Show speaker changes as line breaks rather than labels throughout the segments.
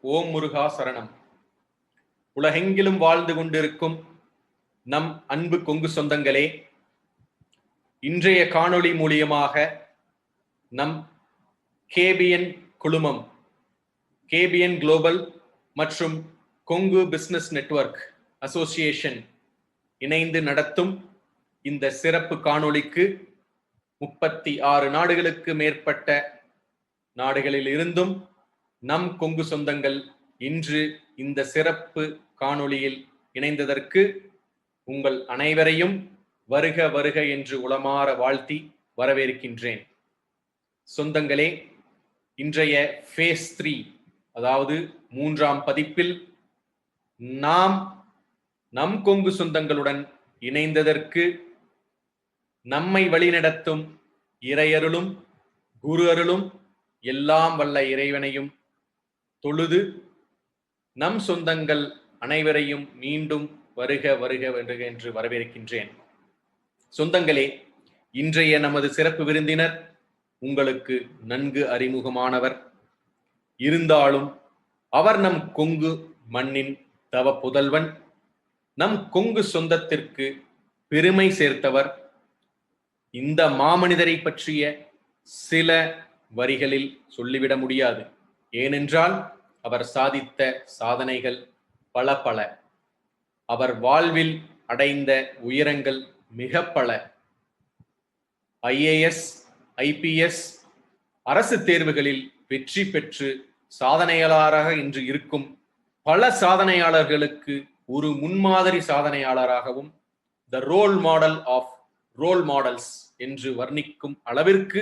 ஓம் முருகா சரணம். உலகெங்கிலும் வாழ்ந்து கொண்டிருக்கும் நம் அன்பு கொங்கு சொந்தங்களே, இன்றைய காணொளி மூலியமாக நம் கேபிஎன் குழுமம், கேபிஎன் குளோபல் மற்றும் கொங்கு பிசினஸ் நெட்வொர்க் அசோசியேஷன் இணைந்து நடத்தும் இந்த சிறப்பு காணொளிக்கு 36 நாடுகளுக்கு மேற்பட்ட நாடுகளில் இருந்தும் நம் கொங்கு சொந்தங்கள் இன்று இந்த சிறப்பு காணொளியில் இணைந்ததற்கு உங்கள் அனைவரையும் வருக வருக என்று உளமாற வாழ்த்தி வரவேற்கின்றேன். சொந்தங்களே, இன்றைய ஃபேஸ் 3, அதாவது 3ஆம் பதிப்பில் நாம் நம் கொங்கு சொந்தங்களுடன் இணைந்ததற்கு நம்மை வழிநடத்தும் இறையருளும் குரு அருளும் எல்லாம் வல்ல இறைவனையும் தொழுது நம் சொந்தங்கள் அனைவரையும் மீண்டும் வருக வருக வருக என்று வரவேற்கின்றேன். சொந்தங்களே, இன்றைய நமது சிறப்பு விருந்தினர் உங்களுக்கு நன்கு அறிமுகமானவர். இருந்தாலும் அவர் நம் கொங்கு மண்ணின் தவ புதல்வன், நம் கொங்கு சொந்தத்திற்கு பெருமை சேர்த்தவர். இந்த மாமனிதரை பற்றிய சில வரிகளில் சொல்லிவிட முடியாது. ஏனென்றால் அவர் சாதித்த சாதனைகள் பல பல, அவர் வாழ்வில் அடைந்த உயரங்கள் மிக பல. IAS, IPS அரசு தேர்வுகளில் வெற்றி பெற்று சாதனையாளராக இன்று இருக்கும் பல சாதனையாளர்களுக்கு ஒரு முன்மாதிரி சாதனையாளராகவும் the role model of role models என்று வர்ணிக்கும் அளவிற்கு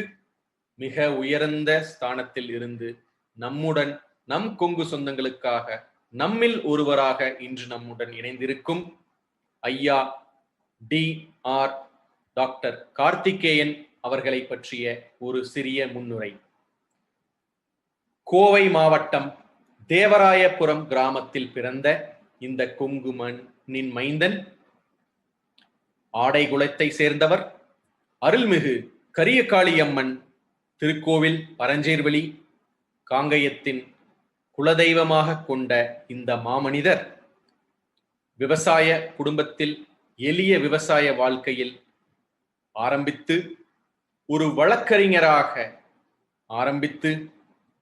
மிக உயர்ந்த ஸ்தானத்தில் இருந்து நம்முடன் நம் கொங்கு சொந்தங்களுக்காக நம்மில் ஒருவராக இன்று நம்முடன் இணைந்திருக்கும் ஐயா DR டாக்டர் கார்த்திகேயன் அவர்களை பற்றிய ஒரு சிறிய முன்னுரை. கோவை மாவட்டம் தேவராயபுரம் கிராமத்தில் பிறந்த இந்த கொங்கு மண்ணின் மைந்தன் ஆடைகுளத்தை சேர்ந்தவர். அருள்மிகு கரியகாளியம்மன் திருக்கோவில் பரஞ்சேர்வெளி காங்கயத்தின் குலதெய்வமாக கொண்ட இந்த மாமனிதர் விவசாய குடும்பத்தில் எளிய விவசாய வாழ்க்கையில் ஆரம்பித்து ஒரு வழக்கறிஞராக ஆரம்பித்து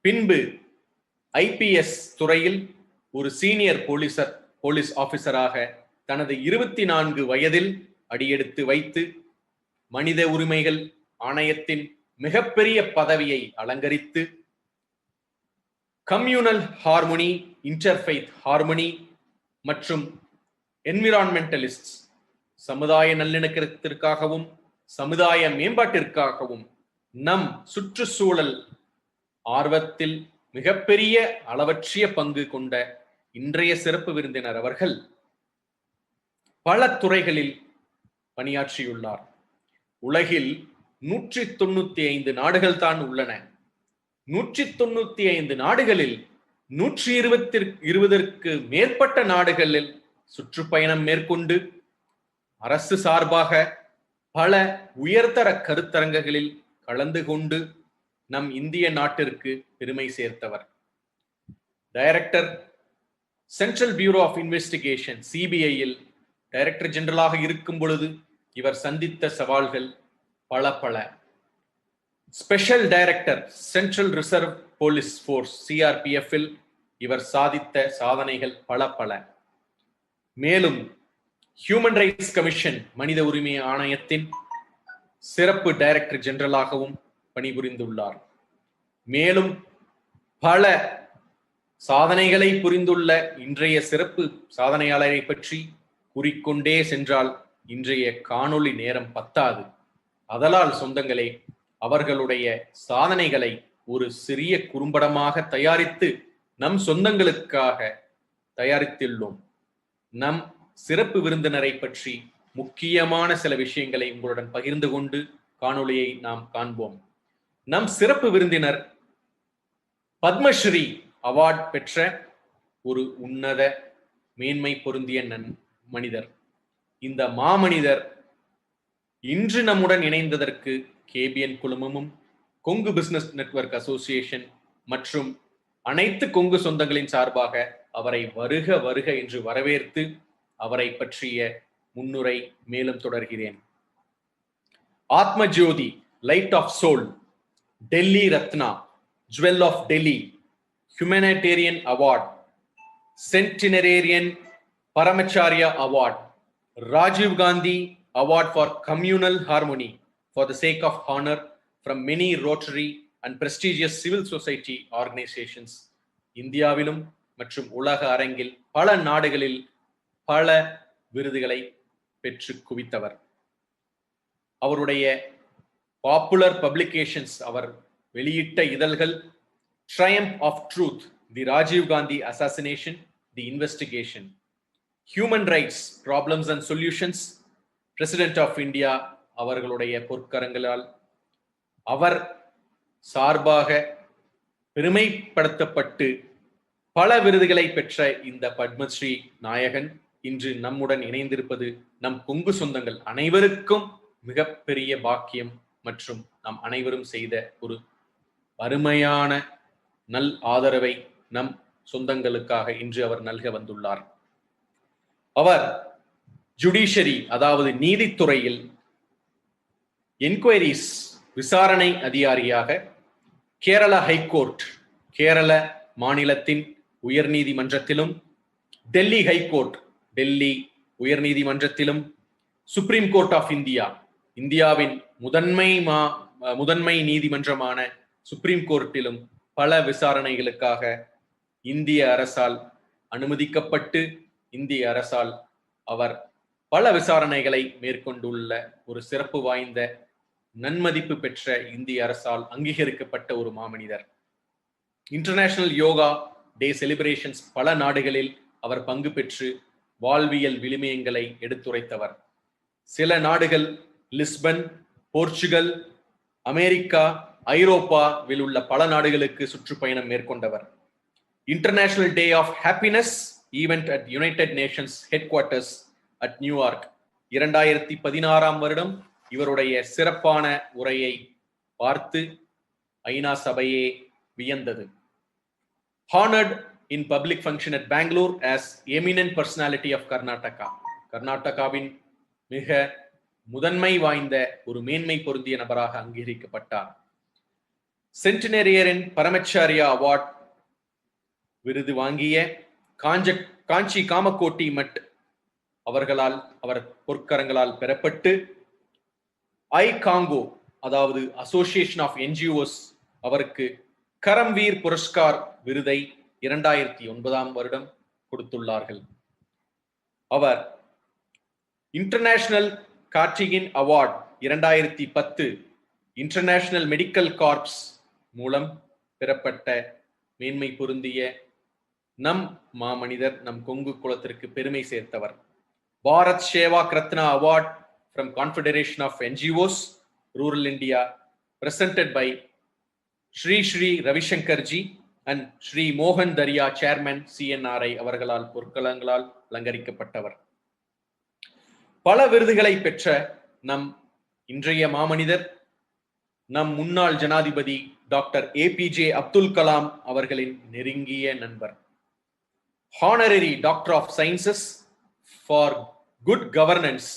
பின்பு IPS துறையில் ஒரு சீனியர் போலீஸ் ஆபீசராக தனது 24 வயதில் அடியெடுத்து வைத்து மனித உரிமைகள் ஆணையத்தின் மிகப்பெரிய பதவியை அலங்கரித்து கம்யூனல் ஹார்மோனி, இன்டர்ஃபெய்த் ஹார்மோனி மற்றும் என்விரான்மெண்டலிஸ்ட் சமுதாய நல்லிணக்கத்திற்காகவும் சமுதாய மேம்பாட்டிற்காகவும் நம் சுற்றுச்சூழல் ஆர்வத்தில் மிகப்பெரிய அளவற்றிய பங்கு கொண்ட இன்றைய சிறப்பு விருந்தினர் அவர்கள் பல துறைகளில் பணியாற்றியுள்ளார். உலகில் 195 நாடுகள் தான் உள்ளன. 195 நாடுகளில் 120ற்கு மேற்பட்ட நாடுகளில் சுற்றுப்பயணம் மேற்கொண்டு அரசு சார்பாக பல உயர்தர கருத்தரங்குகளில் கலந்து கொண்டு நம் இந்திய நாட்டிற்கு பெருமை சேர்த்தவர். Director central bureau of investigation CBIயில் டைரக்டர் ஜெனரலாக இருக்கும் பொழுது இவர் சந்தித்த சவால்கள் பல பல. Special director central reserve police force CRPFல் இவர் சாதித்த சாதனைகள் பல பல. மேலும் ஹியூமன் ரைட்ஸ் கமிஷன் மனித உரிமை ஆணையத்தின் சிறப்பு டைரக்டர் ஜெனரலாகவும் பணிபுரிந்துள்ளார். மேலும் பல சாதனைகளை புரிந்துள்ள இன்றைய சிறப்பு சாதனையாளரை பற்றி கூறிக்கொண்டே சென்றால் இன்றைய காணொளி நேரம் பத்தாது. அதனால் சொந்தங்களே, அவர்களுடைய சாதனைகளை ஒரு சிறிய குறும்படமாக தயாரித்து நம் சொந்தங்களுக்காக தயாரித்துள்ளோம். நம் சிறப்பு விருந்தினரை பற்றி முக்கியமான சில விஷயங்களை உங்களுடன் பகிர்ந்து கொண்டு காணொளியை நாம் காண்போம். நம் சிறப்பு விருந்தினர் பத்மஸ்ரீ அவார்ட் பெற்ற ஒரு உன்னத மேன்மை பொருந்திய மனிதர். இந்த மாமனிதர் இன்று நம்முடன் இணைந்ததற்கு கேபிஎன் குழுமமும் கொங்கு பிசினஸ் நெட்வொர்க் அசோசியேஷன் மற்றும் அனைத்து கொங்கு சொந்தங்களின் சார்பாக அவரை வருக வருக என்று வரவேற்று அவரை பற்றிய முன்னுரை மேலும் தொடர்கிறேன். Atma Jyoti, light of soul, Delhi Ratna, jewel of Delhi, humanitarian award, centenarian Paramacharya award, Rajiv Gandhi award for communal harmony for the sake of honour from many Rotary and prestigious civil society organizations. இந்தியாவிலும் மற்றும் உலக அரங்கில் பல நாடுகளில் பல விருதுகளை பெற்று குவித்தவர். அவருடைய பாப்புலர் பப்ளிகேஷன்ஸ், அவர் வெளியிட்ட இதழ்கள் Triumph of Truth, The Rajiv Gandhi Assassination, The Investigation, Human Rights, Problems and Solutions, President of India அவர்களுடைய பொற்கரங்களால் அவர் சார்பாக பெருமைப்படுத்தப்பட்டு பல விருதுகளை பெற்ற இந்த பத்மஸ்ரீ நாயகன் இன்று நம்முடன் இணைந்திருப்பது நம் கொங்கு சொந்தங்கள் அனைவருக்கும் மிகப்பெரிய பாக்கியம் மற்றும் நாம் அனைவரும் செய்த ஒரு அருமையான நல் ஆதரவை நம் சொந்தங்களுக்காக இன்று அவர் நல்க வந்துள்ளார். அவர் ஜுடிஷரி, அதாவது நீதித்துறையில் என்கொயரிஸ் விசாரணை அதிகாரியாக கேரளா ஹைகோர்ட், கேரள மாநிலத்தின் உயர் நீதிமன்றத்திலும், டெல்லி ஹைகோர்ட், டெல்லி உயர் நீதிமன்றத்திலும், சுப்ரீம் கோர்ட் ஆஃப் இந்தியா, இந்தியாவின் முதன்மை நீதிமன்றமான சுப்ரீம் கோர்ட்டிலும் பல விசாரணைகளுக்காக இந்திய அரசால் அனுமதிக்கப்பட்டு இந்திய அரசால் அவர் பல விசாரணைகளை மேற்கொண்டுள்ள ஒரு சிறப்பு வாய்ந்த நன்மதிப்பு பெற்ற இந்திய அரசால் அங்கீகரிக்கப்பட்ட ஒரு மாமனிதர். இன்டர்நேஷனல் யோகா டே செலிப்ரேஷன்ஸ் பல நாடுகளில் அவர் பங்கு பெற்று வாழ்வியல் விழுமியங்களை எடுத்துரைத்தவர். சில நாடுகள் லிஸ்பன், போர்ச்சுகல், அமெரிக்கா, ஐரோப்பாவில் உள்ள பல நாடுகளுக்கு சுற்றுப்பயணம் மேற்கொண்டவர். International day of happiness event at United Nations headquarters at New York 2016 வருடம் இவருடைய சிறப்பான உரையை பார்த்து ஐநா சபையே வியந்தது. Honored in public function at Bangalore as eminent personality of Karnataka. கர்நாடகாவின் மிக முதன்மை வாய்ந்த ஒரு மேன்மை பொருந்திய நபராக அங்கீகரிக்கப்பட்டார். சென்டினரியரின் பரமச்சாரியா அவார்ட் விருது வாங்கிய காஞ்சி காமகோட்டி மட் அவர்களால் அவர் பொற்கரங்களால் பெறப்பட்டு ஐ காங்கோ, அதாவது அசோசியேஷன் ஆஃப் என்ஜிஓஸ் அவருக்கு கரம்வீர் புரஸ்கார் விருதை 2009 வருடம் கொடுத்துள்ளார்கள். அவர் இன்டர்நேஷனல் கார்டிகின் அவார்ட் 2010 இன்டர்நேஷனல் மெடிக்கல் கார்ப்ஸ் மூலம் பெறப்பட்ட மேன்மை பொருந்திய நம் மாமனிதர், நம் கொங்கு குலத்திற்கு பெருமை சேர்த்தவர். Bharat Seva Ratna award from Confederation of NGOs, Rural India, presented by Shri Ravi Shankar ji and Shri Mohan Daria, Chairman CNRI அவர்களால் பொற்கலங்களால் அலங்கரிக்கப்பட்டவர். பல விருதுகளை பெற்ற நம் இன்றைய மாமனிதர் நம் முன்னாள் ஜனாதிபதி டாக்டர் APJ அப்துல் கலாம் அவர்களின் நெருங்கிய நண்பர். Honorary Doctor of Sciences for Good Governance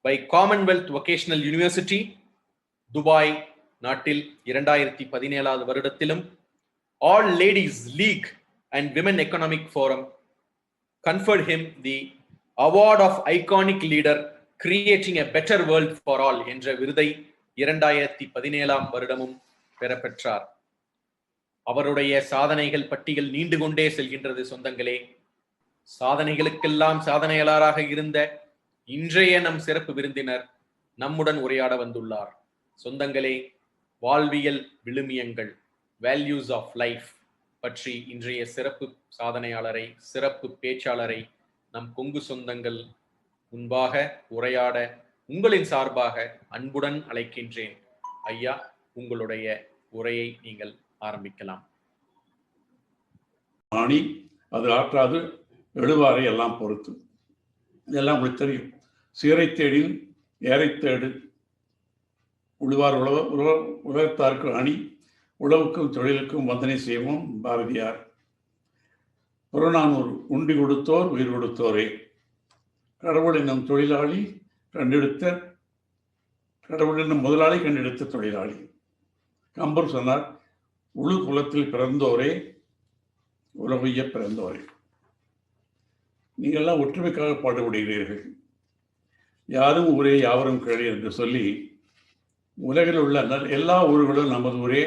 by Commonwealth Vocational University, Dubai நாட்டில் 2017 வருடத்திலும், All Ladies League and Women Economic Forum conferred him the Award of Iconic Leader Creating a Better World for All என்ற விருதை 2017 வருடமும் பெறப்பெற்றார். அவருடைய சாதனைகள் பட்டியல் நீண்டு கொண்டே செல்கின்றது. சொந்தங்களே, சாதனைகளுக்கெல்லாம் சாதனையாளராக இருந்த இன்றைய நம் சிறப்பு விருந்தினர் நம்முடன் உரையாட வந்துள்ளார். சொந்தங்களே, வாழ்வியல் விழுமியங்கள், வேல்யூஸ் ஆஃப் லைஃப் பற்றி இன்றைய சிறப்பு சாதனையாளரை, சிறப்பு பேச்சாளரை நம் கொங்கு சொந்தங்கள் முன்பாக உரையாட உங்களின் சார்பாக அன்புடன் அழைக்கின்றேன். ஐயா, உங்களுடைய உரையை நீங்கள் ஆரம்பிக்கலாம்.
ஆணி அது ஆற்றாது எழுவாரை எல்லாம் பொறுத்து, இதெல்லாம் உங்களுக்கு தெரியும். சீரை தேடின் ஏரை தேடு, உழுவார் உலகத்தாருக்கு அணி, உழவுக்கும் தொழிலுக்கும் வந்தனை செய்வோம் பாரதியார். புறநானூறு உண்டி கொடுத்தோர் உயிர் கொடுத்தோரே. கடவுள் என்னும் தொழிலாளி கண்டெடுத்த கடவுள் என்னும் முதலாளி கண்டெடுத்த தொழிலாளி. கம்பர் சொன்னார், உழு குலத்தில் பிறந்தோரே உலகைய பிறந்தோரே. நீங்கள்லாம் ஒற்றுமைக்காக பாடுபடுகிறீர்கள். யாரும் ஊரே யாவரும் கேளு என்று சொல்லி உலகில் உள்ள எல்லா ஊர்களும் நமது ஊரே,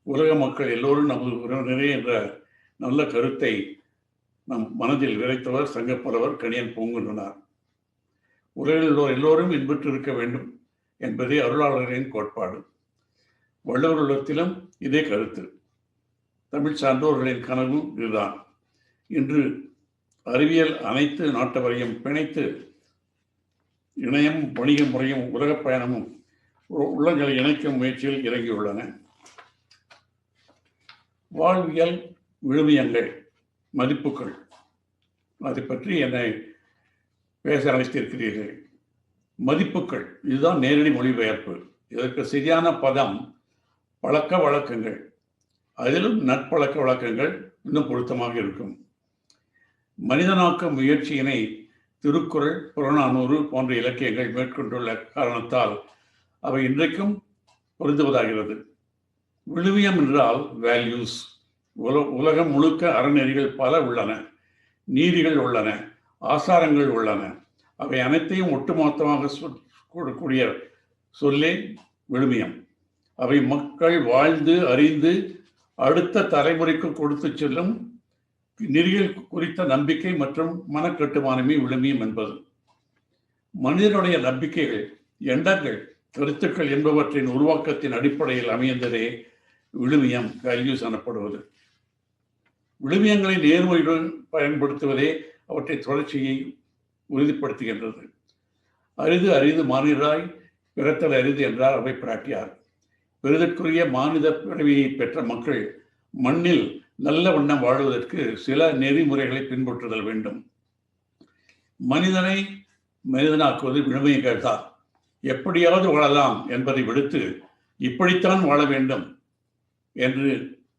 உலக மக்கள் எல்லோரும் நமது உறவினரே என்ற நல்ல கருத்தை நம் மனதில் விதைத்தவர் சங்கப்புலவர் கணியன் பூங்குன்றனார். உலகில் உள்ளோர் எல்லோரும் இன்புற்றிருக்க வேண்டும் என்பதே அருளாளரின் கோட்பாடு. வள்ளுவர் உள்ளத்திலும் இதே கருத்து. தமிழ் சான்றோர்களின் கனவும் இதுதான். இன்று அறிவியல் அனைத்து நாட்டவரையும் பிணைத்து இணையம், வணிக முறையும் உலக பயணமும் உள்ளங்களை இணைக்கும் முயற்சியில் இறங்கியுள்ளன. வாழ்வியல் விழுமியங்கள், மதிப்புகள், அதை பற்றி என்னை பேச அழைத்திருக்கிறீர்கள். மதிப்புகள், இதுதான் நேரடி மொழிபெயர்ப்பு. இதற்கு சரியான பதம் பழக்க வழக்கங்கள். அதிலும் நட்பழக்க வழக்கங்கள் இன்னும் பொருத்தமாக இருக்கும். மனிதனாக்க முயற்சியினை திருக்குறள், புறநானூறு போன்ற இலக்கியங்கள் மேற்கொண்டுள்ள காரணத்தால் அவை இன்றைக்கும் பொருந்துவதாகிறது. விழுமியம் என்றால் வேல்யூஸ். உலகம் முழுக்க அறநெறிகள் பல உள்ளன, நீதிகள் உள்ளன, ஆசாரங்கள் உள்ளன. அவை அனைத்தையும் ஒட்டுமொத்தமாக கூடிய சொல்லே விழுமியம். அவை மக்கள் வாழ்ந்து அறிந்து அடுத்த தலைமுறைக்கு கொடுத்து செல்லும் நெறிகள் குறித்த நம்பிக்கை மற்றும் மனக்கட்டுமானமே விழுமியம் என்பது. மனிதனுடைய நம்பிக்கைகள், எண்ணங்கள், கருத்துக்கள் என்பவற்றின் உருவாக்கத்தின் அடிப்படையில் அமைந்ததே விழுமியம், வேல்யூஸ் எனப்படுவது. விழுமியங்களை நேர்மையுடன் பயன்படுத்துவதே அவற்றை தொடர்ச்சியை உறுதிப்படுத்துகின்றது. அரிது அரிது மானிடராய் பிறத்தல் அரிது என்றார் அவை பிராட்டியார். பெறுதற்குரிய மானிட பிறவியை பெற்ற மக்கள் மண்ணில் நல்ல வண்ணம் வாழ்வதற்கு சில நெறிமுறைகளை பின்பற்றுதல் வேண்டும். மனிதனை மனிதனாக்குவது விழுமியங்கள் தான். எப்படியாவது வாழலாம் என்பதை விடுத்து இப்படித்தான் வாழ வேண்டும் என்று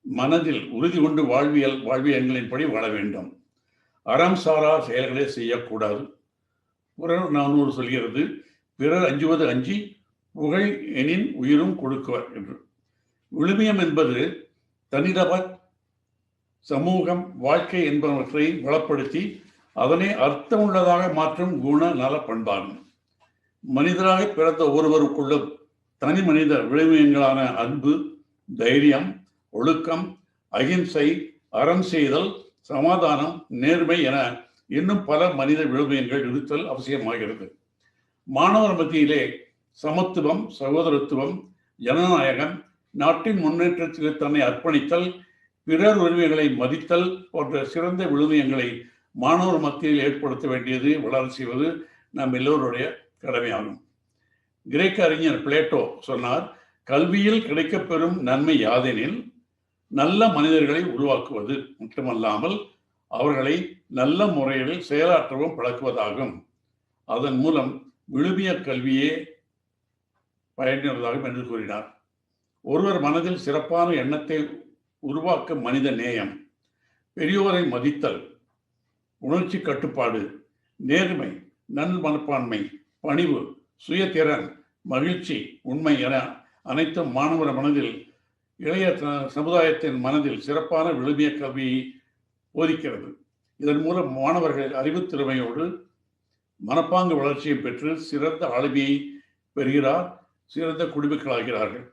மனதில் உறுதி கொண்டு வாழ்வியல்களின்படி வாழ வேண்டும். அறம் சாரா செயல்களை செய்யக்கூடாது. புறநானூறு சொல்கிறது, பிறர் அஞ்சுவது அஞ்சி புகழ் எனின் உயிரும் கொடுக்குவர் என்று. விழுமியம் என்பது தனிநபர், சமூகம், வாழ்க்கை என்பவற்றை வளப்படுத்தி அதனை அர்த்தமுள்ளதாக மாற்றும் குண நல பண்பாகும். மனிதராக பிறந்த ஒருவருக்குள்ளும் தனி மனித விழுமியங்களான அன்பு, தைரியம், ஒழுக்கம், அகிம்சை, அறம் செய்தல், சமாதானம், நேர்மை என இன்னும் பல மனித விழுமியங்கள் இருத்தல் அவசியமாகிறது. மாணவர் மத்தியிலே சமத்துவம், சகோதரத்துவம், ஜனநாயகம், நாட்டின் முன்னேற்றத்திற்கு தன்னை அர்ப்பணித்தல், பிறர் உரிமைகளை மதித்தல் போன்ற சிறந்த விழுமியங்களை மாணவர் மத்தியில் ஏற்படுத்த வேண்டியது, வளர செய்வது நம் எல்லோருடைய கடமையாகும். கிரேக்க அறிஞர் பிளேட்டோ சொன்னார், கல்வியில் கிடைக்கப்பெறும் நன்மை யாதெனில் நல்ல மனிதர்களை உருவாக்குவது மட்டுமல்லாமல் அவர்களை நல்ல முறையில் செயலாற்றவும் பழக்குவதாகும். அதன் மூலம் விழுமிய கல்வியே பயனுள்ளதாகும் என்று கூறினார். ஒருவர் மனதில் சிறப்பான எண்ணத்தை உருவாக்கும் மனித நேயம், பெரியோரை மதித்தல், உணர்ச்சி கட்டுப்பாடு, நேர்மை, நன்மனப்பான்மை, பணிவு, சுயதிறன், மகிழ்ச்சி, உண்மை என அனைத்தும் மாணவர் மனதில், இளைய சமுதாயத்தின் மனதில் சிறப்பான விழுமிய கல்வியை போதிக்கிறது. இதன் மூலம் மாணவர்கள் அறிவுத் திறமையோடு மனப்பாங்கு வளர்ச்சியை பெற்று சிறந்த ஆளுமையை பெறுகிறார், சிறந்த குடிமக்களாகிறார்கள்.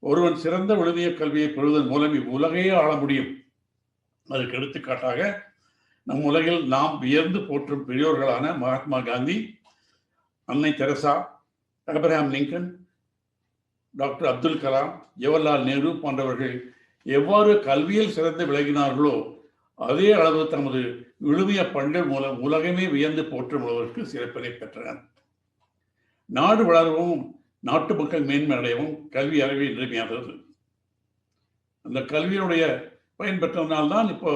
ஒருவன் சிறந்த விழுமிய கல்வியை பெறுவதன் மூலம் இவ்வுலகையே ஆள முடியும். அதற்கு எடுத்துக்காட்டாக நம் உலகில் நாம் வியந்து போற்றும் பெரியோர்களான மகாத்மா காந்தி, அன்னை Teresa, Abraham Lincoln, doctor Abdul Kalam, Jawaharlal Nehru போன்றவர்கள் எவ்வாறு கல்வியில் சிறந்து விளங்கினார்களோ அதே அளவு தமது விழுமிய பண்கள் மூலம் உலகமே வியந்து போற்றும் அளவிற்கு சிறப்பினை பெற்றனர். நாடு வளரவும் நாட்டு மக்கள் மேன்மை அடையவும் கல்வி அறிவு இன்றியமையாதது. அந்த கல்வியினுடைய பயன்பெற்றதுனால்தான் இப்போ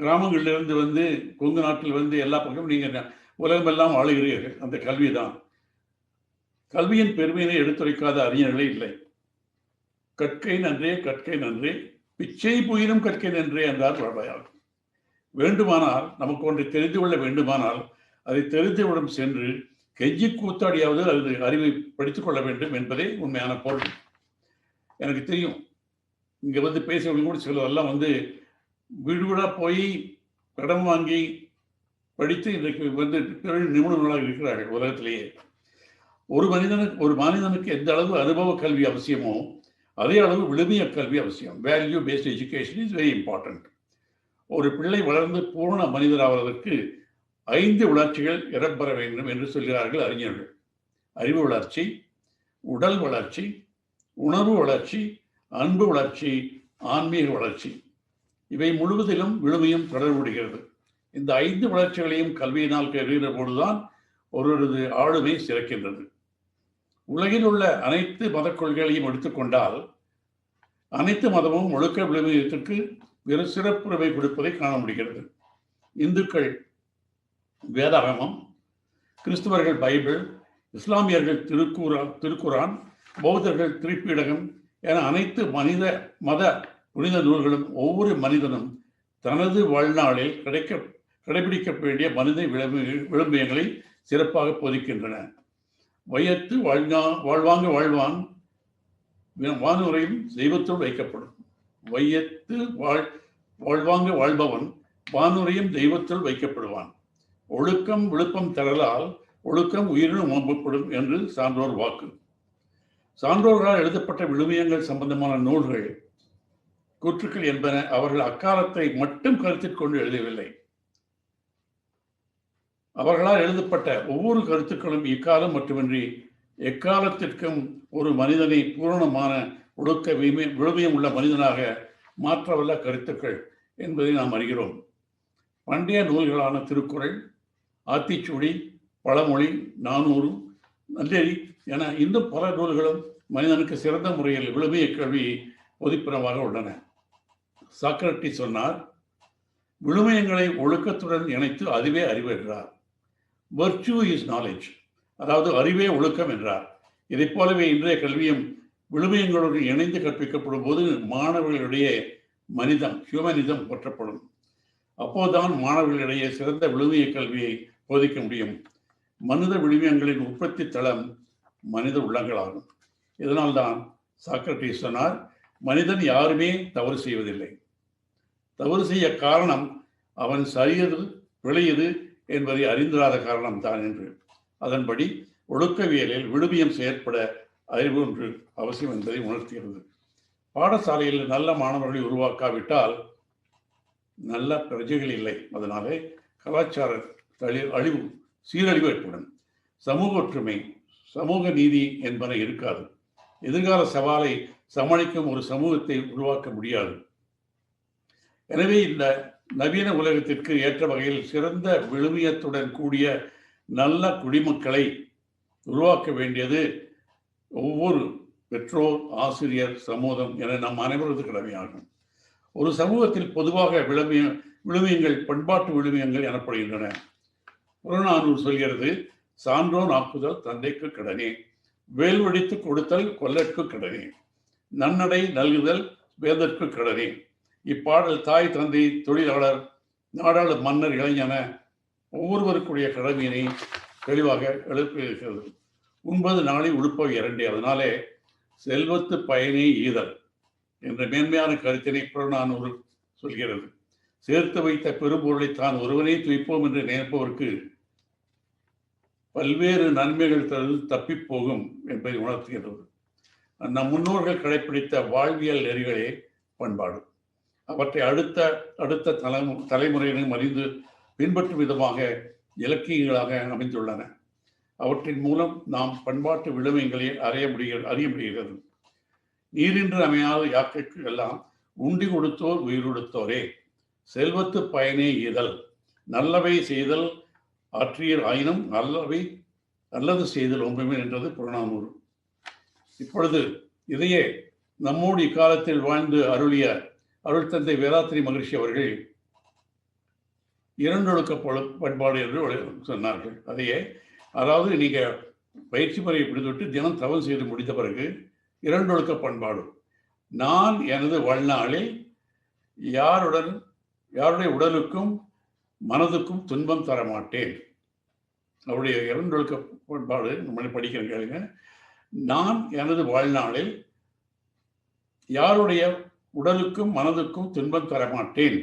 கிராமங்களிலிருந்து வந்து கொங்கு நாட்டில் வந்து எல்லா பக்கமும் நீங்கள் உலகமெல்லாம் ஆளுகிறீர்கள். அந்த கல்வி தான். கல்வியின் பெருமையினை எடுத்துரைக்காத அறிஞர்களே இல்லை. கற்கை நன்றே கற்கை நன்றே, பிச்சை புயிலும் கற்கை நன்றே என்றார் வள்ளலார். வேண்டுமானால் நமக்கு ஒன்றை தெரிந்து கொள்ள வேண்டுமானால் அதை தெரிந்தவுடன் சென்று கெஞ்சி கூத்தாடியாவது அது அறிவை படித்துக் கொள்ள வேண்டும் என்பதே உண்மையான பொருள். எனக்கு தெரியும், இங்க வந்து பேசுறவங்க கூட சிலரெல்லாம் வந்து வீடு வீடா போய் கடன் வாங்கி படித்து இன்றைக்கு வந்து பெரும் நிபுணர்களாக இருக்கிறார்கள் உலகத்திலேயே. ஒரு மனிதனுக்கு எந்த அளவு அனுபவ கல்வி அவசியமோ அதே அளவு விழுமிய கல்வி அவசியம். Value paste education is very important. ஒரு பிள்ளை வளர்ந்து பூர்ண மனிதராவதற்கு 5 வளர்ச்சிகள் இடம்பெற வேண்டும் என்று சொல்கிறார்கள் அறிஞர்கள். அறிவு வளர்ச்சி, உடல் வளர்ச்சி, உணர்வு வளர்ச்சி, அன்பு வளர்ச்சி, ஆன்மீக வளர்ச்சி. இவை முழுவதிலும் விழுமியம் தொடர்புடைகிறது. இந்த 5 வளர்ச்சிகளையும் கல்வியினால் பெறுகிற போதுதான் ஒருவரது ஆளுமை சிறக்கின்றது. உலகில் உள்ள அனைத்து மத கொள்கைகளையும் எடுத்துக்கொண்டால் அனைத்து மதமும் ஒழுக்க விழுமியத்திற்கு வேறு சிறப்புரிமை கொடுப்பதை காண முடிகிறது. இந்துக்கள் வேதாகமம், கிறிஸ்தவர்கள் பைபிள், இஸ்லாமியர்கள் திருக்குரான், பௌத்தர்கள் திரிபீடகம் என அனைத்து மத புனித நூல்களும் ஒவ்வொரு மனிதனும் தனது வாழ்நாளில் கடைபிடிக்க வேண்டிய மனித விழுமியங்களை சிறப்பாக போதிக்கின்றன. வையத்து வாழ்வாங்க வாழ்வான் வானுரையும் தெய்வத்தோடு வைக்கப்படும். வையத்து வாழ்வாங்க வாழ்பவன் வானுரையும் தெய்வத்தில் வைக்கப்படுவான். ஒழுக்கம் விழுப்பம் தரலால் ஒழுக்கம் உயிரினும் ஓம்பப்படும் என்று சான்றோர் வாக்கு. சான்றோர்களால் எழுதப்பட்ட விழுமியங்கள் சம்பந்தமான நூல்கள், கூற்றுக்கள் என்பன அவர்கள் அக்காலத்தை மட்டும் கருத்தில் கொண்டு எழுதவில்லை. அவர்களால் எழுதப்பட்ட ஒவ்வொரு கருத்துக்களும் இக்காலம் மட்டுமின்றி எக்காலத்திற்கும் ஒரு மனிதனை பூரணமான ஒழுக்க விழுமியம் உள்ள மனிதனாக மாற்றவல்ல கருத்துக்கள் என்பதை நாம் அறிகிறோம். பண்டைய நூல்களான திருக்குறள், ஆத்திச்சூடி, பழமொழி, 400, நல்லெறி என இன்னும் பல நூல்களும் மனிதனுக்கு சிறந்த முறையில் விழுமிய கல்வி பொதுப்பிரமாக உள்ளன. சாக்ரட்டிஸ் சொன்னார், விழுமியங்களை ஒழுக்கத்துடன் இணைத்து அதுவே அறிவு என்றார். Virtue is knowledge, அதாவது அறிவே ஒழுக்கம் என்றார். இதைப் போலவே இன்றைய கல்வியும் விழுமியங்களோடு இணைந்து கற்பிக்கப்படும் போது மாணவர்களிடையே ஹியூமனிசம் போற்றப்படும். அப்போதுதான் மாணவர்களிடையே சிறந்த விழுமிய கல்வியை போதிக்க முடியும். மனித விழுமியங்களின் உற்பத்தி தளம் மனித உள்ளங்களாகும். இதனால்தான் சாக்ரட்டிஸ் சொன்னார், மனிதன் யாருமே தவறு செய்வதில்லை. தவறு செய்ய காரணம் அவன் சரியது பிழையது என்பதை அறிந்திராத காரணம் தான் என்று. அதன்படி ஒழுக்கவியலில் விழுமியம் செயற்பட அறிவு ஒன்று அவசியம் என்பதை உணர்த்துகிறது. பாடசாலையில் நல்ல மாணவர்களை உருவாக்காவிட்டால் நல்ல பிரஜைகள் இல்லை. அதனாலே கலாச்சார சீரழிவு ஏற்படும். சமூக ஒற்றுமை, சமூக நீதி என்பன இருக்காது. எதிர்கால சவாலை சமாளிக்கும் ஒரு சமூகத்தை உருவாக்க முடியாது. எனவே இந்த நவீன உலகத்திற்கு ஏற்ற வகையில் சிறந்த விழுமியத்துடன் கூடிய நல்ல குடிமக்களை உருவாக்க வேண்டியது ஒவ்வொரு பெற்றோர், ஆசிரியர், சமூகம் என நம் அனைவரது கடமையாகும். ஒரு சமூகத்தில் பொதுவாக விழுமியங்கள் பண்பாட்டு விழுமியங்கள் எனப்படுகின்றன. புறநானூறு சொல்கிறது, சான்றோன் ஆக்குதல் தந்தைக்கு கடனே, வேல்வடித்து கொடுத்தல் கொல்லற்கு கடனே, நன்னடை நல்குதல் வேதற்கு கடனே. இப்பாடல் தாய், தந்தை, தொழிலாளர், நாடாளு, மன்னர், இளைஞன ஒவ்வொருவருக்குரிய கடமையினை தெளிவாக எழுப்பியிருக்கிறது. உண்பது நாளை உடுப்பவை இரண்டே. அதனாலே செல்வத்து பயனே ஈதல் என்ற மேன்மையான கருத்தினை புறநானூறு சொல்கிறது. சேர்த்து வைத்த பெரும்பொருளை தான் ஒருவனே துய்ப்போம் என்று நினைப்பவருக்கு பல்வேறு நன்மைகள் தப்பி போகும் என்பதை உணர்த்துகிறது. நம் முன்னோர்கள் கடைபிடித்த வாழ்வியல் நெறிகளே பண்பாடு. அவற்றை அடுத்த தலைமுறையினரும் அறிந்து பின்பற்றும் விதமாக இலக்கியங்களாக அமைந்துள்ளன. அவற்றின் மூலம் நாம் பண்பாட்டு விழுமியங்களை அறிய முடிகிறது. நீரின்று அமையாத யாக்கைக்கு எல்லாம் உண்டி கொடுத்தோர் உயிர் கொடுத்தோரே, செல்வத்து பயனே ஈதல், நல்லவை செய்தல் ஆற்றியர் ஆயினும் நல்லது செய்தல் ஒன்றுமே என்றது புறநானூறு. இப்பொழுது இதையே நம்மோடு இக்காலத்தில் வாழ்ந்து அருளிய அருள் தந்தை வேதாத்திரி மகிழ்ச்சி அவர்கள் இரண்டொழுக்க பண்பாடு என்று சொன்னார்கள். அதையே, அதாவது நீங்க பயிற்சி முறையை பிடித்துவிட்டு தினம் தவம் செய்து முடித்த பிறகு இரண்டொழுக்க பண்பாடு, நான் எனது வாழ்நாளில் யாருடைய உடலுக்கும் மனதுக்கும் துன்பம் தர மாட்டேன். அவருடைய இரண்டொழுக்க கோட்பாடு நம்மளை படிக்கிறேன் கேளுங்க. நான் எனது வாழ்நாளில் யாருடைய உடலுக்கும் மனதுக்கும் துன்பம் தர மாட்டேன்.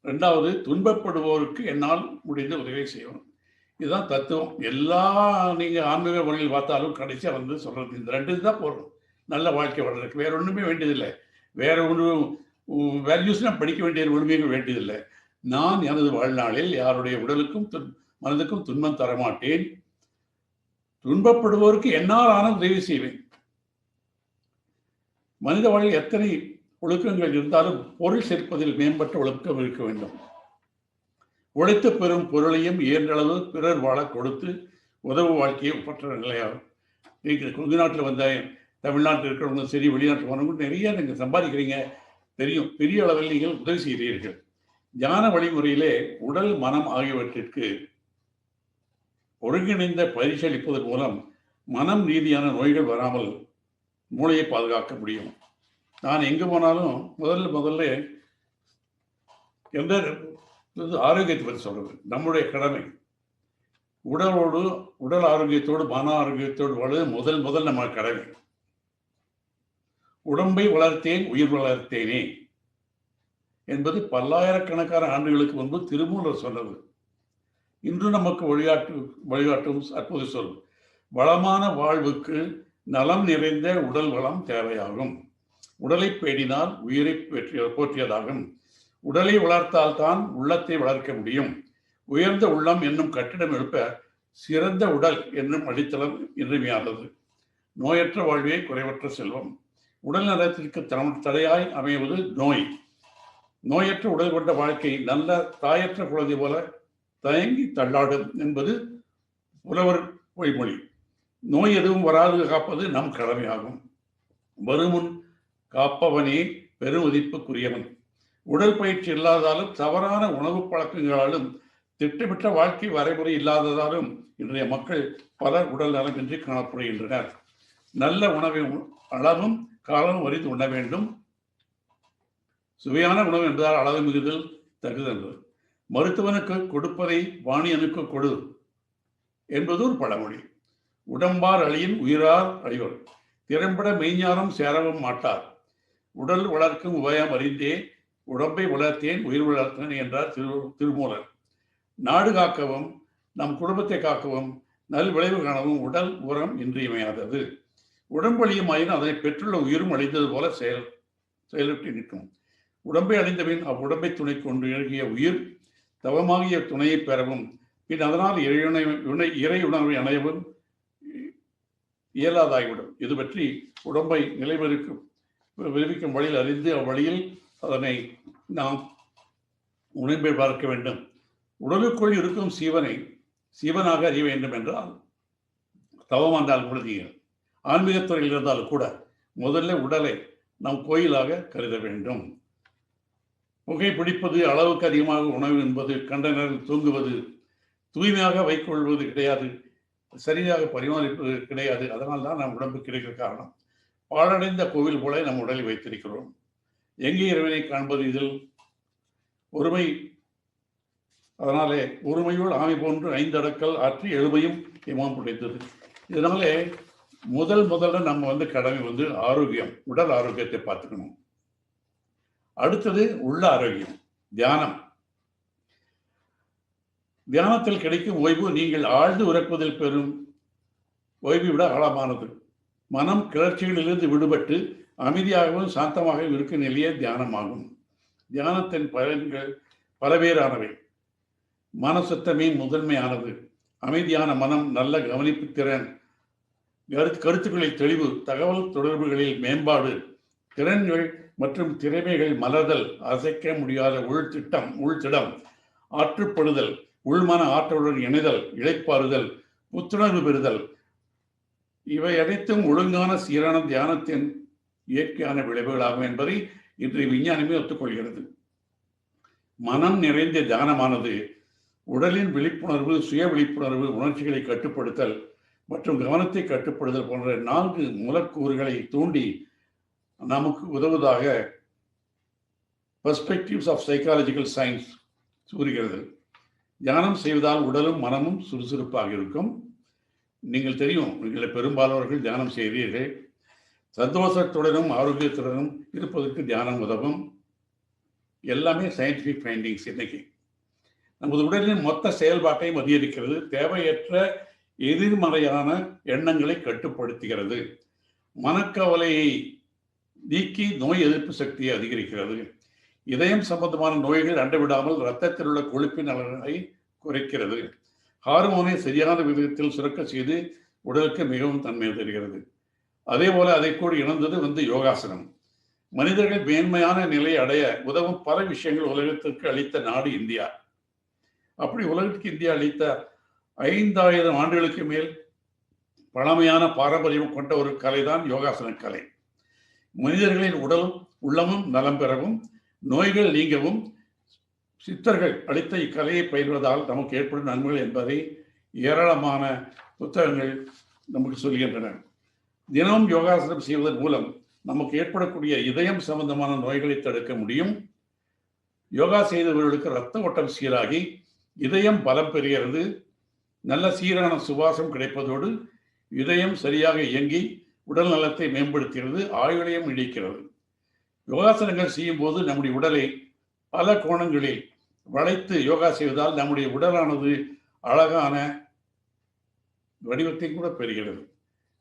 ரெண்டாவது, துன்பப்படுவோருக்கு என்னால் முடிந்த உதவி செய்யணும். இதுதான் தத்துவம். எல்லா நீங்கள் ஆன்மீக முறையில் பார்த்தாலும் கடைசியாக வந்து சொல்கிறது இந்த ரெண்டு தான் போடுறோம் நல்ல வாழ்க்கை வளர்றதுக்கு. வேற ஒன்றுமே வேண்டியதில்லை. வேற ஒன்றும் வேல்யூஸ்லாம் படிக்க வேண்டிய ஒன்றுமே வேண்டியதில்லை. நான் எனது வாழ்நாளில் யாருடைய உடலுக்கும் மனதுக்கும் துன்பம் தரமாட்டேன். துன்பப்படுவோருக்கு என்னால் ஆன உதவி செய்வேன். மனித வாழ்வில் எத்தனை ஒழுக்கங்கள் இருந்தாலும் பொருள் சேர்ப்பதில் மேம்பட்ட ஒழுக்கம் இருக்க வேண்டும். உழைத்து பெறும் பொருளையும் இயன்றளவு பிறர் வாழ கொடுத்து உதவு வாழ்க்கையை ஒப்பற்ற நிலையாகும். நீங்கள் கொஞ்ச நாட்டில் வந்த தமிழ்நாட்டில் இருக்கிறவங்க சரி, வெளிநாட்டில் வரவங்க நிறைய நீங்கள் சம்பாதிக்கிறீங்க தெரியும். பெரிய அளவில் நீங்கள் உதவி செய்கிறீர்கள். தியான வழிமுறையிலே உடல் மனம் ஆகியவற்றிற்கு ஒருங்கிணைந்த பயிற்சி அளிப்பதன் மூலம் மனம் ரீதியான நோய்கள் வராமல் மூளையை பாதுகாக்க முடியும். நான் எங்கே போனாலும் முதல்ல எந்த ஆரோக்கியத்தை பற்றி சொல்றது நம்முடைய கடமை. உடல் ஆரோக்கியத்தோடு மன ஆரோக்கியத்தோடு வாழ்வது முதல் நம்ம கடமை. உடம்பை வளர்த்தேன் உயிர் வளர்த்தேனே என்பது பல்லாயிரக்கணக்கான ஆண்டுகளுக்கு முன்பு திருமூலர் சொன்னது. இன்று நமக்கு வழிகாட்டும் அற்புத சொல். வளமான வாழ்வுக்கு நலம் நிறைந்த உடல் வளம் தேவையாகும். உடலை பேடினால் உயிரை போற்றியதாகும். உடலை வளர்த்தால்தான் உள்ளத்தை வளர்க்க முடியும். உயர்ந்த உள்ளம் என்னும் கட்டிடம் எழுப்ப சிறந்த உடல் என்னும் அடித்தளம் இன்றியமையாதது. நோயற்ற வாழ்வே குறைவற்ற செல்வம். உடல் நலத்திற்கு தடையாய் அமைவது நோய். நோயற்ற உடல் கொண்ட வாழ்க்கை நல்ல தாயற்ற குழந்தை போல தயங்கி தள்ளாடும் என்பது புலவர் பொய்மொழி. நோய் எதுவும் வராது காப்பது நம் கடமையாகும். வருமுன் காப்பவனே பெருமதிப்புக்குரியவன். உடல் பயிற்சி இல்லாததாலும் தவறான உணவு பழக்கங்களாலும் திட்டமிட்ட வாழ்க்கை வரைமுறை இல்லாததாலும் இன்றைய மக்கள் பலர் உடல் நலமின்றி காணப்படுகின்றனர். நல்ல உணவை அளவும் காலம் அறிந்து உண்ண வேண்டும். சுவையான உணவு என்றால் அளவு மிகுதல் தகுதன்று. மருத்துவனுக்கு கொடுப்பதை வாணியனுக்கு கொடு என்பது ஒரு பழமொழி. உடம்பார் அழியின் உயிரார் அழிவர். திறம்பட மெய்ஞானம் சேரவும் மாட்டார். உடல் வளர்க்கும் உபயம் அறிந்தே உடம்பை வளர்த்தேன் உயிர் வளர்த்தேன் என்றார் திருமூலர். நாடு காக்கவும் நம் குடும்பத்தை காக்கவும் நல் விளைவு காணவும் உடல் உரம் இன்றியமையாதது. உடம்பழியுமாயின் அதனை பெற்றுள்ள உயிரும் அழிந்தது போல செயலிட்டு நிற்கும். உடம்பை அழிந்தபின் அவ்வுடம்பை துணை கொண்டு எழுகிய உயிர் தவமாகிய துணையை பெறவும் பின் அதனால் இறை உணர்வை அணையவும் இயலாதாகிவிடும். இது பற்றி உடம்பை விளைவிக்கும் வழியில் அறிந்து அவ்வழியில் அதனை நாம் உணர்வை பார்க்க வேண்டும். உடலுக்குள் இருக்கும் சீவனாக அறிய வேண்டும் என்றால் தவமாண்டால் உறுதிகள் ஆன்மீகத்துறையில் இருந்தாலும் கூட முதல்ல உடலை நாம் கோயிலாக கருத வேண்டும். புகை பிடிப்பது, அளவுக்கு அதிகமாக உணவு என்பது, கண்ட நேரம் தூங்குவது, தூய்மையாக வைக்கொள்வது கிடையாது, சரியாக பரிமாறிப்பது கிடையாது. அதனால் தான் நம் உடம்பு கிடைக்கிற காரணம். பாழடைந்த கோவில் போல நம் உடலை வைத்திருக்கிறோம். எங்கே இறைவனை காண்பது? இதில் ஒருமை. அதனாலே ஒருமையுள் ஆமை போன்று 5 அடக்கல் ஆற்றி எழுமையும் இமாம் புடைத்தது. இதனாலே முதல்ல நம்ம கடமை ஆரோக்கியம், உடல் ஆரோக்கியத்தை பார்த்துக்கணும். அடுத்தது உள்ள ஆரோக்கியம், தியானம். தியானத்தில் கிடைக்கும் ஓய்வு நீங்கள் ஆழ்ந்து உறக்குவதில் பெறும் ஓய்வை விட ஆழமானது. மனம் கிளர்ச்சிகளிலிருந்து விடுபட்டு அமைதியாகவும் சாந்தமாகவும் இருக்கும் நிலையே தியானமாகும். தியானத்தின் பயன்கள் பலவேறானவை. மனசுத்தமே முதன்மையானது. அமைதியான மனம், நல்ல கவனிப்பு திறன், கருத்துக்களில் தெளிவு, தகவல் தொடர்புகளில் மேம்பாடு, திறன்கள் மற்றும் திறமைகள் மலர்தல், அசைக்க முடியாத உள்திடம், ஆற்றுப்படுதல், உள்மன ஆற்றலுடன் இணைதல், இளைப்பாறுதல், புத்துணர்வு பெறுதல், இவை அனைத்தும் ஒழுங்கான சீரான தியானத்தின் இயற்கையான விளைவுகளாகும் என்பதை இன்றைய விஞ்ஞானமே ஒத்துக்கொள்கிறது. மனம் நிறைந்த தியானமானது உடலின் விழிப்புணர்வு, சுய விழிப்புணர்வு, உணர்ச்சிகளை கட்டுப்படுத்தல் மற்றும் கவனத்தை கட்டுப்படுதல் போன்ற 4 மூலக்கூறுகளை தூண்டி நமக்கு உதவுவதாக பெர்ஸ்பெக்டிவ்ஸ் ஆஃப் சைக்காலஜிக்கல் சயின்ஸ் கூறுகிறது. தியானம் செய்வதால் உடலும் மனமும் சுறுசுறுப்பாக இருக்கும். நீங்கள் தெரியும், நீங்கள் பெரும்பாலானவர்கள் தியானம் செய்கிறீர்கள். சந்தோஷத்துடனும் ஆரோக்கியத்துடனும் இருப்பதற்கு தியானம் உதவும். எல்லாமே சயின்டிஃபிக் ஃபைண்டிங்ஸ். இன்னைக்கு நமது உடலின் மொத்த செயல்பாட்டையும் அதிகரிக்கிறது. தேவையற்ற எதிர்மறையான எண்ணங்களை கட்டுப்படுத்துகிறது. மனக்கவலையை நீக்கி நோய் எதிர்ப்பு சக்தியை அதிகரிக்கிறது. இதயம் சம்பந்தமான நோய்கள் அண்டவிடாமல் இரத்தத்தில் உள்ள கொழுப்பின் அளவை குறைக்கிறது. ஹார்மோனை சரியான விதத்தில் சுரக்க செய்து உடலுக்கு மிகவும் தன்மை தருகிறது. அதே போல அதை கூட இணைந்தது யோகாசனம். மனிதர்கள் மேன்மையான நிலையை அடைய உதவும் பல விஷயங்கள் உலகத்திற்கு அளித்த நாடு இந்தியா. அப்படி உலகத்துக்கு இந்தியா அளித்த 5000 ஆண்டுகளுக்கு மேல் பழமையான பாரம்பரியம் கொண்ட ஒரு கலைதான் யோகாசன கலை. மனிதர்களின் உடலும் உள்ளமும் நலம் பெறவும் நோய்கள் நீங்கவும் சித்தர்கள் அளித்த இக்கலையை பயில்வதால் நமக்கு ஏற்படும் நன்மைகள் என்பதை ஏராளமான புத்தகங்கள் நமக்கு சொல்கின்றன. தினமும் யோகாசனம் செய்வதன் மூலம் நமக்கு ஏற்படக்கூடிய இதயம் சம்பந்தமான நோய்களை தடுக்க முடியும். யோகா செய்தவர்களுக்கு இரத்த ஓட்டம் சீராகி இதயம் பலம் பெறுகிறது. நல்ல சீரான சுவாசம் கிடைப்பதோடு இதயம் சரியாக இயங்கி உடல் நலத்தை மேம்படுத்துகிறது, ஆயுளையும் இடிக்கிறது. யோகாசனங்கள் செய்யும் போது நம்முடைய உடலை பல கோணங்களில் வளைத்து யோகா செய்வதால் நம்முடைய உடலானது அழகான வடிவத்தை கூட பெறுகிறது.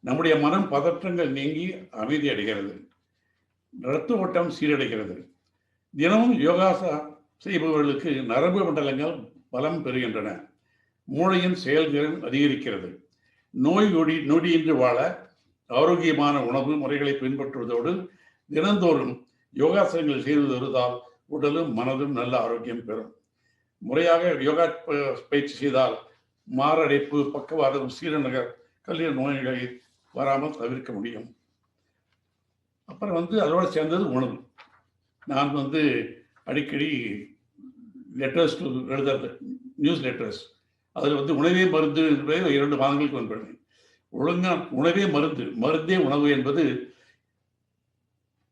நம்முடைய மனம் பதற்றங்கள் நீங்கி அமைதி அடைகிறது. இரத்த ஓட்டம் சீரடைகிறது. தினமும் யோகா செய்பவர்களுக்கு நரம்பு மண்டலங்கள் பலம் பெறுகின்றன. மூளையின் செயல்திறன் அதிகரிக்கிறது. நொடியின்றி வாழ ஆரோக்கியமான உணவு முறைகளை பின்பற்றுவதோடு தினந்தோறும் யோகாசனங்கள் செய்து வருவதால் உடலும் மனதும் நல்ல ஆரோக்கியம் பெறும். முறையாக யோகா பயிற்சி செய்தால் மாரடைப்பு, பக்கவாதம், சீரநகர், கல்லீரல் நோய்களை வராமல் தவிர்க்க முடியும். அப்புறம் அதோடு சேர்ந்தது உணவு. நான் அடிக்கடி லெட்டர்ஸ் எழுதுறது, நியூஸ் லெட்டர்ஸ், அதில் உணவே மருந்து என்பதை 2 மாதங்களுக்கு வந்தேன். ஒழுங்கா உணவே மருந்து, மருந்தே உணவு என்பது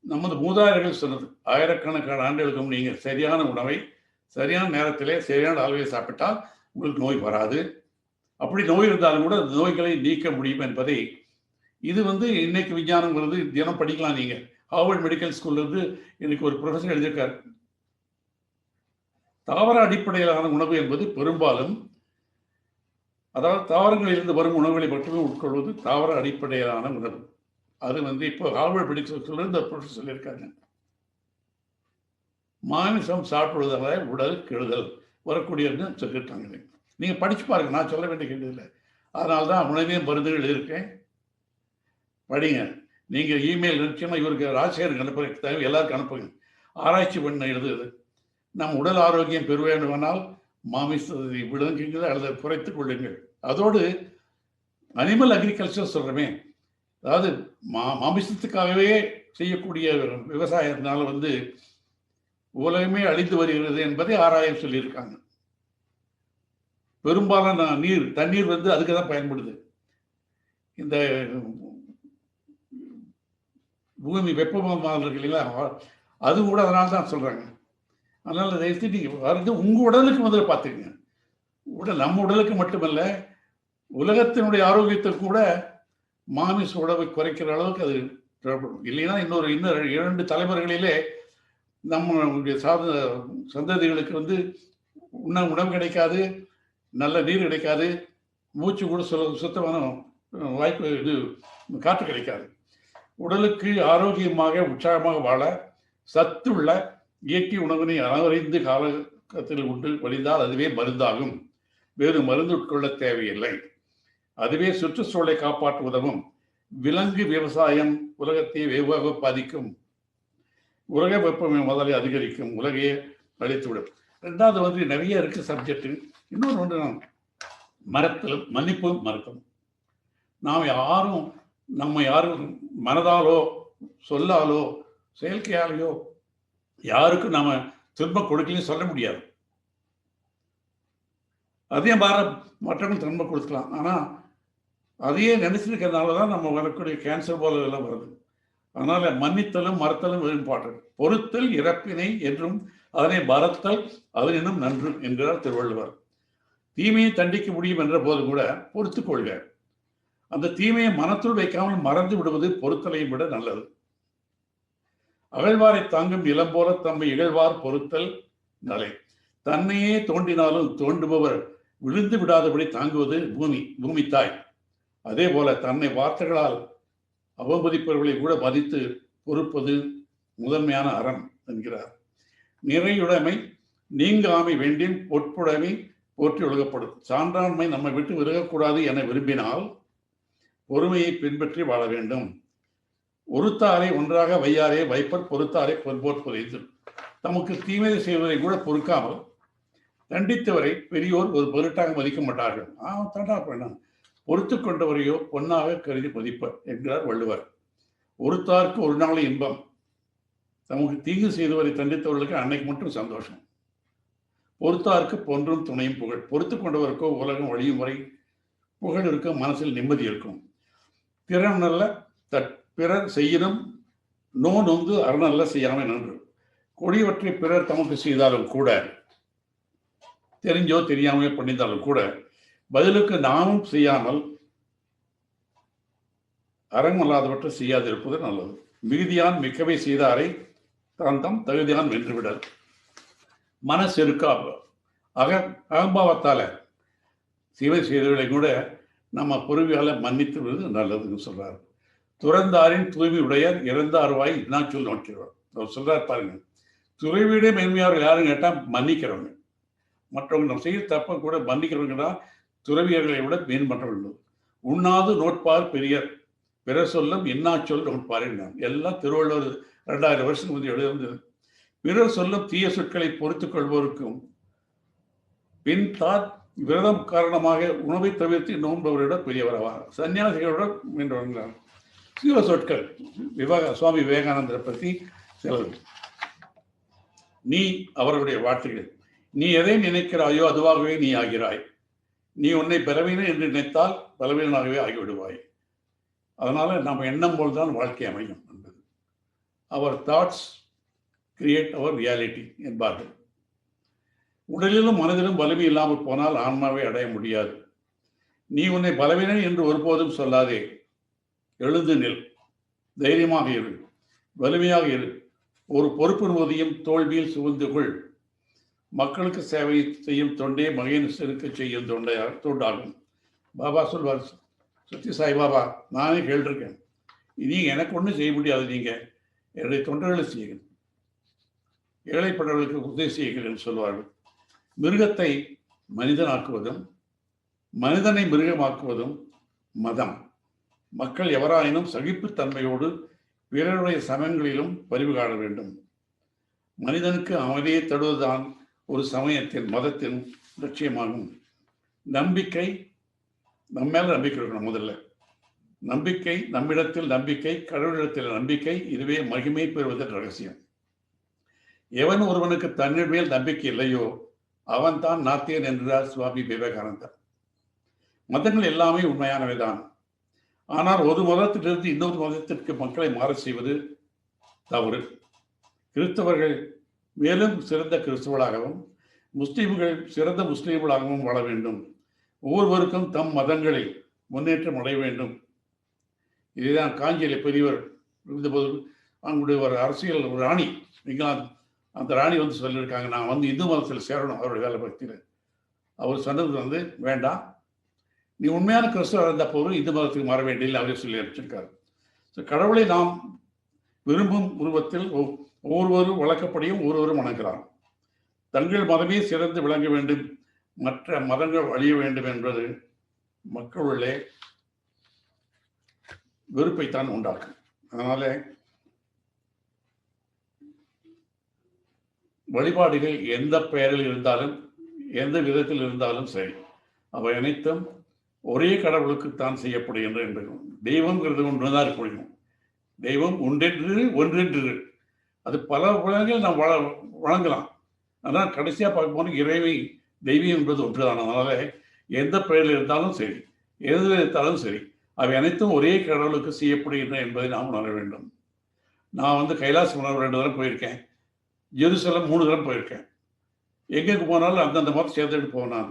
நமது மூதாதையர்கள் சொன்னது. ஆயிரக்கணக்கான ஆண்டுகளுக்கும் நீங்கள் சரியான உணவை சரியான நேரத்திலே சரியான அளவை சாப்பிட்டால் உங்களுக்கு நோய் வராது. அப்படி நோய் இருந்தாலும் கூட அந்த நோய்களை நீக்க முடியும் என்பதை இது இன்னைக்கு விஞ்ஞானம் வருது, தினம் படிக்கலாம். நீங்கள் ஹார்வர்ட் மெடிக்கல் ஸ்கூல்ல இருந்து இன்னைக்கு ஒரு ப்ரொஃபஸர் எழுதியிருக்கார். தாவர அடிப்படையிலான உணவு என்பது பெரும்பாலும், அதாவது தாவரங்களிலிருந்து வரும் உணவுகளை மட்டுமே உட்கொள்வது தாவர அடிப்படையிலான உணவு. அது இப்போ ஹார்வர்ட் மெடிக்கல் ஸ்கூல்ல இந்த ப்ரொஃபஸர் சொல்லியிருக்காங்க. மாமிசம் சாப்பிடுவதால உடல் கெடுதல் வரக்கூடியதுன்னு சொல்லியிருக்காங்க. நீங்கள் படிச்சு பாருங்க, நான் சொல்ல வேண்டிய கேட்டதில்லை. அதனால தான் உணவே மருந்துகள் எழுதியிருக்கேன், படிங்க. நீங்கள் இமெயில் நிச்சயமாக இவருக்கு ராஜசேகருக்கு அனுப்புங்க, தேவை எல்லாருக்கும் அனுப்புங்க. ஆராய்ச்சி பண்ண எழுதுது. நம் உடல் ஆரோக்கியம் பெற வேண்டுமானால் மாமிசத்தை விலங்குகள் அல்லது குறைத்துக் கொள்ளுங்கள். அதோடு அனிமல் அக்ரிகல்ச்சர் சொல்கிறோமே, அதாவது மாமிசத்துக்காகவே செய்யக்கூடிய விவசாயத்தினால உலகமே அழிந்து வருகிறது என்பதை ஆராய சொல்லியிருக்காங்க. பெரும்பாலான தண்ணீர் அதுக்கு தான் பயன்படுது. இந்த பூமி வெப்பமாகிறது இல்லைங்களா, அது கூட அதனால தான் சொல்றாங்க. அதனால நீங்க உங்க உடலுக்கு முதல்ல பார்த்துக்கங்க. நம்ம உடலுக்கு மட்டுமல்ல, உலகத்தினுடைய ஆரோக்கியத்தை கூட மாமிச உணவை குறைக்கிற அளவுக்கு அது தேவைப்படும். இல்லைன்னா இன்னொரு 2 தலைமுறைகளிலே நம்மளுடைய சந்ததிகளுக்கு உணவு கிடைக்காது, நல்ல நீர் கிடைக்காது, மூச்சு கூட சுத்தமான வாய்ப்பு காற்று கிடைக்காது. உடலுக்கு ஆரோக்கியமாக உற்சாகமாக வாழ சத்துள்ள இயற்கை உணவினை அனைவரைந்து காலகட்டத்தில் உண்டு வழிந்தால் அதுவே மருந்தாகும். வேறு மருந்து உட்கொள்ள தேவையில்லை. அதுவே சுற்றுச்சூழலை காப்பாற்ற உதவும். விலங்கு விவசாயம் உலகத்தை வெகுவாக பாதிக்கும். உலக வெப்பமை முதலில் அதிகரிக்கும், உலகையே அழித்துவிடும். 2வது நிறைய இருக்கு சப்ஜெக்ட். இன்னொன்று மறத்தல், மன்னிப்பு மறக்கணும். நம்ம யாரும் மனதாலோ சொல்லாலோ செயற்கையாலேயோ யாருக்கும் நாம துன்பம் கொடுக்கலையும் சொல்ல முடியாது. அதே மாதிரி மற்றவங்க துன்பம் கொடுக்கலாம். ஆனால் அதையே நினைச்சிருக்கிறதுனால தான் நம்ம வரக்கூடிய கேன்சர் போல எல்லாம் வருது. அதனால மன்னித்தலும் மறத்தலும் இம்பார்ட்டன்ட். பொறுத்தல் இறப்பினை என்றும் அதனை மறத்தல் அதனினும் நன்று என்கிறார் திருவள்ளுவர். தீமையை தண்டிக்க முடியும் என்ற போது கூட பொறுத்துக் கொள்க. அந்த தீமையை மனத்துள் வைக்காமல் மறந்து விடுவது பொறுத்தலையும் விட நல்லது. அகழ்வாரை தாங்கும் நிலம் போல தம்மை இகழ்வார் பொறுத்தல் நலை. தன்னையே தோண்டினாலும் தோண்டுபவர் விழுந்து விடாதபடி தாங்குவது பூமி தாய். அதே போல தன்னை வார்த்தைகளால் அவமதிப்பவர்களை கூட மதித்து பொறுப்பது முதன்மையான அறம் என்கிறார். நிறையுடைமை நீங்காமை வேண்டின் பொற்புடைமை போற்றி ஒழுகப்படும். சான்றாண்மை நம்மை விட்டு விலகக்கூடாது என விரும்பினால் பொறுமையை பின்பற்றி வாழ வேண்டும். ஒருத்தாரை ஒன்றாக வையாரே வைப்பர் பொறுத்தாரை பொன்போர் புதைத்து. தமக்கு தீமை செய்வதை கூட பொறுக்காமல் தண்டித்தவரை பெரியோர் ஒரு பொருட்டாக மதிக்க மாட்டார்கள். தண்டா பண்ண பொறுத்து கொண்டவரையோ பொன்னாக கருதி மதிப்பர் என்கிறார் வள்ளுவர். ஒருத்தாருக்கு ஒரு நாள் இன்பம். தமக்கு தீங்கு செய்தவரை தண்டித்தவர்களுக்கு அன்னைக்கு மட்டும் சந்தோஷம். பொறுத்தாருக்கு பொன்றும் துணையும் புகழ். பொறுத்து கொண்டவருக்கோ உலகம் வழியும் வரை புகழ் இருக்கும், மனசில் நிம்மதி இருக்கும். திறன் நல்ல பிறர் செய்யணும் நொந்து அறநல்ல செய்யாமல் நன்று. கொடியவற்றை பிறர் தமக்கு செய்தாலும் கூட, தெரிஞ்சோ தெரியாமையோ பண்ணியிருந்தாலும் கூட, பதிலுக்கு நாமும் செய்யாமல் அறமல்லாதவற்றை செய்யாதிருப்பது நல்லது. மிகுதியான் மிக்கவை செய்தாரை தான் தம் தகுதியான் வென்றுவிடல். மனசெருக்கா அகம்பாவத்தால சிவை செய்தவர்களை கூட நம்ம பொறுமையால மன்னித்து விடுவது நல்லதுன்னு சொல்றாரு. துறந்தாரின் தூய்மை உடையார் இறந்தார்வாய் நான் சொல் நோக்கிறார். அவர் சொல்றார் பாருங்க, துறைவிட மேன்மையாளர்கள் யாரும் கேட்டா மன்னிக்கிறவங்க. மற்றவங்க நம்ம செய்ய தப்ப கூட மன்னிக்கிறவங்க தான் துறவியர்களை விட மேம்பட்டவர்கள். உண்ணாது நோட்பார் பெரியர் பிற சொல்லும் இன்னா சொல் நோட்பார். எல்லாம் திருவள்ளுவர் 2000 வருஷம் முந்தைய எழுதியிருந்தது. பிறர் சொல்லும் தீய சொற்களை பொறுத்துக் கொள்வோருக்கும் பின் தான் விரதம் காரணமாக உணவை தவிர்த்து நோன்பவரிட பெரியவராவார். சன்னியாசிகளோட மீண்டவர்கள். சில சொற்கள் சுவாமி விவேகானந்தரை பற்றி சிலது. நீ அவர்களுடைய வார்த்தைகள். நீ எதை நினைக்கிறாயோ அதுவாகவே நீ ஆகிறாய். நீ உன்னை பலவீனன் என்று நினைத்தால் பலவீனனாகவே ஆகிவிடுவாய். அதனால நம்ம எண்ணம் போல்தான் வாழ்க்கை அமையும் என்பது. Our thoughts create our reality என்பார்கள். உடலிலும் மனதிலும் வலிமை இல்லாமல் போனால் ஆன்மாவை அடைய முடியாது. நீ உன்னை பலவீனன் என்று ஒருபோதும் சொல்லாதே. எழுந்து நில், தைரியமாக இரு, வலிமையாக இரு. ஒரு பொறுப்பு நோதியும் தோல்வியில் சுமந்து கொள். மக்களுக்கு சேவை செய்யும் தொண்டே மகேனருக்கு செய்யும் தொண்டாகும். பாபா சொல்வார், சத்ய சாய் பாபா, நானே கேட்டிருக்கேன், நீ எனக்கு ஒன்றும் செய்ய முடியாது, நீங்க என்னுடைய தொண்டர்களை செய்யுங்கள், ஏழைப்பட்டவர்களுக்கு உதவி செய்யுங்கள் என்று சொல்வார்கள். மிருகத்தை மனிதனாக்குவதும் மனிதனை மிருகமாக்குவதும் மதம். மக்கள் எவராயினும் சகிப்புத்தன்மையோடு பிறருடைய சமயங்களிலும் பரிவு காண வேண்டும். மனிதனுக்கு அமைதியை தருவதுதான் ஒரு சமயத்தின் மதத்தின் லட்சியமாகும். நம்பிக்கை, நம்மேல நம்பிக்கை இருக்கணும். முதல்ல நம்பிக்கை, நம்மிடத்தில் நம்பிக்கை, கடவுளிடத்தில் நம்பிக்கை. இதுவே மகிமை பெறுவதன் ரகசியம். எவன் ஒருவனுக்கு தன்னின் மேல் நம்பிக்கை இல்லையோ அவன் தான் நாத்தியன் என்றார் சுவாமி விவேகானந்தர். மதங்கள் எல்லாமே உண்மையானவைதான். ஆனால் ஒரு மதத்திலிருந்து இன்னொரு மதத்திற்கு மக்களை மாற செய்வது தவறு. கிறிஸ்தவர்கள் மேலும் சிறந்த கிறிஸ்தவர்களாகவும் முஸ்லீம்கள் சிறந்த முஸ்லீம்களாகவும் வாழ வேண்டும். ஒவ்வொருவருக்கும் தம் மதங்களில் முன்னேற்றம் அடைய வேண்டும். இதுதான் காஞ்சியில பெரியவர் இருந்தபோது அவங்களுடைய ஒரு அரசியல் ஒரு ராணி இங்கிலாந்து, அந்த ராணி வந்து சொல்லியிருக்காங்க, நான் வந்து இந்து மதத்தில் சேரணும் அவருடைய வேலை பக்தியில். அவர் சொன்னது வேண்டாம், நீ உண்மையான கிறிஸ்தவர் இருந்த போதும் இந்து மதத்துக்கு மாற வேண்டியதில்லை அவரே சொல்லி அனுப்பிச்சிருக்காரு. ஸோ கடவுளை நாம் விரும்பும் உருவத்தில் ஒவ்வொருவரும் வழக்கப்படியும் ஒவ்வொருவரும் வணங்குகிறார். தங்கள் மதமே சிறந்து விளங்க வேண்டும், மற்ற மதங்கள் அழிய வேண்டும் என்பது மக்களுள்ளே வெறுப்பைத்தான் உண்டாக்கும். அதனால வழிபாடுகள் எந்த பெயரில் இருந்தாலும் எந்த விதத்தில் இருந்தாலும் சரி, அவை அனைத்தும் ஒரே கடவுளுக்குத்தான் செய்யப்படுகின்ற என்பது. தெய்வம்ங்கிறது ஒன்றுதான் இருக்க முடியும். தெய்வம் ஒன்றென்று அது பல உலகங்கள் நாம் வழங்கலாம். ஆனால் கடைசியாக பார்க்க போனால் இறைவை தெய்வம் என்பது ஒன்றுதான். அதனால எந்த பெயரில் இருந்தாலும் சரி, எது இருந்தாலும் சரி, அவை அனைத்தும் ஒரே கடவுளுக்கு செய்யப்படுகின்றன என்பதை நாம் உணர வேண்டும். நான் வந்து கைலாசம் 2 தடவை போயிருக்கேன், ஜெருசலம் 3 தடவை போயிருக்கேன். எங்கெங்கே போனாலும் அந்தந்த மதத்தை சேர்த்துட்டு போனான்.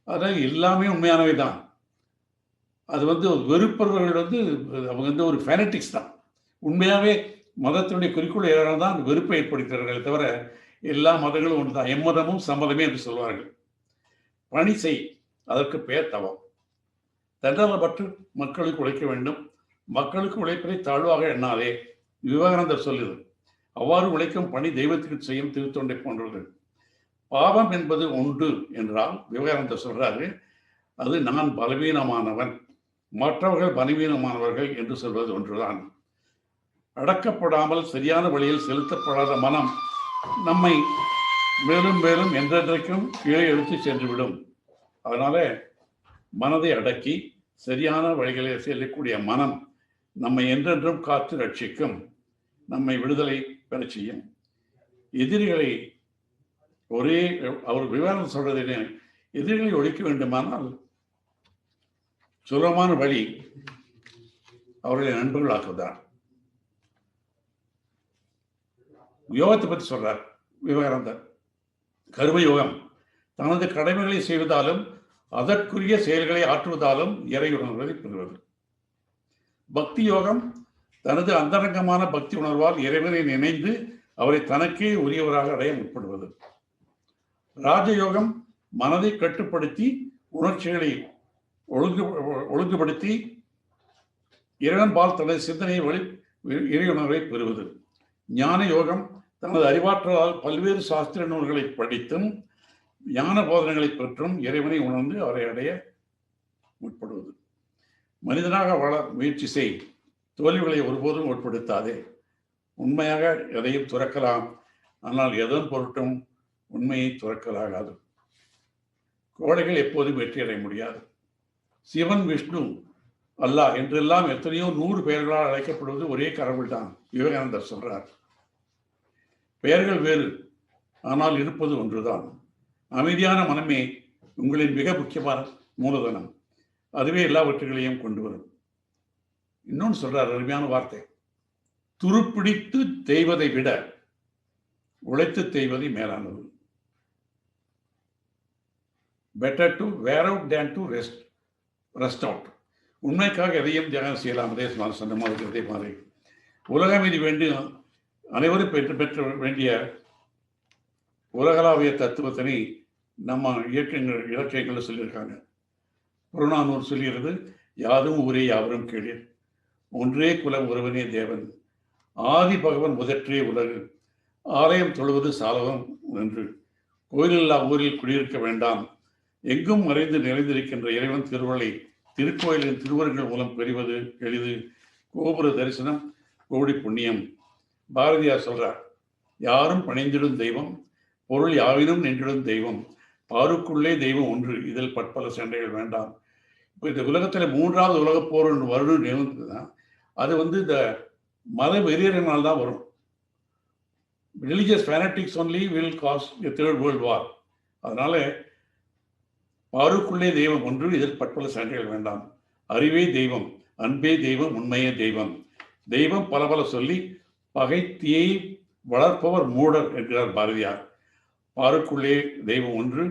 அதான் எல்லாமே உண்மையானவை தான். அது வந்து வெறுப்பவர்கள் வந்து அவங்க வந்து ஒரு ஃபேனட்டிக்ஸ் தான். உண்மையாகவே மதத்தினுடைய குறிக்கோள் தான் வெறுப்பை ஏற்படுத்துகிறார்களே தவிர எல்லா மதங்களும் ஒன்று தான். எம்மதமும் சம்மதமே என்று சொல்வார்கள். பணி செய், அதற்கு பெயர் தவம். தண்டலப்பட்டு மக்களுக்கு உழைக்க வேண்டும், மக்களுக்கு உழைப்பதை தாழ்வாக எண்ணாதே. விவேகானந்தர் சொல்லுது. அவ்வாறு உழைக்கும் பணி தெய்வத்துக்கு செய்யும் திருத்தொண்டை போன்றது. பாவம் என்பது உண்டு என்றால் விவேகானந்தர் சொல்றாரு, அது நான் பலவீனமானவன், மற்றவர்கள் பலவீனமானவர்கள் என்று சொல்வது ஒன்றுதான். அடக்கப்படாமல் சரியான வழியில் செலுத்தப்படாத மனம் நம்மை மேலும் மேலும் என்றென்றைக்கும் கீழே எடுத்து சென்றுவிடும். அதனால மனதை அடக்கி சரியான வழிகளில் செல்லக்கூடிய மனம் நம்மை என்றென்றும் காத்து ரட்சிக்கும், நம்மை விடுதலை பெற செய்யும். எதிரிகளை அவர் விவரம் சொல்றது என்ன, எதிரிகளை ஒழிக்க வேண்டுமானால் சுலபமான வழி அவர்களை நண்பர்களாக்குவதுதான். யோகத்தை பற்றி சொல்றார் விவேகானந்தர். கர்ம யோகம் தனது கடமைகளை செய்வதாலும் அதற்குரிய செயல்களை ஆற்றுவதாலும் இறை உணர்வதை பெறுவது. பக்தி யோகம் தனது அந்தரங்கமான பக்தி உணர்வால் இறைவனை நினைந்து அவரை தனக்கே உரியவராக அடைய முற்படுவது. ராஜயோகம் மனதை கட்டுப்படுத்தி உணர்ச்சிகளை ஒழுங்குபடுத்தி இறைவன்பால் தனது சிந்தனையை இறையுணர்வை பெறுவது. ஞான யோகம் தனது அறிவாற்றலால் பல்வேறு சாஸ்திர நூல்களை படித்தும் ஞான போதனைகளை பெற்றும் இறைவனை உணர்ந்து அவரை அடைய முற்படுவது. மனிதனாக வாழ முயற்சி செய், தோல்விகளை ஒருபோதும் உட்படுத்தாதே. உண்மையாக எதையும் துறக்கலாம், ஆனால் எதன் பொருட்டும் உண்மையை துறக்கலாகாது. கோழைகள் எப்போதும் வெற்றி அடைய முடியாது. சிவன், விஷ்ணு, அல்லாஹ் என்றெல்லாம் எத்தனையோ 100 பெயர்களால் அழைக்கப்படுவது ஒரே கடவுள் தான். விவேகானந்தர் சொல்றார். பெயர்கள் வேறு, ஆனால் இருப்பது ஒன்றுதான். அமைதியான மனமே உங்களின் மிக முக்கியமான மூலதனம். அதுவே எல்லாவற்றுகளையும் கொண்டு வரும். இன்னொன்று சொல்றார், அருமையான வார்த்தை. துருப்பிடித்து தேய்வதை விட உழைத்து தேய்வதை மேலானது. Better to wear out than to rest out. உண்மைக்காக எதையும் தியாகம் செய்யலாம். அதே சொன்ன மாதிரி அதே மாதிரி உலகம் இது வேண்டும் அனைவரும் பெற்ற வேண்டிய உலகளாவிய தத்துவத்தினை நம்ம இலக்கியங்கள் சொல்லியிருக்காங்க. புறநானூறு சொல்கிறது, யாதும் ஊரே யாவரும் கேளீர், ஒன்றே குலம் ஒருவனே தேவன், ஆதி பகவன் முதற்றே உலகு, ஆலயம் தொழுவது சாலவம் என்று. கோயிலில்லா ஊரில் குடியிருக்க வேண்டாம், எங்கும் மறைந்து நிறைந்திருக்கின்ற இறைவன் திருவள்ளை திருக்கோயிலின் திருவருங்கள் மூலம் பெறுவது எளிது, கோபுர தரிசனம் கோடி புண்ணியம். பாரதியார் சொல்றார், யாரும் பணிந்திடும் தெய்வம், பொருள் யாவினும் நின்றிடும் தெய்வம், பாருக்குள்ளே தெய்வம் ஒன்று, இதில் பற்பல சண்டைகள் வேண்டாம். இப்போ இந்த உலகத்தில் 3வது உலகப் போர் வருடம் நிகழ்ந்ததுன்னா அது வந்து இந்த மத வெறியறினால் தான் வரும். Religious fanatics only will cause a 3rd world war. அதனால பாருக்குள்ளே தெய்வம் ஒன்று, இதில் பற்பல சண்டைகள் வேண்டாம். அறிவே தெய்வம், அன்பே தெய்வம், உண்மையே தெய்வம். தெய்வம் பல பல சொல்லி பகைத்தியை வளர்ப்பவர் மூடர் என்கிறார் பாரதியார். பாருக்குள்ளே தெய்வம் ஒன்று,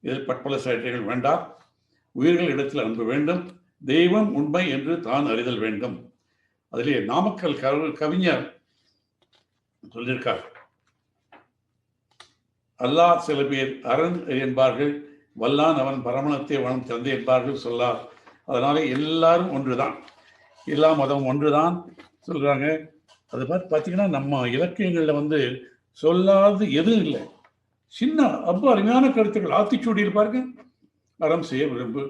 இதில் பற்பல சண்டைகள் வேண்டாம். உயிர்கள் இடத்தில் அன்பு வேண்டும், தெய்வம் உண்மை என்று தான் அறிதல் வேண்டும். அதிலே நாமக்கல் கவிஞர் சொல்லியிருக்கார், அல்லாஹ் சில பேர் அரண் என்பார்கள், வல்லான் அவன் பரமணத்தை வளம் தந்தை என்பார்கள் சொல்லார். அதனால எல்லாரும் ஒன்றுதான், எல்லா மதமும் ஒன்றுதான் சொல்றாங்க. அது மாதிரி பார்த்தீங்கன்னா நம்ம இலக்கியங்களில் வந்து சொல்லாது எதுவும் இல்லை. சின்ன ரொம்ப அருமையான கருத்துக்கள். ஆத்திச்சூடி இருப்பாருங்க, அறம் செய்ய விரும்பு,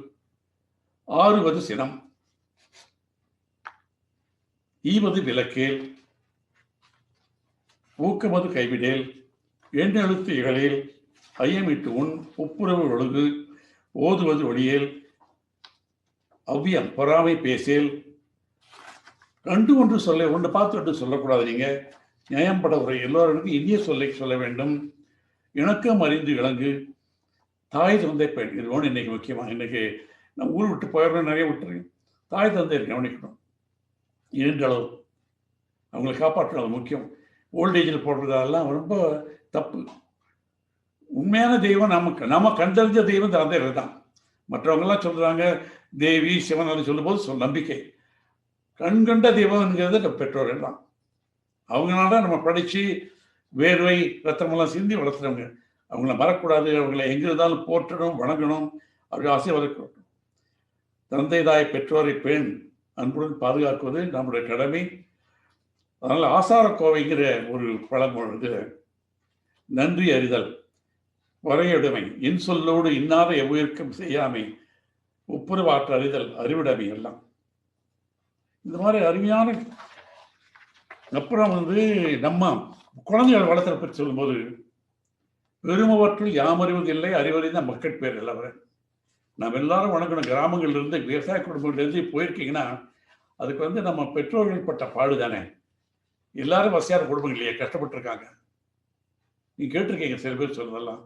ஆறுவது சினம், ஈவது விளக்கேல், ஊக்கமது கைவிடேல், எண்ணெழுத்து இகழேல், ஐயமிட்டு உன், ஒப்புரவு ஒழுகு, ஓதுவது ஒளியேல், அவ்வியம் பொறாமை பேசேல். கண்டு ஒன்று சொல்ல, ஒன்று பார்த்து ஒன்று சொல்லக்கூடாது. நீங்க நியாயம்பட உரை எல்லோருக்கும் இனிய சொல்ல வேண்டும். இணக்கம் அறிந்து இளங்கு, தாய் தந்தை பெண். இது ஒன்று இன்னைக்கு முக்கியமா. இன்னைக்கு நான் ஊர் விட்டு போயிடுறேன், நிறைய விட்டுருக்கேன். தாய் தந்தையை கவனிக்கணும். ஈன்றளவு அவங்களை காப்பாற்றணும், அது முக்கியம். ஓல்டேஜில் போடுறதெல்லாம் ரொம்ப தப்பு. உண்மையான தெய்வம் நம்ம கண்டறிஞ்ச தெய்வம் தந்தையர் தான். மற்றவங்கெல்லாம் சொல்றாங்க தேவி சிவன் சொல்லும்போது நம்பிக்கை. கண்கண்ட தெய்வம்ங்கிறது பெற்றோர்கள் தான். அவங்களால நம்ம படிச்சு வேர்வை ரத்தமெல்லாம் சிந்தி வளர்த்துறவங்க. அவங்கள மறக்கூடாது. அவங்களை எங்க இருந்தாலும் போற்றணும், வணங்கணும், அவர்கள் ஆசை வளர்க்கணும். தந்தை தாய் பெற்றோரை பெண் அன்புடன் பாதுகாக்குவது நம்முடைய கடமை. அதனால ஆசார கோவைங்கிற ஒரு பழமொழி, நன்றி அறிதல், வரையுடைமை, இன்சொல்லோடு இன்னாத எவ்வுயிர்க்கும் செய்யாமை, ஒப்புரவாற்ற அறிதல், அறிவுடைமை எல்லாம் இந்த மாதிரி அருமையான. அப்புறம் நம்ம குழந்தைகள் வளர்த்தலை பற்றி சொல்லும்போது, பெருமவற்றில் யாமறிவதில்லை அறிவறிந்த மக்கள் பேர் எல்லாரும் நாம் எல்லாரும் வணங்கணும். கிராமங்கள்ல இருந்து விவசாய குடும்பங்கள்ல இருந்து போயிருக்கீங்கன்னா அதுக்கு நம்ம பெற்றோர்கள் பட்ட பாடு தானே. எல்லாரும் வசதியான குடும்பங்கள் இல்லையா, கஷ்டப்பட்டு இருக்காங்க. நீங்க கேட்டிருக்கீங்க சில பேர் சொல்றதெல்லாம்.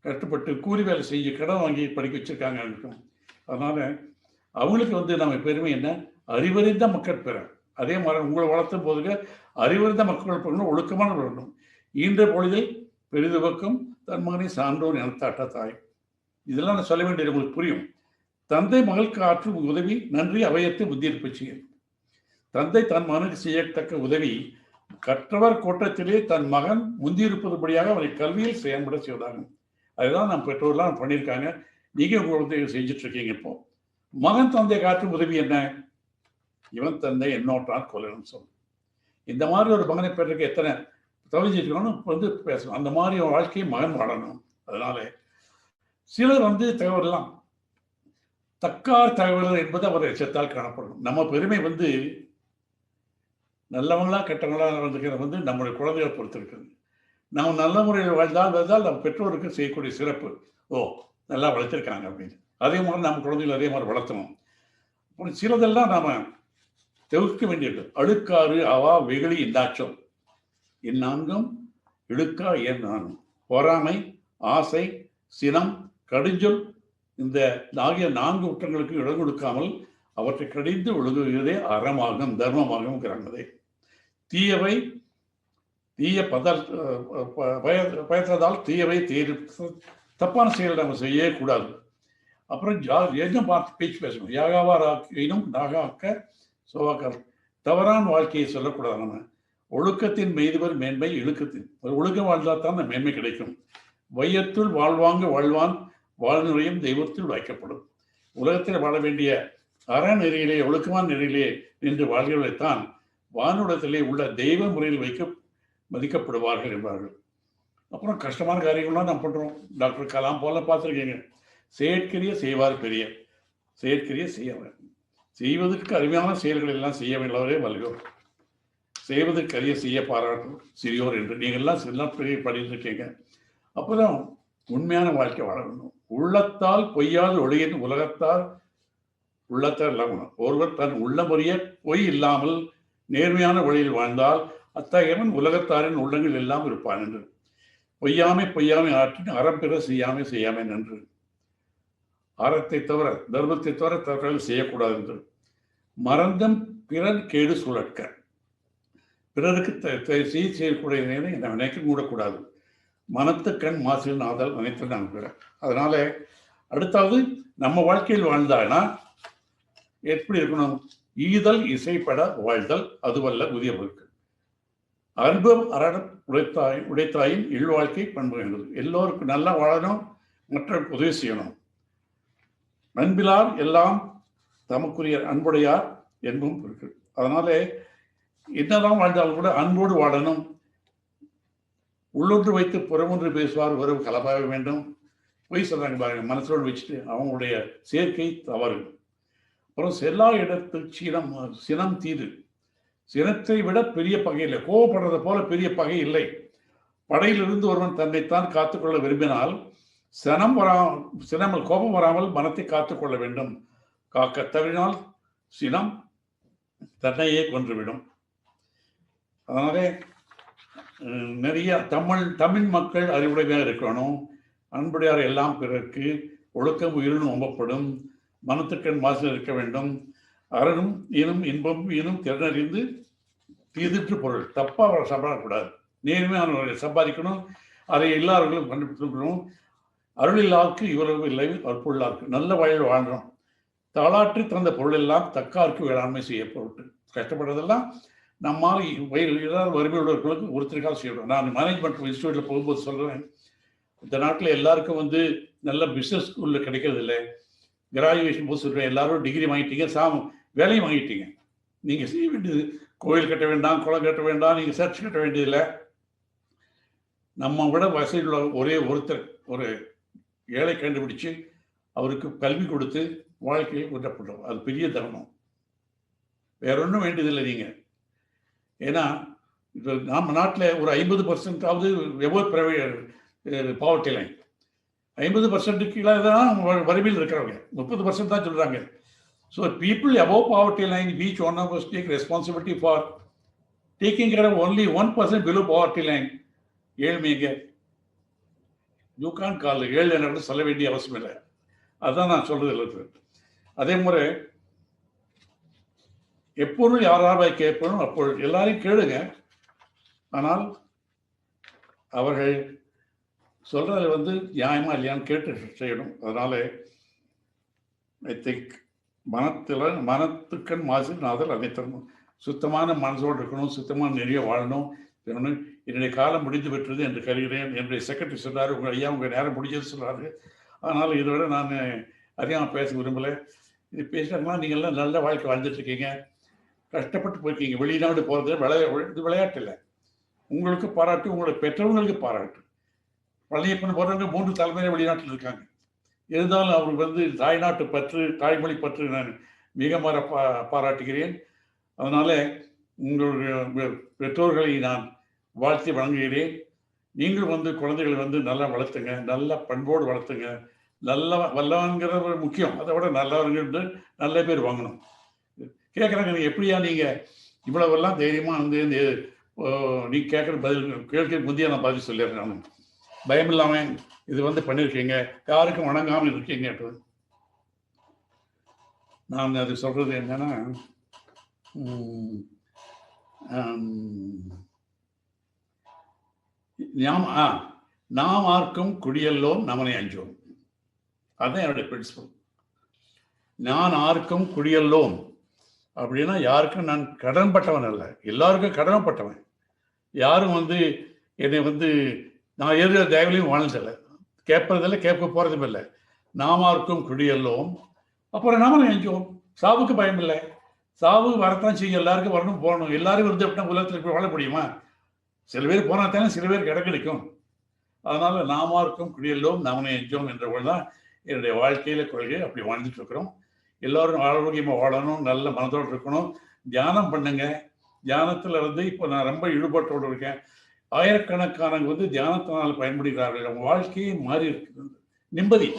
கஷ்டப்பட்டு கூலி வேலை செஞ்சு கடன் வாங்கி படிக்க வச்சிருக்காங்க. அதனால அவங்களுக்கு நம்ம பெருமை என்ன, அறிவறிந்த மக்கள் பெற. அதே மாதிரி உங்களை வளர்த்தும் போது அறிவறிந்த மக்கள் பெறணும், ஒழுக்கமான வரணும். ஈன்ற பொழுதில் பெரிதுவக்கும் தன் மகனை சான்றோர் எனத்தாட்ட தாய். இதெல்லாம் நான் சொல்ல வேண்டியது உங்களுக்கு புரியும். தந்தை மகளுக்கு ஆற்றும் உதவி நன்றி அவையத்து புத்தியிருப்பு செய்யும். தந்தை தன் மகனுக்கு செய்யத்தக்க உதவி கற்றவர் கோட்டத்திலே தன் மகன் முந்தியிருப்பதுபடியாக அவரை கல்வியில் செயல்பட செய்வதாகும். அதுதான் நம் பெற்றோர்லாம் பண்ணியிருக்காங்க. நீங்க உங்க செஞ்சுட்டு இருக்கீங்க. இப்போ மகன் தந்தை காற்றும் உதவி என்ன, இவன் தந்தை என்னோட்டான் கொல்லணும் சொல்லு. இந்த மாதிரி ஒரு மகனை பெறதுக்கு எத்தனை தவிச்சிருக்கணும் பேசணும். அந்த மாதிரி வாழ்க்கையை மகன் வாழணும். அதனால சிலர் தகவலாம் தக்கார் தகவல் என்பது அவர் எச்சத்தால் காணப்படும். நம்ம பெருமை நல்லவங்களா கெட்டவங்களா நம்முடைய குழந்தைகளை பொறுத்திருக்கிறது. நம்ம நல்ல முறையில் வாழ்ந்தால் நம்ம பெற்றோருக்கு செய்யக்கூடிய சிறப்பு. ஓ நல்லா வளர்த்திருக்காங்க அப்படின்னு. அதே மாதிரி நம்ம குழந்தைகள் அதே மாதிரி வளர்த்தணும். அப்புறம் சிலதெல்லாம் நாம தவிர்க்க வேண்டியது. அழுக்காறு அவா வெகுளி இன்னாச்சம் இந்நான்கும் இழுக்கா ஏன் நானும். பொறாமை, ஆசை, சினம், கடுஞ்சொல் இந்த ஆகிய 4 குற்றங்களுக்கு இடம் கொடுக்காமல் அவற்றை கடிந்து ஒழுகுவதே அறமாகும் தர்மமாகும். தீயவை தீய பயத்ததால் தீயவை தப்பான செயல் நம்ம செய்யவே கூடாது. அப்புறம் என்ன பார்த்து பேச்சு பேசணும். யாகாவாராக்கினும் நாகாக்க சோவாக்கார். தவறான வாழ்க்கையை சொல்லக்கூடாது. நம்ம ஒழுக்கத்தின் மெய்துவர் மேன்மை இழுக்கத்தின். ஒழுக்கம் வாழ்ந்தால் தான் மேன்மை கிடைக்கும். வையத்துள் வாழ்வாங்க வாழ்வான் வாழ்நிலையும் தெய்வத்தில் வைக்கப்படும். உலகத்தில் வாழ வேண்டிய அறநெறியிலே ஒழுக்கமான நெறியிலே நின்று வாழ்கிறவர்களைத்தான் வானுடத்திலே உள்ள தெய்வ முறையில் மதிக்கப்படுவார்கள் என்பார்கள். அப்புறம் கஷ்டமான காரியங்கள்லாம் நம்ம பண்றோம். டாக்டர் கலாம் போல பார்த்துருக்கீங்க. செயற்கரிய செய்வார் பெரிய, செயற்கரிய செய்யவர். செய்வதற்கு அருமையான செயல்கள் எல்லாம் செய்ய வேண்டவரே வல்கோர். செய்வதற்கு அரிய செய்ய பாராட்டும் சிறியோர் என்று நீங்கள்லாம் சில பெரிய படிச்சிருக்கீங்க. அப்போதான் உண்மையான வாழ்க்கை வாழ வேண்டும். உள்ளத்தால் பொய்யாது ஒளியின் உலகத்தால் உள்ளத்தால் எல்லாம். ஒருவர் தன் உள்ளமுறைய பொய் இல்லாமல் நேர்மையான வழியில் வாழ்ந்தால் அத்தகையவன் உலகத்தாரின் உள்ளங்கள் எல்லாம் இருப்பான் என்று. பொய்யாமை ஆற்றின் அறம் பெற செய்யாமை நன்று. அறத்தை தவிர தர்மத்தை தவிர தவறுகள் செய்யக்கூடாது என்று. மறந்தும் பிறர் கேடு சுழற்க. பிறருக்கு செய்யக்கூடிய நினைக்க கூடக்கூடாது. மனத்து கண் மாசில் நாதல் நினைத்து நான் பிற. அதனால அடுத்தாவது நம்ம வாழ்க்கையில் வாழ்ந்தானா எப்படி இருக்கணும்? ஈதல் இசைப்பட வாழ்தல் அதுவல்ல புதிய பொருட்கள். அன்பம் அரணம் உடைத்தாயின் இல்வாழ்க்கை பண்பு என்பது. எல்லோருக்கும் நல்லா வாழணும், மற்றவர்களுக்கு உதவி செய்யணும். அன்பிலார் எல்லாம் தமக்குரிய அன்புடையார் என்பதும் இருக்கு. அதனால என்னதான் வாழ்ந்தாலும் கூட அன்போடு வாழணும். உள்ளொன்று வைத்து புறமொன்று பேசுவார் உறவு கலப்பாக வேண்டும். பொய் சொல்றாங்க பாருங்க, மனசோடு வச்சுட்டு அவங்களுடைய சேர்க்கை தவறு. அப்புறம் செல்லா இடத்து சினம் தீது. சினத்தை விட பெரிய பகை இல்லை. கோபப்படுறதை போல பெரிய பகை இல்லை. படையிலிருந்து ஒருவன் தன்னைத்தான் காத்துக்கொள்ள விரும்பினால் கோபம் வராமல் மனத்தை காத்துக்கொள்ள வேண்டும். காக்க தவறினால் சினம் தன்னையே கொன்றுவிடும். அதனாலே நிறைய தமிழ் மக்கள் அறிவுடைமையாக இருக்கணும். அன்புடையார் எல்லாம் பிறருக்கு ஒழுக்கம் உயிரினும் ஒம்பப்படும். மனத்துக்கண் மாசில் இருக்க வேண்டும். அறனும் ஈனும் இன்பம் ஈனும் திறனறிந்து தீதிற்று பொருள். தப்பா சம்பாதிக்கக்கூடாது. நேர்மையான சம்பாதிக்கணும். அதை எல்லார்களும் கண்டுபிடிக்கணும். அருள் இல்லாருக்கு இவ்வளவு இல்லை அற்புள்ளாருக்கு. நல்ல வழியில் வாழ்றோம். தாளாற்றி தந்த பொருள் எல்லாம் தக்காருக்கு வேளாண்மை செய்யப்பட்டு கஷ்டப்படுறதெல்லாம் நம்மால் ஏதாவது வறுமை உள்ளவர்களுக்கு ஒருத்தருக்காக செய்யணும். நான் மேனேஜ்மெண்ட் இன்ஸ்டியூட்டில் போகும்போது சொல்கிறேன், இந்த நாட்டில் எல்லாருக்கும் நல்ல பிஸ்னஸ் ஸ்கூலில் கிடைக்கிறது இல்லை. கிராஜுவேஷன் போது சொல்கிறேன், எல்லாரும் டிகிரி வாங்கிட்டீங்க, வேலையும் வாங்கிட்டீங்க. நீங்கள் செய்ய வேண்டியது கோயில் கட்ட வேண்டாம், குளம் கட்ட வேண்டாம், நீங்கள் சர்ச் கட்ட வேண்டியதில்லை. நம்ம விட வசதியுள்ள ஒரே ஒருத்தர் ஒரு ஏழை கண்டுபிடிச்சு அவருக்கு கல்வி கொடுத்து வாழ்க்கையை கொண்டப்படுறோம். அது பெரிய தருணம். வேற ஒன்றும் வேண்டியதில்லை. நீங்கள் ஏன்னா இப்போ நம்ம நாட்டில் ஒரு 50% எவ்வளோ பாவர்ட்டி லைன் 50% கீழே தான் வறுமையில் இருக்கிறவங்க. 30% தான் சொல்கிறாங்க. So people above poverty line, each one of us take responsibility for taking care of only 1% below poverty line. ஏழ்மைங்க யூ கான் கால் ஏழு என்ன சொல்ல வேண்டிய அவசியம் இல்லை. அதுதான் நான் சொல்றது இல்லை. அதே முறை எப்பொருள் யாராவது கேட்பணும் அப்பொழுது எல்லாரையும் கேளுங்க. ஆனால் அவர்கள் சொல்றது நியாயமா இல்லையான்னு கேட்டு செய்யணும். அதனால ஐ திங்க் மனத்துக்கண் மாசு நாதல் அனைத்தரும் சுத்தமான மனசோடு இருக்கணும், சுத்தமான நிறைய வாழணும். என்னுடைய காலம் முடிந்து பெற்றது என்று கருகிறேன். என்னுடைய செக்ரட்டரி சொன்னார், உங்கள் ஐயா உங்கள் நேரம் முடிஞ்சது சொல்கிறாரு. அதனால் இதோட நான் அதிகமாக பேச விரும்பலை. இது பேசுகிறாங்கன்னா நீங்கள் எல்லாம் நல்ல வாழ்க்கை வாழ்ந்துட்டுருக்கீங்க, கஷ்டப்பட்டு போயிருக்கீங்க. வெளிநாடு போகிறது இது விளையாட்டு இல்லை. உங்களுக்கு பாராட்டு, உங்களுடைய பெற்றவங்களுக்கு பாராட்டு. பழனியப்பன் போகிறவங்க 3 தலைமுறை வெளிநாட்டில் இருக்காங்க. இருந்தாலும் அவருக்கு தாய்நாட்டு பற்று, தாய்மொழி பற்று நான் மிக பாராட்டுகிறேன். அதனால உங்களுடைய பெற்றோர்களை நான் வாழ்த்தி வழங்குகிறேன். நீங்கள் குழந்தைகளை நல்லா வளர்த்துங்க, நல்ல பண்போடு வளர்த்துங்க. நல்ல வல்லவன்கிற முக்கியம், அதை விட நல்லவர்கள் நல்ல பேர் வாங்கணும். கேட்குறாங்க, நீங்கள் எப்படியா நீங்கள் இவ்வளவெல்லாம் தைரியமாக நீ கேட்குற பதில் கேட்க முந்தைய நான் பதில் சொல்லிடுறேன். நான் பயம் இல்லாமல் இது பண்ணியிருக்கீங்க, யாருக்கும் வணங்காமல் இருக்கீங்க. நான் அது சொல்றது என்னன்னா, நாம் ஆர்க்கும் குடியல்லோம் நமனை அஞ்சோம். அதுதான் என்னுடைய பிரின்சிபல். நான் ஆர்க்கும் குடியல்லோம் அப்படின்னா யாருக்கும் நான் கடன்பட்டவன் அல்ல, எல்லாருக்கும் கடமைப்பட்டவன். யாரும் என்னை நான் எது தயவுலையும் வாழ்ந்ததில்லை, கேட்பதில்லை, கேட்க போறதும் இல்லை. நாமார்க்கும் குடியல்லோம், அப்புறம் நாம அஞ்சோம். சாவுக்கு பயம் இல்லை. சாவு வரத்தான் செய்யும், எல்லாருக்கும் வரணும் போகணும். எல்லாரும் அப்படின்னா உலகத்தில் போய் வாழ முடியுமா? சில பேர் போனா தானே சில பேருக்கு இடம் கிடைக்கும். அதனால நாமார்க்கும் குடியல்லோம் நாமனை அஞ்சோம் என்றவர்கள் தான் என்னுடைய வாழ்க்கையில கொள்கை. அப்படி வாழ்ந்துட்டு இருக்கிறோம். எல்லாரும் ஆரோக்கியமா வாழணும், நல்ல மனதோடு இருக்கணும். தியானம் பண்ணுங்க. தியானத்துல இப்போ நான் ரொம்ப ஈடுபாட்டோடு இருக்கேன். ஆயிரக்கணக்கானவங்க தியானத்தினால் பயன்படுகிறார்கள். அவங்க வாழ்க்கையே மாறி இருக்குது. நிம்மதி,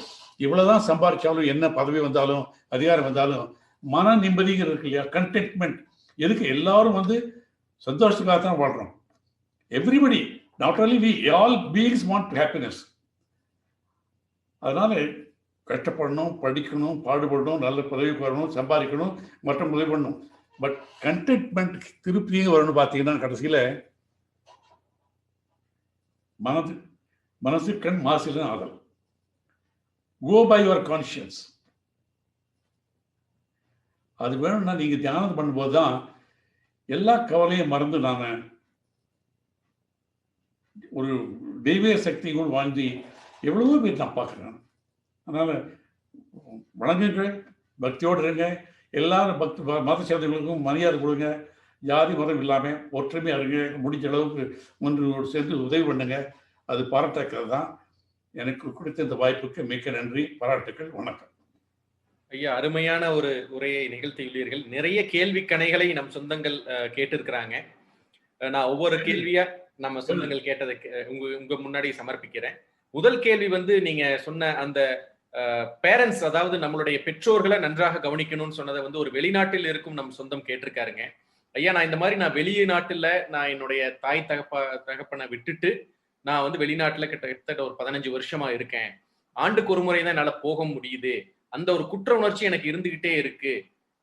இவ்வளவுதான் சம்பாதிச்சாலும், என்ன பதவி வந்தாலும், அதிகாரம் வந்தாலும், மன நிம்மதிங்கிறது இருக்கு இல்லையா, கண்டென்ட்மெண்ட். எதுக்கு எல்லாரும் சந்தோஷத்துக்காக தான் வாழ்றோம். Everybody, not only we, all beings want happiness. அதனால கஷ்டப்படணும், படிக்கணும், பாடுபடணும், நல்ல பதவிக்கு வரணும், சம்பாதிக்கணும், மற்றும் உதவி பண்ணணும். பட் கண்டென்ட்மெண்ட் திருப்தியும் வரணும். பார்த்தீங்கன்னா கடைசியில மனசு கண் மாசில ஆதல். Go by your conscience. அது வேணும்னா நீங்க தியானம் பண்ணும்போது தான் எல்லா கவலையும் மறந்து நாம ஒரு தெய்வீக சக்திகள் வாழ்ந்து எவ்வளவோ பேர் நான் பார்க்குறேன். அதனால வணங்குங்க, பக்தியோடு இருங்க. எல்லாரும் மத சேர்ந்தவர்களுக்கும் மரியாதை கொடுங்க. ஜாதி மதம் இல்லாமல் ஒற்றுமையாக இருங்க. முடிஞ்ச அளவுக்கு ஒன்று சேர்ந்து உதவி பண்ணுங்க. அது பாராட்டக்கிறது தான். எனக்கு கொடுத்த இந்த வாய்ப்புக்கு மிக்க நன்றி, பாராட்டுக்கள், வணக்கம்.
ஐயா, அருமையான ஒரு உரையை நிகழ்த்தியுள்ளீர்கள். நிறைய கேள்வி கணைகளை நம் சொந்தங்கள் கேட்டிருக்கிறாங்க. நான் ஒவ்வொரு கேள்வியா நம்ம சொந்தங்கள் கேட்டதை உங்க முன்னாடி சமர்ப்பிக்கிறேன். முதல் கேள்வி நீங்க சொன்ன அந்த பேரண்ட்ஸ், அதாவது நம்மளுடைய பெற்றோர்களை நன்றாக கவனிக்கணும்னு சொன்னதை ஒரு வெளிநாட்டில் இருக்கும் நம் சொந்தம் கேட்டிருக்காருங்க. ஐயா, நான் இந்த மாதிரி நான் வெளிநாட்டுல நான் என்னுடைய தாய் தகப்பனை விட்டுட்டு நான் வெளிநாட்டுல கிட்டத்தட்ட ஒரு 15 வருஷமா இருக்கேன். ஆண்டுக்கு ஒரு முறை தான் என்னால போக முடியுது. அந்த ஒரு குற்ற உணர்ச்சி எனக்கு இருந்துகிட்டே இருக்கு.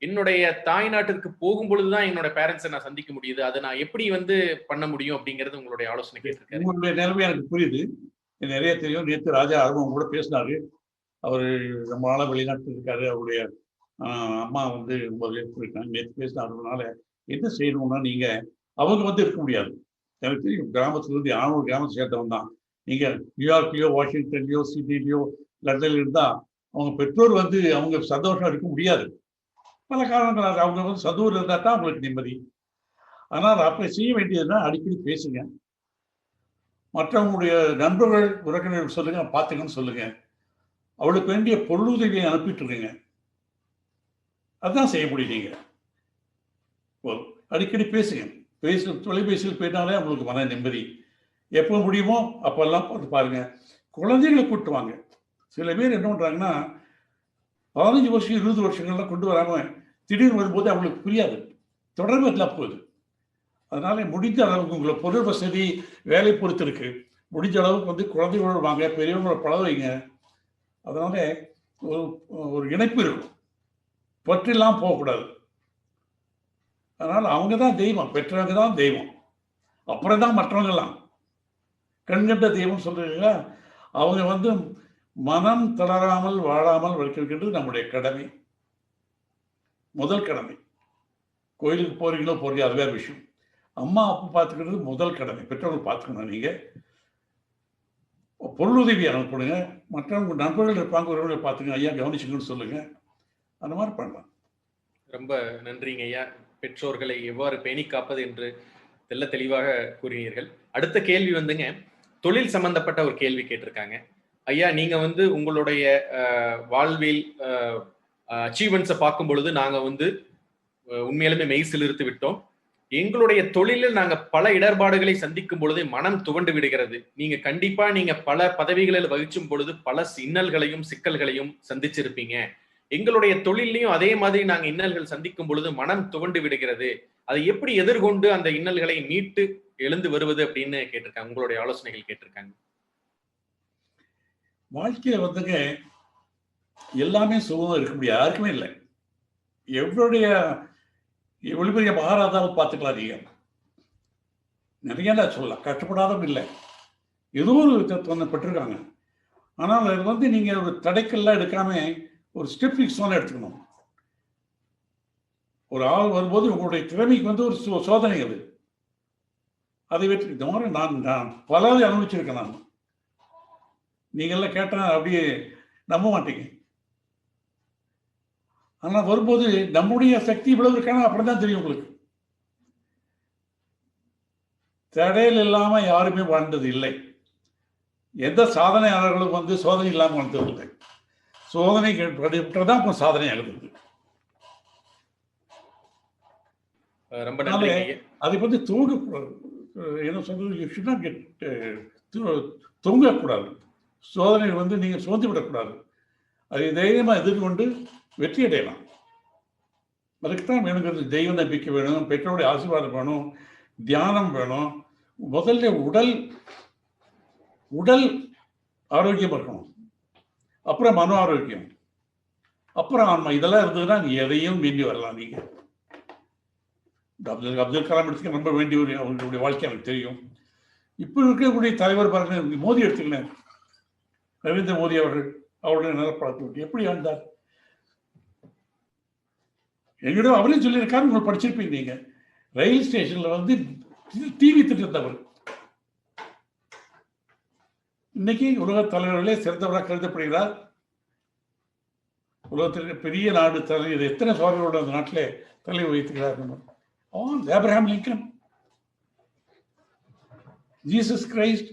என்னுடைய தாய் நாட்டிற்கு போகும் பொழுதுதான் என்னோட பேரண்ட்ஸை நான் சந்திக்க முடியுது. அதை நான் எப்படி வந்து பண்ண முடியும் அப்படிங்கிறது உங்களுடைய ஆலோசனை கேட்டிருக்காரு.
உங்களுடைய நிலைமை எனக்கு புரியுது, நிறைய தெரியும். நேற்று ராஜா அருண் கூட பேசினாரு. அவரு ரொம்ப நாளா வெளிநாட்டில் இருக்காரு. அவருடைய அம்மா வந்து போயிருக்காங்க. நேற்று பேசினாருனால என்ன செய்யணும்னா, நீங்க அவங்க வந்து இருக்க முடியாது. எனக்கு தெரியும், கிராமத்துல இருந்து ஆனூர் கிராமத்தை சேர்ந்தவன் தான். நீங்க நியூயார்க்லயோ வாஷிங்டன்லயோ சிட்னிலயோ லண்டன்ல இருந்தா அவங்க பெற்றோர் வந்து அவங்க சந்தோஷம் இருக்க முடியாது. பல காரணங்களால் அவங்க வந்து சந்தூர் இருந்தா தான் அவங்களுக்கு நிம்மதி. ஆனால் அப்படி செய்ய வேண்டியதுன்னா அடிக்கடி பேசுங்க. மற்றவங்களுடைய நண்பர்கள் உறவினர்கள் சொல்லுங்க, பார்த்துக்கன்னு சொல்லுங்க. அவளுக்கு வேண்டிய பொருளுதவியை அனுப்பிட்டு இருக்கீங்க. அதுதான் செய்ய முடியும். நீங்க அடிக்கடி பேசுங்க. தொலைபேசியில் போயிட்டாலே அவங்களுக்கு மன நிம்மதி. எப்போ முடியுமோ அப்பெல்லாம் பார்த்து பாருங்க. குழந்தைகளை கூட்டு வாங்க. சில பேர் என்ன பண்றாங்கன்னா 15 வருஷம் 20 வருஷங்கள்லாம் கொண்டு வராம திடீர்னு வரும்போது அவங்களுக்கு புரியாது, தொடர்பு எல்லாம் போகுது. அதனால முடிஞ்ச அளவுக்கு உங்களை பொருள் வசதி வேலை பொறுத்து இருக்கு. முடிஞ்ச அளவுக்கு வந்து குழந்தைகளோடு வாங்க, பெரியவங்களோட பழக வைங்க. அதனால ஒரு இணைப்பு இருக்கும், பற்றெல்லாம் போகக்கூடாது. அதனால அவங்க தான் தெய்வம், பெற்றவங்க தான் தெய்வம், அப்புறம் தான் மற்றவங்கெல்லாம். கண்கண்ட தெய்வம் சொல்றீங்களா, அவங்க வந்து மனம் தளராமல் வாழாமல் வைக்கிறது நம்முடைய கடமை, முதல் கடமை. கோயிலுக்கு போறீங்களோ போறீங்க அது வேற விஷயம். அம்மா அப்பா பார்த்துக்கிறது முதல் கடமை. பெற்றோர்கள் பார்த்துக்கணும். நீங்க பொருளுதவி அனுப்பிடுங்க. மற்றவங்க நண்பர்கள் இருப்பாங்க, உறவுகளை பார்த்துங்க, ஐயா கவனிச்சுங்கன்னு சொல்லுங்க. அந்த மாதிரி பண்ணலாம்.
ரொம்ப நன்றிங்க ஐயா. பெற்றோர்களை எவ்வாறு பேணி காப்பது என்று தெல்ல தெளிவாக கூறினீர்கள். அடுத்த கேள்வி வந்துங்க, தொழில் சம்பந்தப்பட்ட ஒரு கேள்வி கேட்டிருக்காங்க. ஐயா, நீங்க வந்து உங்களுடைய வாழ்வில் அச்சீவ்மெண்ட்ஸை பார்க்கும் பொழுது நாங்க வந்து உண்மையிலுமே மெய் சிலிர்த்து விட்டோம். எங்களுடைய தொழிலில் நாங்க பல இடர்பாடுகளை சந்திக்கும் பொழுது மனம் துவண்டு விடுகிறது. நீங்க கண்டிப்பா நீங்க பல பதவிகளில் வகிச்சும் பொழுது பல இன்னல்களையும் சிக்கல்களையும் சந்திச்சிருப்பீங்க. எங்களுடைய தொழிலையும் அதே மாதிரி நாங்க இன்னல்கள் சந்திக்கும் பொழுது மனம் துவண்டு விடுகிறது. அதை எப்படி எதிர்கொண்டு அந்த இன்னல்களை மீட்டு எழுந்து வருவது அப்படின்னு கேட்டிருக்காங்க. உங்களுடைய ஆலோசனைகள் கேட்டிருக்காங்க.
வாழ்க்கையில வந்துங்க எல்லாமே சுகமா இருக்க முடியாது, யாருக்குமே இல்லை. எவ்வளவுடைய எவ்வளவு பெரிய மகாராஜாவை பார்த்துக்கலாம். நீங்க நிறைய சொல்லலாம், கஷ்டப்படாதவங்க இல்லை, ஏதோ ஒரு பெற்றிருக்காங்க. ஆனால் அது வந்து நீங்க ஒரு தடைக்கல்லாம் எடுக்காம ஒரு ஸ்டெப் ஃபிக்ஸான எடுத்துக்கணும். ஒரு ஆள் வரும்போது உங்களுடைய திறமைக்கு வந்து ஒரு சோதனை அது. அதை வெற்றி இந்த மாதிரி நான் பலரை அனுபவிச்சிருக்கேன். நான் நீங்கள்லாம் கேட்டா அப்படியே நம்ப மாட்டீங்க. ஆனா வரும்போது நம்முடைய சக்தி இவ்வளவு இருக்கான அப்படிதான் தெரியும் உங்களுக்கு. தடையில் இல்லாம யாருமே வாழ்ந்தது இல்லை. எந்த சாதனையாளர்களும் வந்து சோதனை இல்லாமல் வாழ்ந்தது இல்லை. சோதனை தான் இப்போ சாதனை ஆகுது.
ரொம்ப நன்றி.
அதை பத்தி தூங்கக்கூடாது. என்ன சொல்றது, தூங்கக்கூடாது. சோதனை வந்து நீங்க சோர்ந்து விடக்கூடாது. அதை தைரியமா எதிர்கொண்டு வெற்றி அடையலாம். அதுக்குத்தான் வேணுங்கிறது தெய்வ நம்பிக்கை வேணும், பெற்றோருடைய ஆசீர்வாதம் வேணும், தியானம் வேணும். முதல்ல உடல் ஆரோக்கியம் இருக்கணும், அப்புறம் மன ஆரோக்கியம், அப்புறம் ஆன்மா. இதெல்லாம் இருந்ததுன்னா நீ எதையும் வேண்டி வரலாம். நீங்க அப்துல் கலாம் எடுத்துக்க ரொம்ப வேண்டிய ஒரு அவங்களுடைய வாழ்க்கை எனக்கு தெரியும். இப்ப இருக்கக்கூடிய தலைவர் பாருங்க, மோடி எடுத்துக்கல, நரேந்திர மோடி அவருடைய நலப்பழக்கம் எப்படி ஆண்டார். எங்கிட்ட அவரே சொல்லியிருக்காரு, உங்களுக்கு படிச்சிருப்பீங்க. நீங்க ரயில் ஸ்டேஷன்ல வந்து டிவி திட்டத்தவர். இன்னைக்கு உலக தலைவர்களே சிறந்தவராக கருதப்படுகிறார். உலகத்திற்கு பெரிய நாடு தலைவர் எத்தனை சோழர்களோட அந்த நாட்டிலே தலைவர் வைத்துக்கிறார். ஆப்ரஹாம் லிங்கன், ஜீசஸ் கிரைஸ்ட்,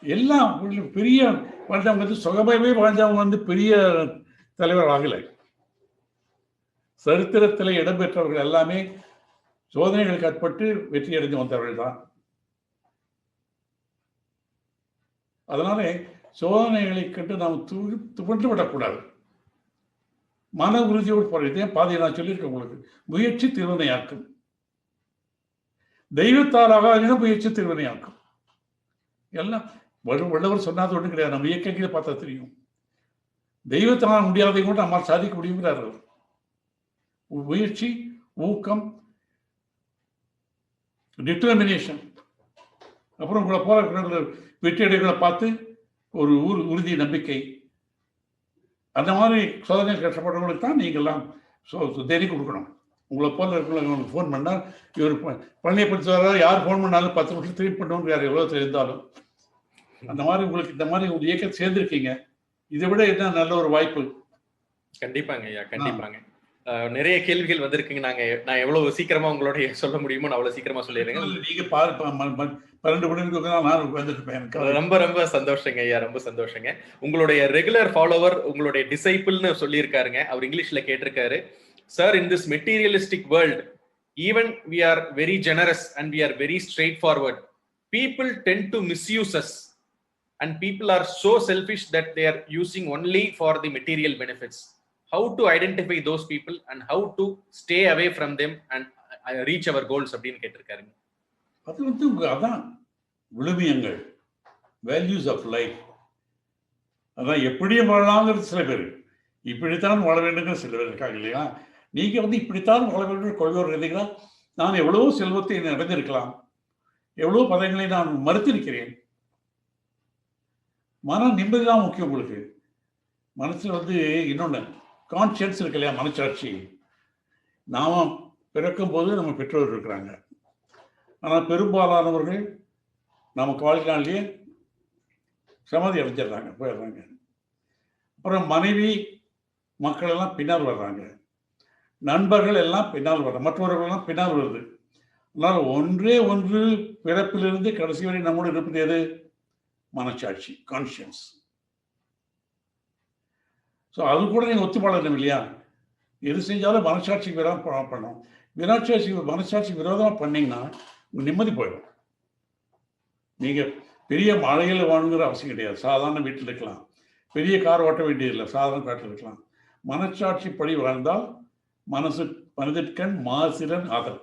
எல்லாம் பெரிய வாழ்ந்தவங்க வந்து சுகமாகவே வாழ்ந்தவங்க வந்து பெரிய தலைவர் ஆகலை. சரித்திரத்தில் இடம்பெற்றவர்கள் எல்லாமே சோதனைகளுக்கு ஆட்பட்டு வெற்றி அடைந்து வந்தவர்கள் தான். அதனால சோதனைகளை கண்டு நாம் துவண்டு விடக்கூடாது. மன உறுதியோடு போறதே பாதையை நான் சொல்லியிருக்கேன் உங்களுக்கு. முயற்சி திருவினையாக்கும், தெய்வத்தாலாக முயற்சி திருவினையாக்கும். எல்லாம் வள்ளுவர் சொன்னாது ஒன்றும் கிடையாது. நம்ம இயக்கங்களை பார்த்தா தெரியும். தெய்வத்தினால் முடியாதை கூட நம்மால் சாதிக்க முடியுங்கிறார் அவர். முயற்சி, ஊக்கம், டிட்டர்மினேஷன், அப்புறம் உங்களை போல வெற்றியடைகளை பார்த்து ஒரு உறுதி, நம்பிக்கை. அந்த மாதிரி சோதனை கஷ்டப்படுறவங்களுக்கு தான் நீங்கள்லாம் தைரியம் கொடுக்கணும். உங்களை போல இருக்கிறவங்களுக்கு ஃபோன் பண்ணால் இவர் பழனியை பற்றி வர யார் ஃபோன் பண்ணாலும் 10 நிமிஷம் திருப்பி பண்ணுவோம், யார் எவ்வளோ தெரிந்தாலும். அந்த மாதிரி உங்களுக்கு இந்த மாதிரி ஒரு இயக்கத்தை சேர்ந்துருக்கீங்க, இதை விட என்ன நல்ல ஒரு வாய்ப்பு.
கண்டிப்பாங்க ஐயா, கண்டிப்பாங்க. நிறைய கேள்விகள் வந்திருக்குங்க. நான் எவ்வளவு சீக்கிரமா உங்களோட சொல்ல முடியுமோ நான் அவ்வளவு சீக்கிரமா சொல்லிடுறேங்க.
நீங்க 12 மணிக்கு நான் வந்துருப்பேன்.
ரொம்ப ரொம்ப சந்தோஷங்க ஐயா, ரொம்ப சந்தோஷங்க. உங்களுடைய ரெகுலர் ஃபாலோவர், உங்களுடைய டிசைபிள்னு சொல்லியிருக்காருங்க. அவர் இங்கிலீஷ்ல கேட்டிருக்காரு, sir, in this materialistic world, even we are very generous and we are very straightforward, people tend to misuse us and people are so selfish that they are using only for the material benefits. How to identify those people and how to stay away from them and reach our goals அப்படின்னு கேட்டிருக்காருங்க.
அது அதான் விழுமியங்கள், values of life. அதான் எப்படியும் வாழலாங்கிறது சில பேர், இப்படித்தான் வாழ வேண்டுங்கிற சில பேர் இருக்காங்க இல்லையா? நீங்க இப்படித்தான் வாழ வேண்டும் கொள்கையோடு இருந்தீங்கன்னா, நான் எவ்வளவோ செல்வத்தை நடந்திருக்கலாம், எவ்வளவோ பதங்களை நான் மறுத்திருக்கிறேன். மன நிம்மதி தான் முக்கியம் உங்களுக்கு. மனசுல இன்னொன்னு கான்சியன்ஸ் இருக்கு இல்லையா, மனச்சாட்சி. நாம பிறக்கும் போது நம்ம பெற்றோர் இருக்கிறாங்க, ஆனால் பெரும்பாலானவர்கள் நமக்கு வாழ்க்கையிலேயே சமாதி அடைஞ்சிடுறாங்க, போயிடுறாங்க. அப்புறம் மனைவி மக்கள் எல்லாம் பின்னால் வர்றாங்க, நண்பர்கள் எல்லாம் பின்னால் வர்றாங்க, மற்றவர்கள் எல்லாம் பின்னால் வருது. அதனால் ஒன்றே ஒன்று பிறப்பிலிருந்து கடைசி வரை நம்மோடு இருப்பது எது? மனச்சாட்சி, கான்சியன்ஸ். ஸோ அது கூட நீங்கள் ஒத்துப்பாளணும் இல்லையா? எது செஞ்சாலும் மனசாட்சிக்கு விரோதமாக பண்ணணும். மனசாட்சி விரோதமாக பண்ணீங்கன்னா நிம்மதி போயிடும். நீங்கள் பெரிய மழையில் வாழணுங்கிற அவசியம் கிடையாது, சாதாரண வீட்டில் இருக்கலாம். பெரிய கார் ஓட்ட வேண்டியதில்லை, சாதாரண காட்டில் இருக்கலாம். மனச்சாட்சி படி வாழ்ந்தால் மனதிற்கண் மாசிலன் ஆதல்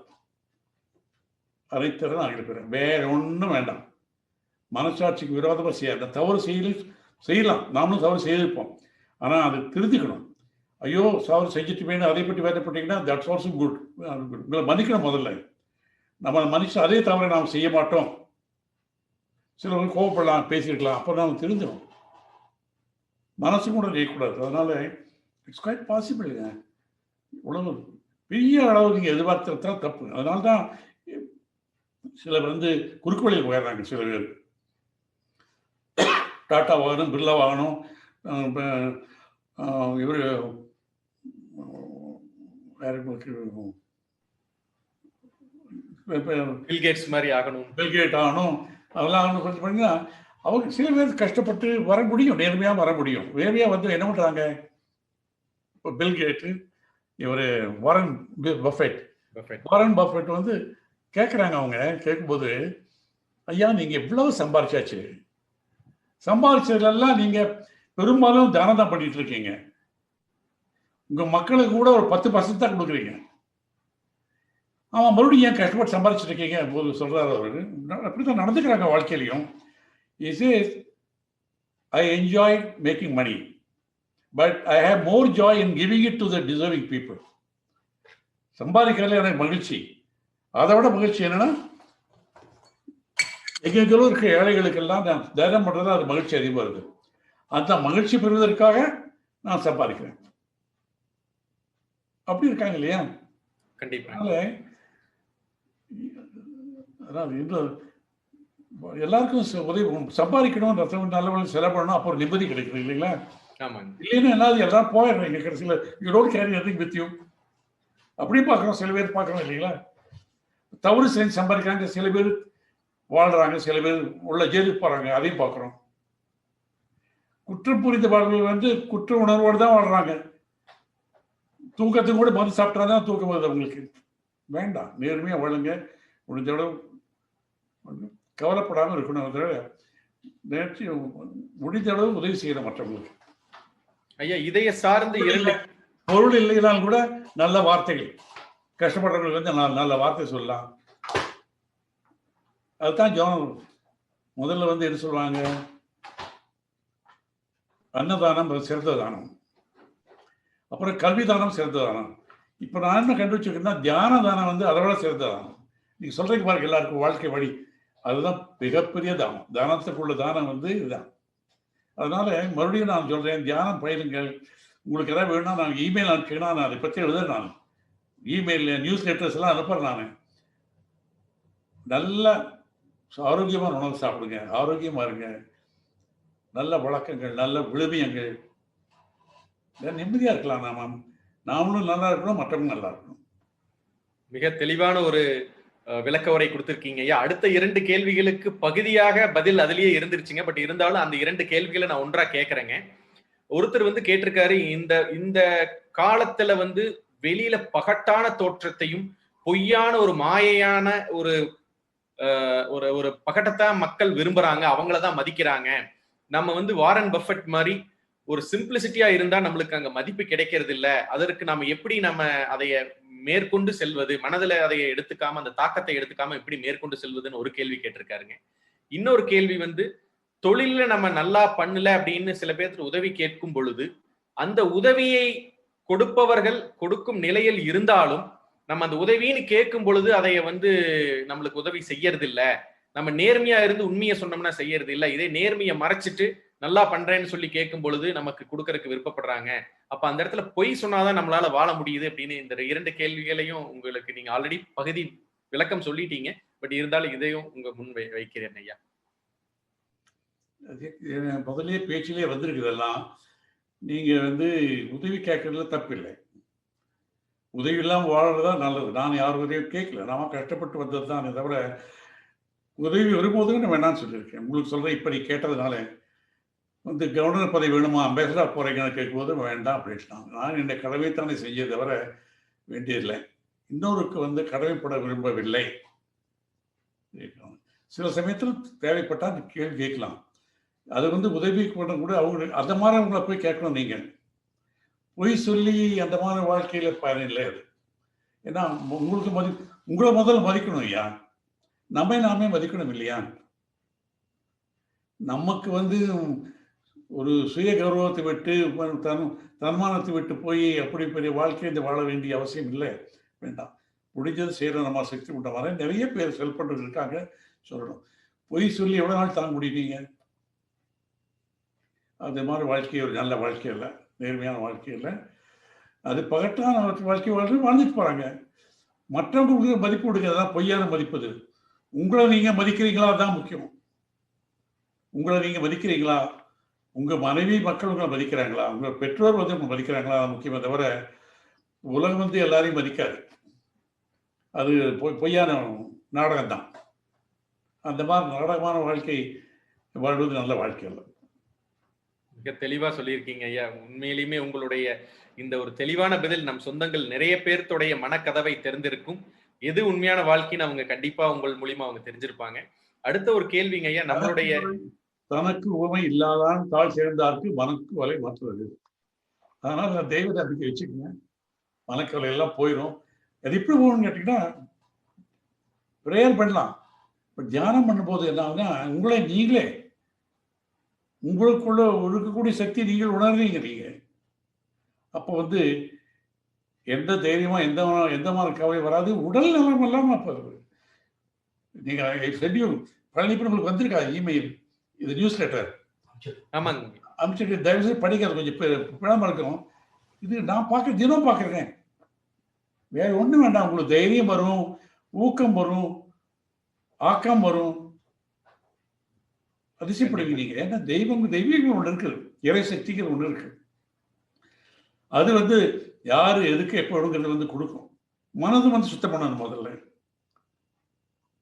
அரைத்திறன் ஆகியிருக்கிறேன். வேற ஒன்றும் வேண்டாம். மனச்சாட்சிக்கு விரோதமாக செய்ய தவறு செய்யலாம், நாமளும் தவறு செய்திருப்போம். ஆனால் அது திருத்திக்கணும். ஐயோ தவறு செஞ்சுட்டுமேனு அதை பற்றி வேதப்பட்டீங்கன்னா தட்ஸ் ஆல்சோ குட். உங்களை மன்னிக்கணும். முதல்ல நம்ம மனுஷன் அதே தவறை நாம் செய்ய மாட்டோம். சிலவங்க கோவப்படலாம், பேசியிருக்கலாம், அப்புறம் நாம் திருந்தணும். மனசு கூட செய்யக்கூடாது. அதனால இட்ஸ் குவைட் பாசிபிள்ங்க. உலக பெரிய அளவு நீங்கள் எதிர்பார்த்துறதுதான் தப்பு. அதனால தான் சிலர் குறுக்கு வழியில் போயிடுறாங்க. சில பேர் டாட்டா வாங்கணும், பிர்லா வாங்கணும், இவர் வேற
பில்கேட்ஸ் மாதிரி ஆகணும்,
பில்கேட் ஆகணும், அதெல்லாம் ஆகணும். கொஞ்சம் பண்ணிங்கன்னா அவங்க சில பேர் கஷ்டப்பட்டு வர முடியும், நேர்மையாக வர முடியும். நேர்மையாக என்ன பண்ணுறாங்க? இப்போ பில்கேட்டு, இவர் வாரன் பஃபெட் கேட்குறாங்க. அவங்க கேட்கும்போது, ஐயா நீங்கள் எவ்வளவு சம்பாரிச்சாச்சு? சம்பாரிச்சதுலாம் நீங்கள் பெரும்பாலும் தானம் தான் பண்ணிட்டு இருக்கீங்க. உங்கள் மக்களுக்கு கூட ஒரு 10% தான் கொடுக்குறீங்க. அவன் மறுபடியும் ஏன் கஷ்டப்பட்டு சம்பாதிச்சுட்டு இருக்கீங்க போது சொல்கிறார் அவர். அப்படித்தான் நடந்துக்கிறாங்க வாழ்க்கையிலையும். I enjoy making money, but I have more joy in giving it to the deserving people. சம்பாதிக்கிறதுல எனக்கு மகிழ்ச்சி. அதை விட மகிழ்ச்சி என்னன்னா, எங்கெங்களும் இருக்க ஏழைகளுக்கெல்லாம் நான் தானம் பண்ணுறது அது மகிழ்ச்சி அதிகமாக இருக்குது. அந்த மகிழ்ச்சி பெறுவதற்காக நான் சம்பாதிக்கிறேன். அப்படி இருக்காங்க இல்லையா?
கண்டிப்பாக.
அதாவது எல்லாருக்கும் உதவி சம்பாதிக்கணும், நல்ல வழி செலவு பண்ணணும், அப்போ ஒரு நிம்மதி கிடைக்குது இல்லைங்களா? இல்லைன்னா எல்லாரும் போயிடுறீங்க கடைசியில். You don't carry anything with you. அப்படி பார்க்குறோம், சில பேர் பார்க்குறோம் இல்லைங்களா? தவறு செஞ்சு சம்பாதிக்கிறாங்க, சில பேர் வாழ்கிறாங்க, சில பேர் உள்ள ஜெயிலுக்கு போகிறாங்க, அதையும் பார்க்குறோம். குற்றம் புரிந்த வாழ்கள் குற்ற உணர்வோடு தான் வாழ்கிறாங்க. தூக்கத்துக்கு கூட மருந்து சாப்பிட்டா தான் தூக்கம் வருது அவங்களுக்கு. வேண்டாம், நேர்மையாக வாழுங்க. முடிஞ்ச அளவு கவலைப்படாமல் இருக்கணும். நேற்று முடிந்த அளவு உதவி செய்யணும் மற்றவங்களுக்கு.
ஐயா, இதைய சார்ந்து
பொருள் இல்லைனாலும் கூட நல்ல வார்த்தைகள், கஷ்டப்படுறவங்களுக்கு நல்ல வார்த்தை சொல்லலாம். அதுதான் ஜோன் முதல்ல என்ன சொல்லுவாங்க? அன்னதானம் சிறந்த தானம், அப்புறம் கல்வி தானம் சிறந்த தானம். இப்போ நான் என்ன கண்டுபிடிச்சிருக்கேன்னா தியான தானம் வந்து அதை விட சிறந்த தானம். நீங்க சொல்றீங்க பாருங்க, எல்லாருக்கும் வாழ்க்கை வழி, அதுதான் மிகப்பெரிய தானம். தானத்துக்குள்ள தானம் வந்து இதுதான். அதனால மறுபடியும் நான் சொல்றேன், தியானம் பயிலுங்கள். உங்களுக்கு ஏதாவது வேணும்னா நான் இமெயில் அனுப்பிச்சீங்கன்னா நான் அதை பற்றி எழுத, நான் இமெயில் நியூஸ் லெட்டர்ஸ் எல்லாம் அனுப்புறேன். நான் நல்ல ஆரோக்கியமான உணவு சாப்பிடுங்க, ஆரோக்கியமா இருங்க, நல்ல வழக்கங்கள், நல்ல விழுமியங்கள், நிம்மதியா இருக்கலாம். நாமளும் நல்லா இருக்கணும், மற்றவங்க நல்லா இருக்கணும்.
மிக தெளிவான ஒரு விளக்க உரை கொடுத்திருக்கீங்க ஐயா. அடுத்த 2 கேள்விகளுக்கு பகுதியாக பதில் அதிலேயே இருந்துருச்சுங்க. பட் இருந்தாலும் அந்த 2 கேள்விகளை நான் ஒன்றா கேட்கறேங்க. ஒருத்தர் வந்து கேட்டிருக்காரு, இந்த காலத்துல வந்து வெளியில பகட்டான தோற்றத்தையும் பொய்யான ஒரு மாயையான ஒரு ஒரு பகட்டத்தான் மக்கள் விரும்புறாங்க, அவங்களதான் மதிக்கிறாங்க. நம்ம வந்து வாரன் பஃபெட் மாதிரி ஒரு சிம்பிளிசிட்டியா இருந்தா நம்மளுக்கு அங்க மதிப்பு கிடைக்கிறது இல்ல. அதற்கு நாம எப்படி நம்ம அதைய மேற்கொண்டு செல்வது, மனதில் அதை எடுத்துக்காம அந்த தாக்கத்தை எடுத்துக்காம எப்படி மேற்கொண்டு செல்வதுன்னு ஒரு கேள்வி கேட்டிருக்காருங்க. இன்னொரு கேள்வி வந்து, தொழில நம்ம நல்லா பண்ணல அப்படின்னு சில பேருக்கு உதவி கேட்கும் பொழுது அந்த உதவியை கொடுப்பவர்கள் கொடுக்கும் நிலையில் இருந்தாலும் நம்ம அந்த உதவின்னு கேட்கும் பொழுது அதைய வந்து நம்மளுக்கு உதவி செய்யறது இல்ல, நம்ம நேர்மையா இருந்து உண்மையை சொன்னோம்னா செய்யறது இல்ல, இதே நேர்மையை மறைச்சிட்டு நல்லா பண்றேன்னு சொல்லி கேட்கும் பொழுது நமக்கு கொடுக்கறதுக்கு விருப்பப்படுறாங்க. அப்ப அந்த இடத்துல பொய் சொன்னாதான் நம்மளால வாழ முடியுது அப்படின்னு இந்த 2 கேள்விகளையும் உங்களுக்கு நீங்க ஆல்ரெடி பகுதி விளக்கம் சொல்லிட்டீங்க. பட் இருந்தாலும் இதையும் உங்க முன் வைக்கிறேன் ஐயா.
முதலே பேச்சிலே வந்திருக்குதெல்லாம். நீங்க வந்து உதவி கேட்கறதுல தப்பு இல்லை, உதவி இல்லாமல் வாழறதுதான் நல்லது. நான் யார் உதவியும் கேட்கல, நாம கஷ்டப்பட்டு வந்தது தான். தவிர உதவி வரும்போது நான் வேணான்னு சொல்லியிருக்கேன். உங்களுக்கு சொல்றேன், இப்ப நீ கேட்டதுனால வந்து கவர்னர் பதவி வேணுமா, அம்பேசடர் போறீங்கன்னு கேட்கும்போது வேண்டாம் அப்படின்ட்டாங்க. நான் என்னை கடமைத்தானே செஞ்சே தவிர வேண்டியதில்லை, இன்னொருக்கு வந்து கடமைப்பட விரும்பவில்லை. சில சமயத்தில் தேவைப்பட்டால் கேள்வி கேட்கலாம். அது வந்து உதவி கூட அவங்க அந்த மாதிரி அவங்கள போய் கேட்கணும். நீங்கள் பொய் சொல்லி அந்த மாதிரி வாழ்க்கையில பயனில்லை அது. ஏன்னா உங்களுக்கு உங்களை முதல்ல மதிக்கணும் ஐயா, நாமே மதிக்கணும் இல்லையா? நமக்கு வந்து ஒரு சுய கௌரவத்தை விட்டு தன்மானத்தை விட்டு போய் அப்படி பெரிய வாழ்க்கை இந்த வாழ வேண்டிய அவசியம் இல்லை, வேண்டாம். முடிஞ்சது செய்யற நம்ம சக்தி உண்ட வர நிறைய பேர் செல் பண்றது இருக்காங்க. சொல்லணும், பொய் சொல்லி எவ்வளவு நாள் தாங்க முடியுவீங்க? அது மாதிரி வாழ்க்கை ஒரு நல்ல வாழ்க்கை இல்லை, நேர்மையான வாழ்க்கை இல்லை. அது பகட்டான வாழ்க்கை வாழ்ந்துட்டு போறாங்க. மற்றவங்களுக்கு மதிப்பு கொடுக்கறதுதான் பொய்யான மதிப்பது. உங்களை நீங்க மதிக்கிறீங்களா, அதுதான் முக்கியம். உங்களை நீங்க மதிக்கிறீங்களா, உங்க மனைவி மக்கள் உங்களை மதிக்கிறாங்களா, உங்க பெற்றோர் வந்து உங்களை மதிக்கிறாங்களா, முக்கியமே தவிர உலகம் வந்து எல்லாரையும் மதிக்காது. அது பொய்யான நாடகம் தான். அந்த மாதிரி நாடகமான வாழ்க்கை வாழ்வது நல்ல வாழ்க்கை அல்ல.
மிக தெளிவா சொல்லியிருக்கீங்க ஐயா. உண்மையிலுமே உங்களுடைய இந்த ஒரு தெளிவான பதில் நம் சொந்தங்கள் நிறைய பேர்த்துடைய மனக்கதவை தெரிந்திருக்கும். எது உண்மையான வாழ்க்கைன்னு அவங்க கண்டிப்பா உங்கள் மூலியமா அவங்க தெரிஞ்சிருப்பாங்க. அடுத்த ஒரு கேள்விங்க ஐயா, நம்மளுடைய
தனக்கு உவமை இல்லாதான் தாழ் சேர்ந்தார்க்கு மனக்கு வலை மாற்றுவது. அதனால நான் தெய்வ நம்பிக்கை வச்சுக்கோங்க, மனக்கவலை எல்லாம் போயிடும். அது எப்படி போகணும்னு கேட்டீங்கன்னா, பிரேயர் பண்ணலாம். பட் தியானம் பண்ணும்போது என்ன ஆகுதுன்னா, உங்களை நீங்களே உங்களுக்குள்ள இருக்கக்கூடிய சக்தி நீங்கள் உணர்றீங்க. நீங்க அப்போ வந்து எந்த தைரியமா எந்த மாதிரி கவலை வராது, உடல் நலம் இல்லாம அப்ப நீங்க பழனிப்பு உங்களுக்கு வந்திருக்கா இமெயில், இது நியூஸ் லெட்டர் அமைச்சிட்டு தயவு செய்து படிக்கிறது கொஞ்சம் பிழாம இருக்கணும். இது நான் பார்க்க தினம் பார்க்குறேன். வேற ஒண்ணும் வேண்டாம், உங்களுக்கு தைரியம் வரும், ஊக்கம் வரும், ஆக்கம் வரும், அதிசயப்படுவீங்க. ஏன்னா தெய்வீகம் ஒன்று இருக்கு, இறை சக்திகள் ஒன்று இருக்கு. அது வந்து யாரு எதுக்கு எப்ப வேணுங்கிறது வந்து கொடுக்கும். மனது வந்து சுத்தம் பண்ணணும். முதல்ல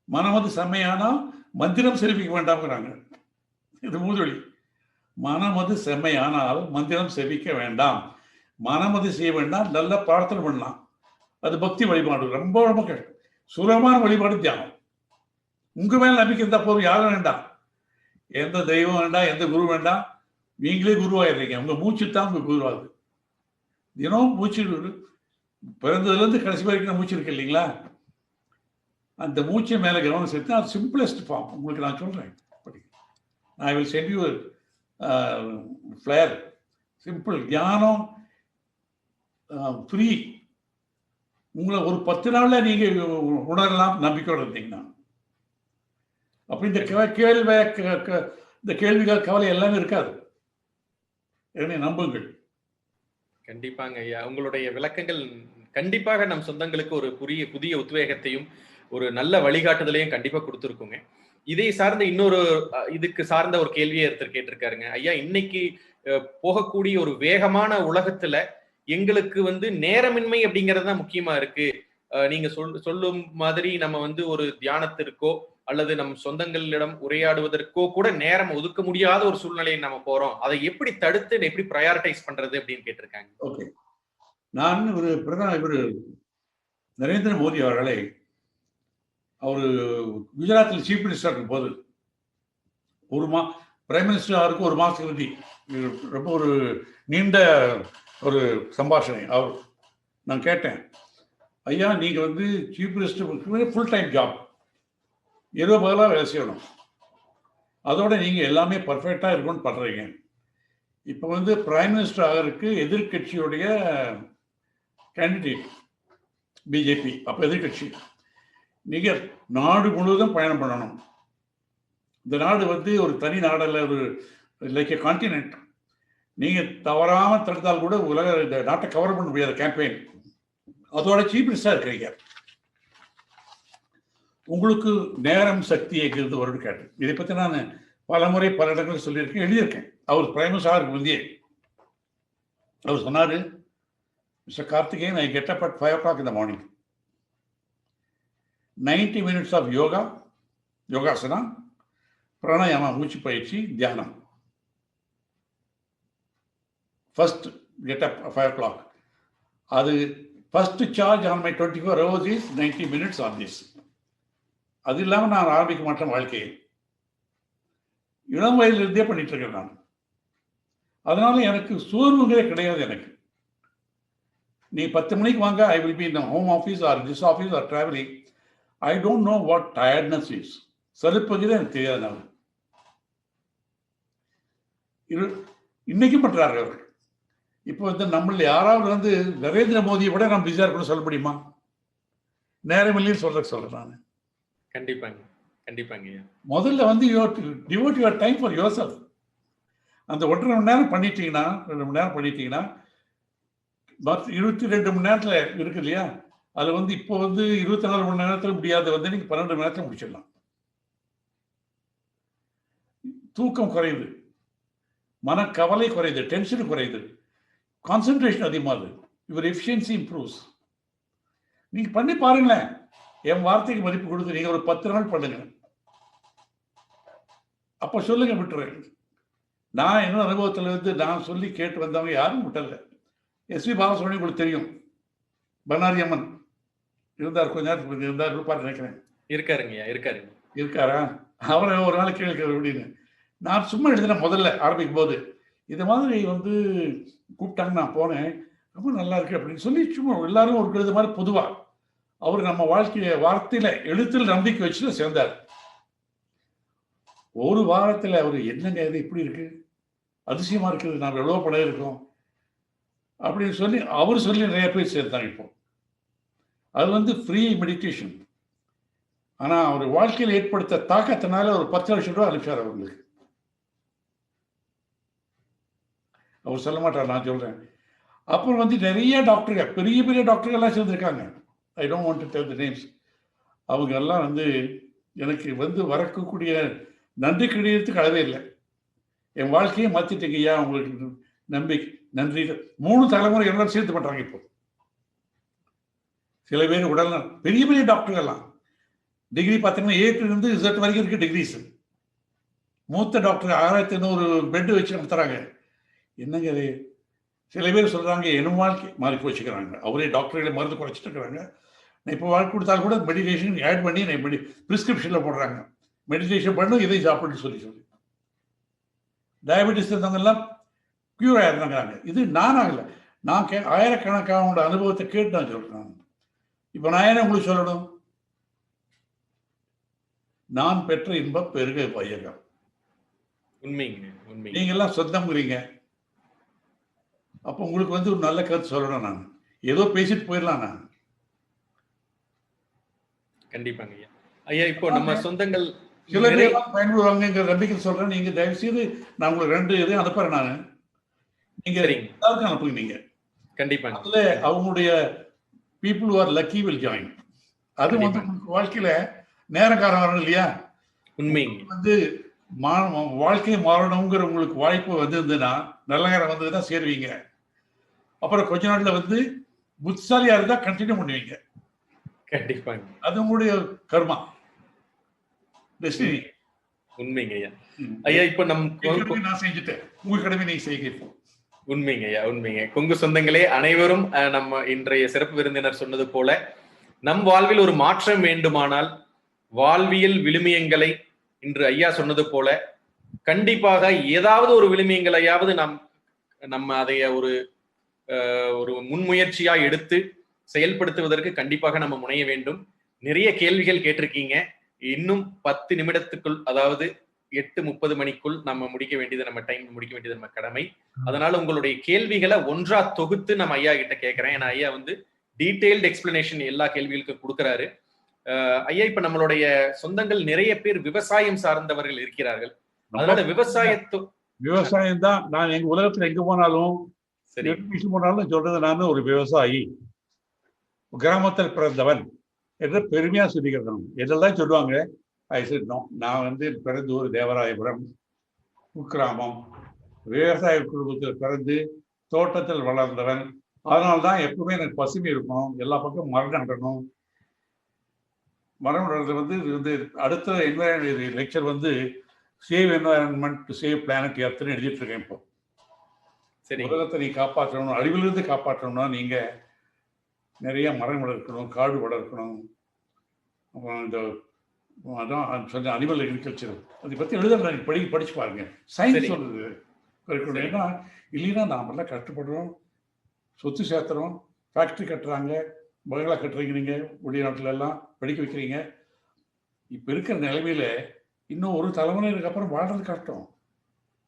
மனம் வந்து செம்மையானால் மந்திரம் செவிக்க வேண்டாம்ங்கிறாங்க. இது மூதொழி. மனம் வந்து செம்மையானால் மந்திரம் செவிக்க வேண்டாம். மனம் வந்து செய்ய வேண்டாம், நல்லா பிரார்த்தனை பண்ணலாம். அது பக்தி வழிபாடு. ரொம்ப ரொம்ப கஷ்டம். சுலபமான வழிபாடு தியானம். உங்க மேல நம்பிக்கை இருந்தா போதும், யாரும் வேண்டாம், எந்த தெய்வம் வேண்டாம், எந்த குரு வேண்டாம், நீங்களே குருவாயிருக்கீங்க. உங்க மூச்சு தான் உங்க குருவாகுது. தினம் மூச்சு, பிறந்ததுல இருந்து கடைசி வரைக்கும் மூச்சு இருக்கு இல்லைங்களா, அந்த மூச்சை மேல கவனம் செலுத்தி அது சிம்பிளஸ்ட் ஃபார்ம் உங்களுக்கு நான் சொல்றேன். I will send you flyer, simple தியானம், ஃப்ரீ. உங்களை ஒரு 10 நாள்ல நீங்க உணரலாம் நம்பிக்கையோட இருந்தீங்கன்னா. அப்ப இந்த கேள்விகள் கவலை எல்லாமே இருக்காது. என்னை நம்புங்கள்.
கண்டிப்பாங்க ஐயா. உங்களுடைய விளக்கங்கள் கண்டிப்பாக நம் சொந்தங்களுக்கு ஒரு புதிய உத்வேகத்தையும் ஒரு நல்ல வழிகாட்டுதலையும் கண்டிப்பா கொடுத்துருக்குங்க. இதை சார்ந்த இன்னொரு இதுக்கு சார்ந்த ஒரு கேள்வியை ஒருத்தர் கேட்டிருக்காருங்க. ஐயா, இன்னைக்கு போகக்கூடிய ஒரு வேகமான உலகத்துல எங்களுக்கு நேரமின்மை அப்படிங்கிறது தான் முக்கியமா இருக்கு. நீங்க சொல்லும் மாதிரி நம்ம ஒரு தியானத்திற்கோ அல்லது நம் சொந்தங்களிடம் உரையாடுவதற்கோ கூட நேரம் ஒதுக்க முடியாத ஒரு சூழ்நிலையை நம்ம போறோம். அதை எப்படி தடுத்து எப்படி ப்ரையாரிட்டைஸ் பண்றது அப்படின்னு கேட்டிருக்காங்க.
ஓகே, நான் இவர் நரேந்திர மோடி அவர்களை அவர் குஜராத்தில் சீஃப் மினிஸ்டர் இருக்கும் போது பிரைம் மினிஸ்டர் அவருக்கு ஒரு மாசத்துக்கு முந்தி ரொம்ப ஒரு நீண்ட ஒரு சம்பாஷணை. நான் கேட்டேன், ஐயா நீங்க chief minister full time job, இரவு பகலாக வேலை செய்யணும், அதோட நீங்க எல்லாமே பர்ஃபெக்டா இருக்கும்னு பண்றீங்க. இப்ப பிரைம் மினிஸ்டர் ஆகிறதுக்கு எதிர்கட்சியுடைய கேண்டிடேட் பிஜேபி, அப்ப எதிர்கட்சி, நீங்க நாடு முழுவதும் பயணம் பண்ணணும். இந்த நாடு ஒரு தனி நாடல்ல, ஒரு லைக் ஏ கான்டினென்ட். நீங்க தவறாம தடுத்தால் கூட இந்த நாட்டை கவர் பண்ண முடியாத கேம்பெயின். அதோட சீஃப் மினிஸ்டர் இருக்கிறீங்க, உங்களுக்கு நேரம் சக்தி எங்கிறது வரும்னு கேட்டேன். இதை பத்தி நான் பல முறை பல இடங்களில் சொல்லியிருக்கேன், எழுதியிருக்கேன். அவர் பிரைம் மினிஸ்டர் ஆகிறதுக்கு முந்தையே அவர் சொன்னாரு, mister Karthikeyan, I get up at 5 o'clock in the morning. 90 minutes of yogasana, pranayama, மூச்சு பயிற்சி, தியானம். First get up 5 o'clock. அது first charge on my 24 hours is 90 minutes on this. அது இல்லாமல் நான் ஆரம்பிக்க மாட்டேன் வாழ்க்கையை. இளம் வயதிலிருந்தே பண்ணிட்டு இருக்கேன் நான். அதனால எனக்கு சோர்வுங்களே கிடையாது. எனக்கு நீ 10 மணிக்கு வாங்க, I will be in home office or this office or travelling. I don't know what tiredness is. சலுப்பதுதான் எனக்கு தெரியாது. நான் இன்னைக்கும் பண்றாரு அவர். இப்போ நம்மள யாராவது நரேந்திர மோடியை விட நம்ம பிஸியா இருக்கணும் சொல்ல முடியுமா? நேரம் இல்லைன்னு சொல்றேன் நான்.
கண்டிப்பாங்க, கண்டிப்பாங்க.
முதல்ல devote your time for your self. அந்த 1.5 மணி நேரம் பண்ணிட்டீங்கன்னா, 2 மணி நேரம் பண்ணிட்டீங்கன்னா, 22 மணி நேரத்துல இருக்கு இல்லையா? அது இப்போ 24 மணி நேரத்துல முடியாது, நீங்க 12 மணி நேரத்துல முடிச்சிடலாம். தூக்கம் குறையுது, மனக்கவலை குறையுது, டென்ஷன் குறையுது, கான்சென்ட்ரேஷன் அதிகமாகுது, யுவர் எஃபிஷியன்சி இம்ப்ரூவ்ஸ். நீங்க பண்ணி பாருங்களேன். என் வார்த்தைக்கு மதிப்பு கொடுத்து நீங்க ஒரு 10 நாள் பண்ணுங்க, அப்ப சொல்லுங்க, விட்டுறேன். நான் என்ன அனுபவத்தில் நான் சொல்லி கேட்டு வந்தவங்க யாரும் விட்டல. எஸ் வி பாலசுப்ரமணியம் உங்களுக்கு தெரியும், பன்னாரி அம்மன் இருந்தார், கொஞ்ச நேரத்துக்கு இருந்தார், இருப்பார் நினைக்கிறேன். இருக்காரா? அவரை ஒரு நாள் கேட்கிற அப்படின்னு நான் சும்மா எழுதின முதல்ல ஆரம்பிக்கும் போது இது மாதிரி கூப்பிட்டாங்க, நான் போனேன், ரொம்ப நல்லா இருக்கு அப்படின்னு சொல்லி சும்மா எல்லாரும் ஒரு எழுத மாதிரி பொதுவா அவர் நம்ம வார்த்தையில எழுத்தில் நம்பிக்கை வச்சுட்டு சேர்ந்தார். ஒரு வாரத்தில் அவர் என்னங்க இது இப்படி இருக்கு, அதிசயமா இருக்குது, நாம் எவ்வளவு படம் இருக்கோம் அப்படின்னு சொல்லி அவர் சொல்லி நிறைய பேர் சேர்த்தாங்க. இப்போ அது ஃப்ரீ மெடிடேஷன். ஆனா அவர் வாழ்க்கையில் ஏற்படுத்த தாக்கத்தினால ஒரு 10 லட்சம் ரூபாய் அனுப்பிச்சார் அவங்களுக்கு. அவர் சொல்ல மாட்டார், நான் சொல்றேன். அப்புறம் நிறைய டாக்டர்கள், பெரிய பெரிய டாக்டர்கள் எல்லாம் சேர்ந்திருக்காங்க. I don't want to tell the names. அவங்க எல்லாம் எனக்கு வரக்கூடிய நன்றி கிடைக்கிறதுக்கு அளவே இல்லை. என் வாழ்க்கையை மாத்திட்டீங்க ஐயா, உங்களுக்கு நன்றி. 3 தலைமுறை எல்லாம் சேர்த்து பண்றாங்க. இப்போ சில பேர் உடல் பெரிய பெரிய டாக்டர்கள்லாம் டிகிரி பார்த்தீங்கன்னா A to Z வரைக்கும் இருக்கு டிகிரிஸ். மூத்த டாக்டர் 1800 பெட் வச்சு நடத்துறாங்க. என்னங்க அது? சில பேர் சொல்றாங்க என் வாழ்க்கை மாறி போச்சுக்கிறாங்க, அவரே டாக்டர்களை மருந்து குறைச்சிட்டு இருக்கிறாங்க. நான் இப்போ வாழ்க்கை கொடுத்தாலும் கூட மெடிடேஷன் ஆட் பண்ணி பிரிஸ்கிரிப்ஷன்ல போடுறாங்க, மெடிடேஷன் பண்ணும், இதை சாப்பிடுன்னு சொல்லி டயபெட்டிஸ் இருந்தவங்க எல்லாம் கியூர் ஆயிருந்தாங்க. இது நான் ஆகல, நான் ஆயிரக்கணக்கான அனுபவத்தை கேட்டு நான் சொல்றேன். இப்ப நான் என்ன உங்களுக்கு சொல்லணும்? நான் பெற்ற இன்பம் பெருக வையகம்.
உண்மைங்க, உண்மைங்க.
நீங்க எல்லாம் சொந்தம்ங்கிறீங்க. அப்ப உங்களுக்கு ஒரு நல்ல கருத்து சொல்லணும் நான். ஏதோ பேசிட்டு போயிடலாம் நான்.
கண்டிப்பாங்க ஐயா. ஐயா இப்போ நம்ம சொந்தங்கள்
சில பேர் பயன்படுவாங்கிற நம்பிக்கை சொல்றேன். நீங்க தயவு செய்து நான் உங்களுக்கு 2 இதையும் அனுப்புறேன் நானு. நீங்க எல்லாருக்கும் அனுப்புங்க நீங்க.
கண்டிப்பாங்க.
அதுல அவங்களுடைய people who are lucky will join. அது வந்து வாழ்க்கையில நேரக்காரம் வரணும் இல்லையா?
உண்மைங்க.
வந்து வாழ்க்கை மாறணுங்கிற உங்களுக்கு வாய்ப்பு வந்திருந்ததுன்னா, நல்ல நேரம் வந்ததுன்னா சேருவீங்க. அப்புறம் கொஞ்ச நாள்ல வந்து புத்திசாலியா இருந்தா கண்டினியூ பண்ணுவீங்க.
கண்டிப்பாங்க.
அது உங்களுடைய கர்மா. டெஸ்டினி.
உண்மைங்க ஐயா. ஐயா இப்போ
நான் செஞ்சுட்டேன். உங்க கடமை நீங்க செய்கிறீங்க.
உண்மைங்க ஐயா, உண்மைங்க. கொங்கு சொந்தங்களே அனைவரும் நம்ம இன்றைய சிறப்பு விருந்தினர் சொன்னது போல நம் வாழ்வில் ஒரு மாற்றம் வேண்டுமானால் வாழ்வியல் விழுமியங்களை இன்று ஐயா சொன்னது போல கண்டிப்பாக ஏதாவது ஒரு விழுமியங்களையாவது நம்ம அதைய ஒரு முன்முயற்சியா எடுத்து செயல்படுத்துவதற்கு கண்டிப்பாக நம்ம முனைய வேண்டும். நிறைய கேள்விகள் கேட்டிருக்கீங்க. இன்னும் 10 நிமிடத்துக்குள், அதாவது 8:30 மணிக்குள் நம்ம முடிக்க வேண்டியது நம்ம கடமை. அதனால உங்களுடைய கேள்விகளை ஒன்றா தொகுத்து நம்ம ஐயா கிட்ட கேட்கிறேன். ஏன்னா ஐயா வந்து டீடைல்டு எக்ஸ்பிளனேஷன் எல்லா கேள்விகளுக்கும் கொடுக்கிறாரு. ஐயா இப்ப நம்மளுடைய சொந்தங்கள் நிறைய பேர் விவசாயம் சார்ந்தவர்கள் இருக்கிறார்கள். அதனால
விவசாயம் தான். நான் எங்க உலகத்துல எங்க போனாலும் சொல்றது நான் ஒரு விவசாயி, கிராமத்தில் பிறந்தவன் என்று பெருமையா சொல்லிக்கிறேன். எதெல்லாம் சொல்லுவாங்க. நான் வந்து பிறந்து ஒரு தேவராயபுரம் குக்கிராமம் விவசாய குடும்பத்தில் பிறந்து தோட்டத்தில் வளர்ந்தவன். அதனால்தான் எப்பவுமே எனக்கு பசுமை இருக்கணும், எல்லா பக்கம் மரம் நடணும். மரம் நடுறது வந்து அடுத்த என்வாயன்மெண்ட் லெக்சர் வந்து save environment to save planet எர்த்னு எழுதிட்டு இருக்கேன். இப்போ உலகத்தை நீ காப்பாற்றணும், அழிவிலிருந்து காப்பாற்றணும்னா நீங்க நிறைய மரம் வளர்க்கணும், காடு வளர்க்கணும். இந்த அதான் சொன்ன அனிமல் அக்ரிகல்ச்சர் அதை பத்தி எழுதுறேன். படிச்சு பாருங்க. சயின்ஸ் சொல்றது இருக்கணும். ஏன்னா இல்லைன்னா நாமெல்லாம் கஷ்டப்படுறோம், சொத்து சேர்த்துறோம், ஃபேக்டரி கட்டுறாங்க, பங்களா கட்டுறீங்க, நீங்க வெளிநாட்டுல எல்லாம் படிக்க வைக்கிறீங்க. இப்ப இருக்கிற நிலைமையில இன்னும் ஒரு தலைமுறைக்கு அப்புறம் வாழ்றது கஷ்டம்.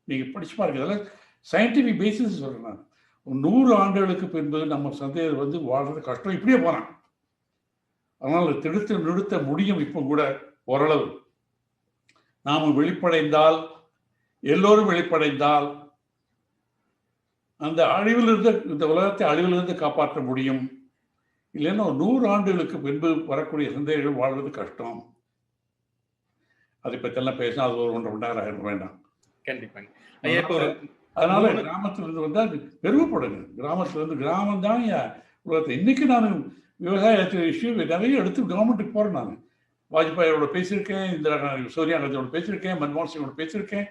நீங்க படிச்சு பாருங்க. இதெல்லாம் சயின்டிபிக் பேசிஸ் சொல்றேன் நான். 100 ஆண்டுகளுக்கு பின்பு நம்ம சந்தையில் வந்து வாழ்றது கஷ்டம். இப்படியே போறான். அதனால திடுத்து நிறுத்த முடியும். இப்போ கூட ஓரளவு நாம வெளிப்படைந்தால், எல்லோரும் வெளிப்படைந்தால் அந்த அழிவிலிருந்து, இந்த உலகத்தை அழிவிலிருந்து காப்பாற்ற முடியும். இல்லைன்னா 100 ஆண்டுகளுக்கு பின்பு வரக்கூடிய சந்தேகங்கள் வாழ்வது கஷ்டம். அதை பத்தி எல்லாம் பேசினா அது ஒரு 1.5 மணி நேரம் ஆயிரம் வேண்டாம்.
கண்டிப்பாங்க.
அதனால கிராமத்திலிருந்து வந்தா பெருமைப்படுங்க. கிராமத்திலிருந்து கிராமம் தான் உலகத்தை. இன்னைக்கு நான் விவசாயத்து இஷ்யூ நிறைய எடுத்து கவர்மெண்ட்டுக்கு போறேன். நான் வாஜ்பாயோட பேசியிருக்கேன், இந்திரா சோனியா காந்தியோட பேசியிருக்கேன், மன்மோகன் சிங்கோட பேசியிருக்கேன்.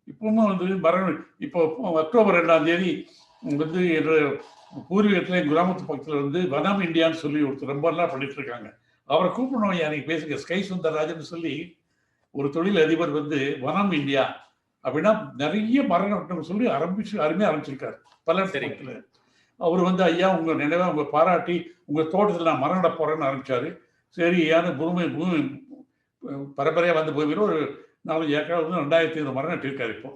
இப்பவும் வந்து இப்போ அக்டோபர் 2ஆம் தேதி வந்து பூர்வீகத்தில் கிராமத்து பக்கத்தில் வந்து வனம் இந்தியான்னு சொல்லி ஒருத்தர் ரொம்ப நல்லா பண்ணிட்டு இருக்காங்க. அவரை கூப்பிடணும். எனக்கு பேசுங்க. ஸ்கை சுந்தரராஜன் சொல்லி ஒரு தொழில் அதிபர் வந்து வனம் இந்தியா அப்படின்னா நிறைய மரம் நட்டணும்னு சொல்லி அருமையா ஆரம்பிச்சிருக்காரு பல இடத்துல. அவர் வந்து ஐயா உங்க நினைவா உங்க பாராட்டி உங்க தோட்டத்தில் நான் மரம் நட போறேன்னு ஆரம்பிச்சாரு. சரி ஏன்னு பூமி பரம்பரையா வந்து போய் ஒரு 4 ஏக்கர் 2500 மரம் நட்டிருக்காரு இப்போ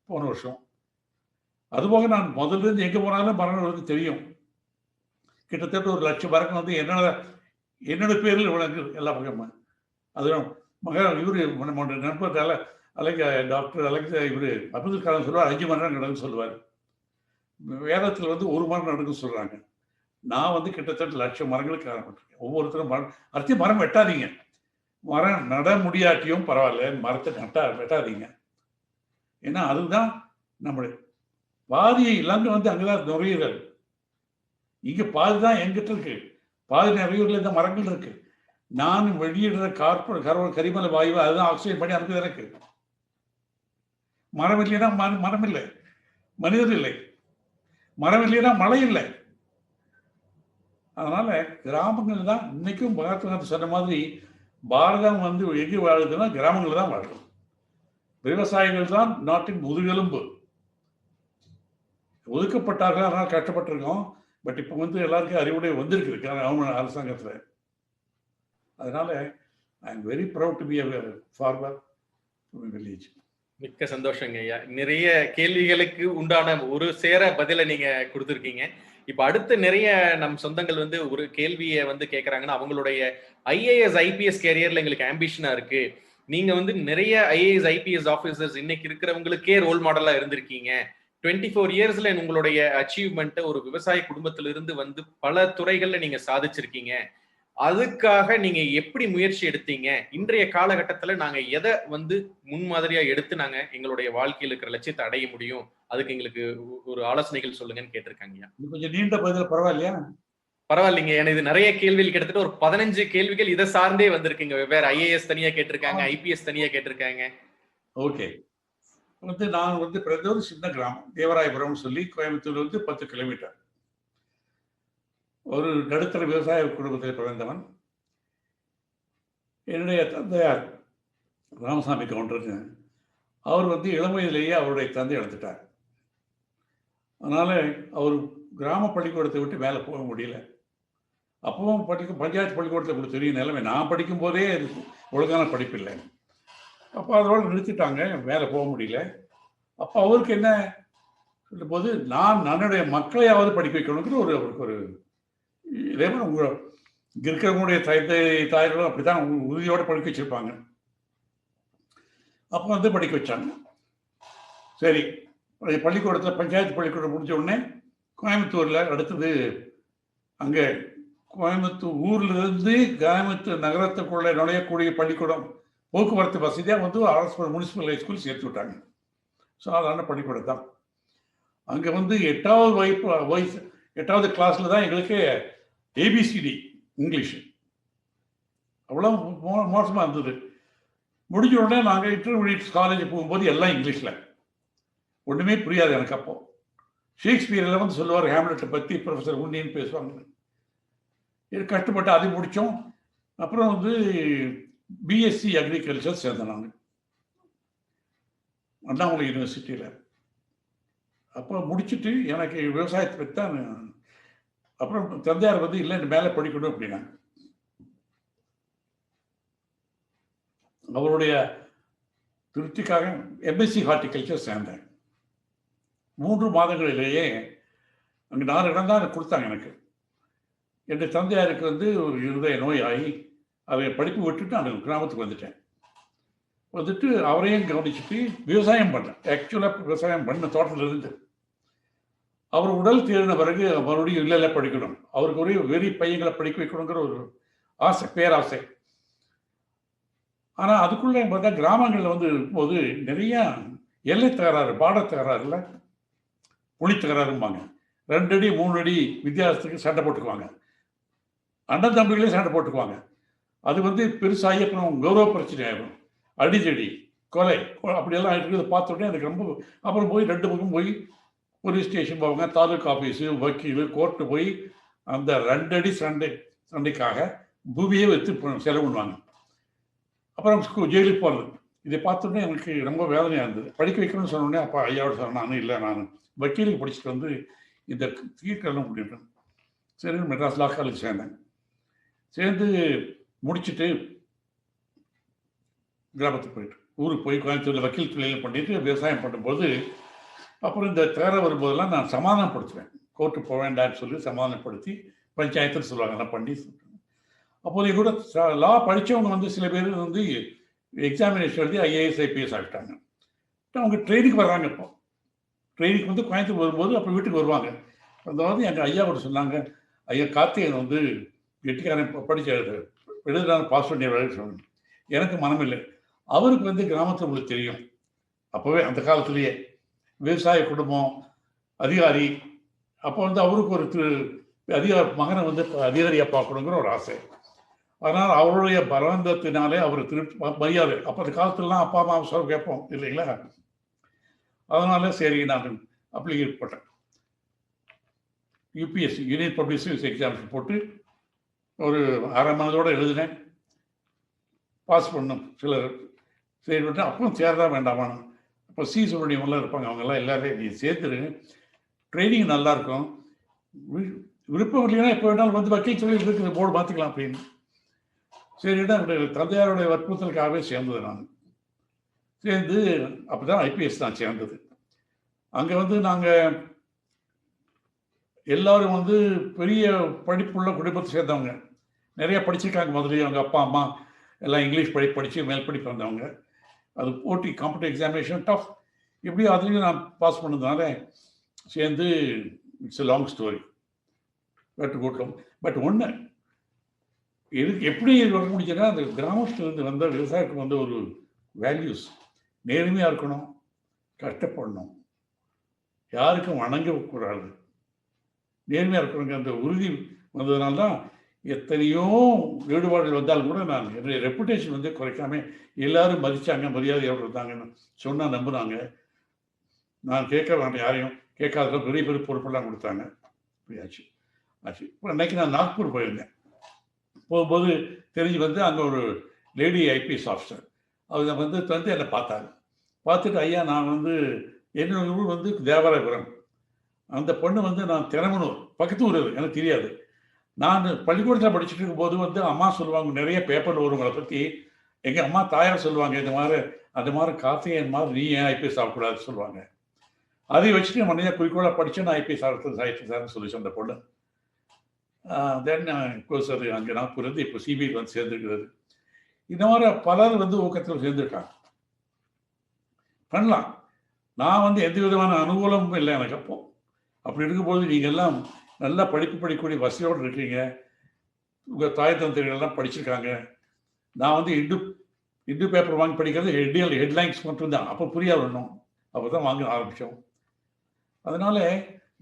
போன வருஷம். அதுபோக நான் முதல்ல இருந்து எங்க போனாலும் மரம் வந்து தெரியும். கிட்டத்தட்ட 1 லட்சம் மரங்கள் வந்து என்னோட பேரில் விளங்கு எல்லா பக்கமும். அதுவும் இவரு நண்பர் டாக்டர் இவரு அப்துல் கலாம் சொல்லுவார் 5 மரம் நடக்குன்னு சொல்லுவார். வேதத்தில் வந்து 1 மரம் நடக்குன்னு சொல்றாங்க. நான் வந்து கிட்டத்தட்ட 1,00,000 மரங்களுக்கு ஆரம்பிச்சிருக்கேன். ஒவ்வொருத்தரும் மரம் வெட்டாதீங்க. மரம் நட முடியாட்டியும் பரவாயில்ல, மரத்தை வெட்டாதீங்க. ஏன்னா அதுதான் நம்மளுடைய பாதி இல்லாம வந்து அங்கதான் நுரையீரல். இங்க பாதிதான் எங்கிட்ட இருக்கு. பாதி நுரையீரல் இந்த மரங்கள் இருக்கு. நான் வெளியிடுற கரிமல வாயு அதுதான் ஆக்சிஜன் பண்ணி அனுப்பி எனக்கு. மரம் இல்லைன்னா மரம் இல்லை, மனிதர் இல்லை. மரம் இல்லைன்னா மழை இல்லை. அதனால கிராமங்கள் தான் இன்னைக்கும் பகத்காந்த் சொன்ன மாதிரி பாரதம் வந்து எங்கே வாழுதுன்னா கிராமங்கள் தான் வாழும். விவசாயிகள் தான் நாட்டின் முதுகெலும்பு. ஒதுக்கப்பட்டார்கள், அதனால கஷ்டப்பட்டிருக்கோம். பட் இப்போ வந்து எல்லாருக்கும் அறிவுடை வந்திருக்கு அவங்க அரசாங்கத்தில். அதனால I am very proud to be a farmer from a village.
மிக்க சந்தோஷங்க ஐயா. நிறைய கேள்விகளுக்கு உண்டான ஒரு சேர பதில நீங்க குடுத்திருக்கீங்க. இப்ப அடுத்து நிறைய நம் சொந்தங்கள் வந்து ஒரு கேள்விய வந்து கேட்கறாங்கன்னா, அவங்களுடைய ஐஏஎஸ், ஐபிஎஸ் கேரியர்ல எங்களுக்கு ஆம்பிஷனா இருக்கு. நீங்க வந்து நிறைய ஐஏஎஸ், ஐபிஎஸ் ஆபீசர்ஸ் இன்னைக்கு இருக்கிறவங்களுக்கே ரோல் மாடலா இருந்திருக்கீங்க. 24 இயர்ஸ்ல உங்களுடைய அச்சீவ்மென்ட் ஒரு விவசாய குடும்பத்திலிருந்து வந்து பல துறைகள்ல நீங்க சாதிச்சிருக்கீங்க. அதுக்காக நீங்க எப்படி முயற்சி எடுத்தீங்க? இன்றைய காலகட்டத்துல நாங்க எத வந்து முன்மாதிரியா எடுத்து நாங்க எங்களுடைய வாழ்க்கையில இருக்கிற லட்சியத்தை அடைய முடியும்? அதுக்கு எங்களுக்கு ஒரு ஆலோசனைகள் சொல்லுங்கன்னு கேட்டிருக்காங்கய்யா.
இது கொஞ்சம் நீண்ட பதில் பரவாயில்லையா?
பரவாயில்லைங்க. எனக்கு இது நிறைய கேள்விகள் கிட்டத்தட்ட ஒரு 15 கேள்விகள் இத சார்ந்தே வந்திருக்குங்க. வெவ்வேறு ஐஏஎஸ் தனியா கேட்டிருக்காங்க, ஐபிஎஸ் தனியா கேட்டிருக்காங்க.
ஓகே. நான் பிறந்த ஒரு சின்ன கிராமம் தேவராயபுரம் சொல்லி கோயம்புத்தூர்ல 10 கிலோமீட்டர். ஒரு நடுத்தர விவசாய குடும்பத்தில் பிறந்தவன். என்னுடைய தந்தையார் ராமசாமி கவுண்டர், அவர் இளம் வயதிலேயே அவருடைய தந்தை இழந்துட்டார். அதனால அவர் கிராம பள்ளிக்கூடத்தை விட்டு மேலே போக முடியல. அப்பவும் பஞ்சாயத்து பள்ளிக்கூடத்தில் கூட தெரியும் நிலைமை. நான் படிக்கும் போதே ஒழுங்கான படிப்பு இல்லை. அப்போ அதோட நிறுத்திட்டாங்க, மேலே போக முடியல. அப்போ அவருக்கு என்ன சொல்லும் போது, நான் என்னுடைய மக்களையாவது படிக்க வைக்கணுங்கிற அவருக்கு ஒரு இதே மாதிரி இங்கே இருக்கிறவங்களுடைய தாய்களும் அப்படித்தான் உறுதியோடு படிக்க வச்சிருப்பாங்க. அப்போ படிக்க வச்சாங்க. சரி, பள்ளிக்கூடத்தில் பஞ்சாயத்து பள்ளிக்கூடம் முடிஞ்ச உடனே கோயம்புத்தூரில் அடுத்தது அங்கே கோயம்புத்தூர் ஊர்லேருந்து கோயம்புத்தூர் நகரத்துக்குள்ளே நுழையக்கூடிய பள்ளிக்கூடம் போக்குவரத்து வசதியாக அரசு முனிசிபல் ஹை ஸ்கூல் சேர்த்து விட்டாங்க. சாதாரண பள்ளிக்கூடம் தான். அங்கே 8வது கிளாஸில் தான் எங்களுக்கு ஏபிசிடி இங்கிலீஷ். அவ்வளோ மோசமாக இருந்தது. முடிஞ்ச உடனே நாங்கள் இன்டர்மீடியட் காலேஜ் போகும்போது எல்லாம் இங்கிலீஷில். ஒன்றுமே புரியாது எனக்கு. அப்போ ஷேக்ஸ்பியரில் சொல்லுவார் ஹேம்லெட்டை பற்றி, ப்ரொஃபஸர் உன்னின்னு பேசுவாங்க. இது கஷ்டப்பட்டு அதை முடித்தோம். அப்புறம் பிஎஸ்சி அக்ரிகல்ச்சர் சேர்ந்தேன் நான் அண்ணாமலை யூனிவர்சிட்டியில். அப்போ முடிச்சுட்டு எனக்கு விவசாயத்தை பற்றி தான். அப்புறம் தந்தையார் இல்லை மேலே படிக்கணும் அப்படின்னா அவருடைய திருப்திக்காக எம்எஸ்சி ஹார்டிகல்ச்சர் சேர்ந்தேன். 3 மாதங்களிலேயே அங்கே 4 இடம் தான் கொடுத்தாங்க எனக்கு. என்னுடைய தந்தையாருக்கு ஒரு இருதய நோய் ஆகி அதை படிப்பு விட்டுட்டு நான் கிராமத்துக்கு வந்துட்டேன். அவரையும் கவனிச்சுட்டு விவசாயம் பண்ணேன். ஆக்சுவலாக விவசாயம் பண்ண தோட்டத்தில் இருந்து அவர் உடல் தேறின பிறகு மறுபடியும் இல்லை படிக்கணும், அவருக்கு ஒரே வெறி பையங்களை படிக்க வைக்கணுங்கிற ஒரு ஆசை, பேராசை. ஆனால் அதுக்குள்ளே பார்த்தா கிராமங்களில் இருக்கும்போது நிறைய எல்லை தகராறு, பார்டர் தகராறு இல்லை, புலி தகராறும்பாங்க. 2 அடி 3 அடி வித்தியாசத்துக்கு சண்டை போட்டுக்குவாங்க. அண்ணன் தம்பிகளே சண்டை போட்டுக்குவாங்க. அது பெருசாகி அப்புறம் கௌரவ பிரச்சனை ஆகிடும். அடிச்சடி, கொலை அப்படியெல்லாம் இருக்கிறத பார்த்த உடனே எனக்கு ரொம்ப. அப்புறம் போய் 2 பக்கம் போய் போலீஸ் ஸ்டேஷன் போவாங்க, தாலுக்கா ஆஃபீஸு, வக்கீல், கோர்ட்டு போய் அந்த 2 அடி சண்டைக்காக பூமியே வைத்து செலவு பண்ணுவாங்க. அப்புறம் ஜெயிலுக்கு போகிறது. இதை பார்த்தோன்னே எனக்கு ரொம்ப வேதனையாக இருந்தது. படிக்க வைக்கணும்னு சொன்னோடனே அப்பா ஐயாவோட சொன்னான், இல்லை நான் வக்கீலுக்கு படிச்சுட்டு இந்த தீர்க்கெல்லாம் முடிட்டேன். சரி, மெட்ராஸ் லா காலேஜ் சேர்ந்தேன். சேர்ந்து முடிச்சுட்டு கிராமத்துக்கு போயிட்டு ஊருக்கு போய் கோயம்புத்தூரில் வக்கீல் தொழில் பண்ணிட்டு விவசாயம் பண்ணும்போது அப்புறம் இந்த தேர வரும்போதெல்லாம் நான் சமாதானப்படுத்துவேன். கோர்ட்டுக்கு போக வேண்டாம்னு சொல்லி சமாதானப்படுத்தி பஞ்சாயத்துன்னு சொல்லுவாங்க, எல்லாம் பண்ணி. அப்போது கூட லா படித்தவங்க சில பேர் எக்ஸாமினேஷன் எழுதி ஐஏஎஸ் ஐபிஎஸ் ஆகிட்டாங்க. அவங்க ட்ரெயினுக்கு வர்றாங்க. இப்போ ட்ரெயினுக்கு கோயம்புத்தூர் வரும்போது அப்போ வீட்டுக்கு வருவாங்க. அதாவது எங்கள் ஐயா கூட சொன்னாங்க, ஐயா கார்த்திகேயன் கெட்டிக்காரன் படித்த எழுதுறான பாஸ் பண்ணி சொன்னாங்க. எனக்கு மனம் இல்லை. அவருக்கு கிராமத்தில் உங்களுக்கு தெரியும், அப்போவே அந்த காலத்திலேயே விவசாய குடும்பம், அதிகாரி. அப்போ அவருக்கு ஒரு மகனை அதிகாரியாக பார்க்கணுங்கிற ஒரு ஆசை. அதனால் அவருடைய பலவந்தத்தினாலே அவர் மரியாதை. அப்போ அந்த காலத்துலலாம் அப்பா அம்மா சொல்ல கேட்போம் இல்லைங்களா? அதனால சரி நான் அப்ளிகேட் போட்டேன். UPSC union public service exams போட்டு ஒரு அரை மனதோடு எழுதினேன். பாஸ் பண்ணும் சிலர் சரி விட்டேன். அப்புறம் சேரதான் வேண்டாமான்னு. இப்போ சுப்பிரமணியம்லாம் இருப்பாங்க, அவங்கெல்லாம் எல்லாரையும் நீ சேர்த்துருங்க, ட்ரைனிங் நல்லாயிருக்கும், விருப்பம் இல்லைன்னா எப்போ வேணாலும் வக்கீல் தொழில் இருக்குது, போர்டு மாற்றிக்கலாம் அப்படின்னு. சரிடா, தந்தையாருடைய வற்புறுத்தலுக்காகவே சேர்ந்தது நான். சேர்ந்து அப்பதான் ஐபிஎஸ் நான் சேர்ந்தது. அங்கே வந்து நாங்கள் எல்லாரும் வந்து பெரிய படிப்புள்ள குடும்பத்தை சேர்ந்தவங்க, நிறைய படிச்சிருக்காங்க. முதல்ல அவங்க அப்பா அம்மா எல்லாம் இங்கிலீஷ் படித்து மேல் படிப்பு வந்தவங்க. அது போட்டி காம்படிட்டிவ் எக்ஸாமினேஷன் டஃப். இப்படி அதுலேயும் நான் பாஸ் பண்ணதுனால சேர்ந்து இட்ஸ் எ லாங் ஸ்டோரி வெட்டு கூட்டம். பட் ஒன்று எதுக்கு எப்படி இது வர முடிச்சுன்னா, அந்த கிராமத்துலேருந்து வந்த விவசாயத்துக்கு வந்த ஒரு வேல்யூஸ், நேர்மையாக இருக்கணும், கஷ்டப்படணும், யாருக்கும் வணங்கக்கூடாது, நேர்மையாக இருக்கணுங்க. அந்த உறுதி வந்ததுனால தான் எத்தனையோ ஈடுபாடுகள் வந்தாலும் கூட நான் என்னுடைய ரெப்புடேஷன் வந்து குறைக்காம எல்லாரும் மதித்தாங்க, மரியாதையோடு இருந்தாங்கன்னு சொன்னால் நம்புனாங்க. நான் கேட்க வேண்டாம், யாரையும் கேட்காத பெரிய பெரிய பொறுப்பெல்லாம் கொடுத்தாங்க. இப்படி ஆச்சு. இப்போ அன்னைக்கு நான் நாக்பூர் போயிருந்தேன். போகும்போது தெரிஞ்சு வந்து அங்கே ஒரு லேடி ஐபிஎஸ் ஆஃபீஸர் அவங்க வந்து என்னை பார்த்தாங்க. பார்த்துட்டு, ஐயா நான் வந்து என்னோட ஊர் வந்து தேவராபுரம், அந்த பொண்ணு வந்து நான் திறமனூர் பக்கத்து ஊர், எனக்கு தெரியாது. நான் பள்ளிக்கூடத்தில் படிச்சுட்டு இருக்கும்போது வந்து அம்மா சொல்லுவாங்க, நிறைய பேப்பரில் வருவங்களை பற்றி எங்கள் அம்மா தாயார் சொல்லுவாங்க, இந்த மாதிரி அந்த மாதிரி கார்த்திகேயன் மாதிரி நீ ஏன் ஐபிஎஸ் ஆகக்கூடாதுன்னு சொல்லுவாங்க. அதை வச்சுட்டு மனித குறிக்கோளாக படித்து நான் ஐபிஎஸ் ஆகிறது சார்னு சொல்லிச்சு அந்த பொண்ணு. தென் கோர்ஸ் அது அங்கே நாக்பூர் வந்து இப்போ சிபிஐ வந்து சேர்ந்துருக்கிறது. இந்த மாதிரி பலர் வந்து ஊக்கத்தில் சேர்ந்துருக்காங்க. பண்ணலாம். நான் வந்து எந்த விதமான அனுகூலமும் இல்லை எனக்கு. அப்போ அப்படி இருக்கும்போது நீங்கள் எல்லாம் நல்லா படிப்பு படிக்கக்கூடிய வசதியோடு இருக்கீங்க, உங்கள் தாய் தந்தைகள்லாம் படிச்சிருக்காங்க. நான் வந்து இந்து பேப்பர் வாங்கி படிக்கிறது ஹெட்லைன்ஸ் மட்டும்தான். அப்போ புரியாது ஒன்றும், அப்போ தான் வாங்க ஆரம்பித்தோம். அதனால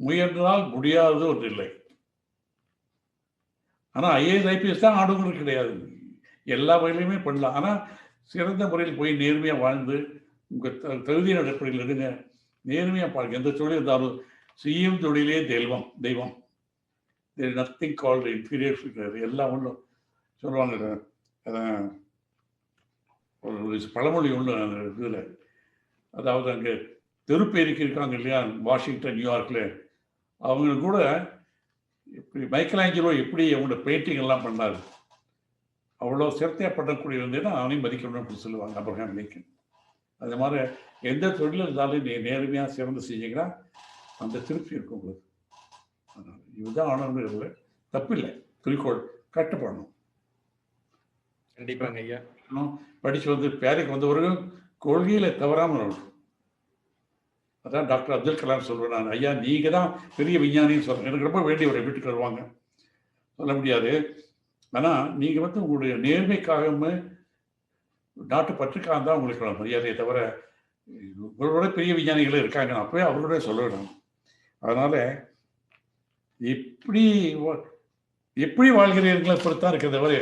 முயன்றால் முடியாதது ஒன்று இல்லை. ஆனால் ஐஏஎஸ் ஐபிஎஸ் தான் ஆடுங்களுக்கு கிடையாது, எல்லா வகையிலையுமே பண்ணலாம். ஆனால் சிறந்த முறையில் போய் நேர்மையாக வாழ்ந்து உங்கள் தகுதியின் அடிப்படையில் இருங்க, நேர்மையாக பாருங்க. எந்த தொழில் இருந்தாலும் செய்யும் தொழிலே தெய்வம். தேர் நத்திங் கால்டு இன்ஃபீரியர் கிடையாது, எல்லாம் ஒன்றும் சொல்லுவாங்க. ஒரு பழமொழி ஒன்று அந்த இதில், அதாவது அங்கே தெருப்பேரிக்கு இருக்காங்க இல்லையா, வாஷிங்டன் நியூயார்க்கில், அவங்க கூட இப்படி மைக்கேல் ஆஞ்சலோ எப்படி அவங்களோட பெயிண்டிங் எல்லாம் பண்ணாரு, அவ்வளோ சிரத்தையாக பண்ணக்கூடிய இருந்தேன்னா அவனையும் மதிக்கணும்னு அப்படி சொல்லுவாங்க அப்ரஹாம் லிங்கன். அது மாதிரி எந்த தொழில் இருந்தாலும் நீ நேர்மையாக சிறந்து செஞ்சீங்கன்னா அந்த திருப்தி இருக்கும் உங்களுக்கு. இதுதான் ஆனது, தப்பு இல்லை. குறிக்கோள் கட்டுப்படணும்.
கண்டிப்பாங்க ஐயா.
படிச்சு வந்து பேருக்கு வந்தவர்கள் கொள்கையில தவறாமல் இருக்கும். அதான் டாக்டர் அப்துல் கலாம் சொல்வேன் நான், ஐயா நீங்க தான் பெரிய விஞ்ஞானின்னு சொல்றேன். எனக்கு ரொம்ப வேண்டியவரை வீட்டுக்கு வருவாங்க, சொல்ல முடியாது. ஆனா நீங்க வந்து உங்களுடைய நேர்மைக்காக நாட்டு பற்றுக்காக தான் உங்களுக்கு மரியாதையை தவிர, உங்களோட பெரிய விஞ்ஞானிகளே இருக்காங்க, அப்பவே அவர்களோட சொல்லுவேன். அதனால எப்படி வாழ்கிறீர்களோ இப்படித்தான் இருக்கிறத தவிர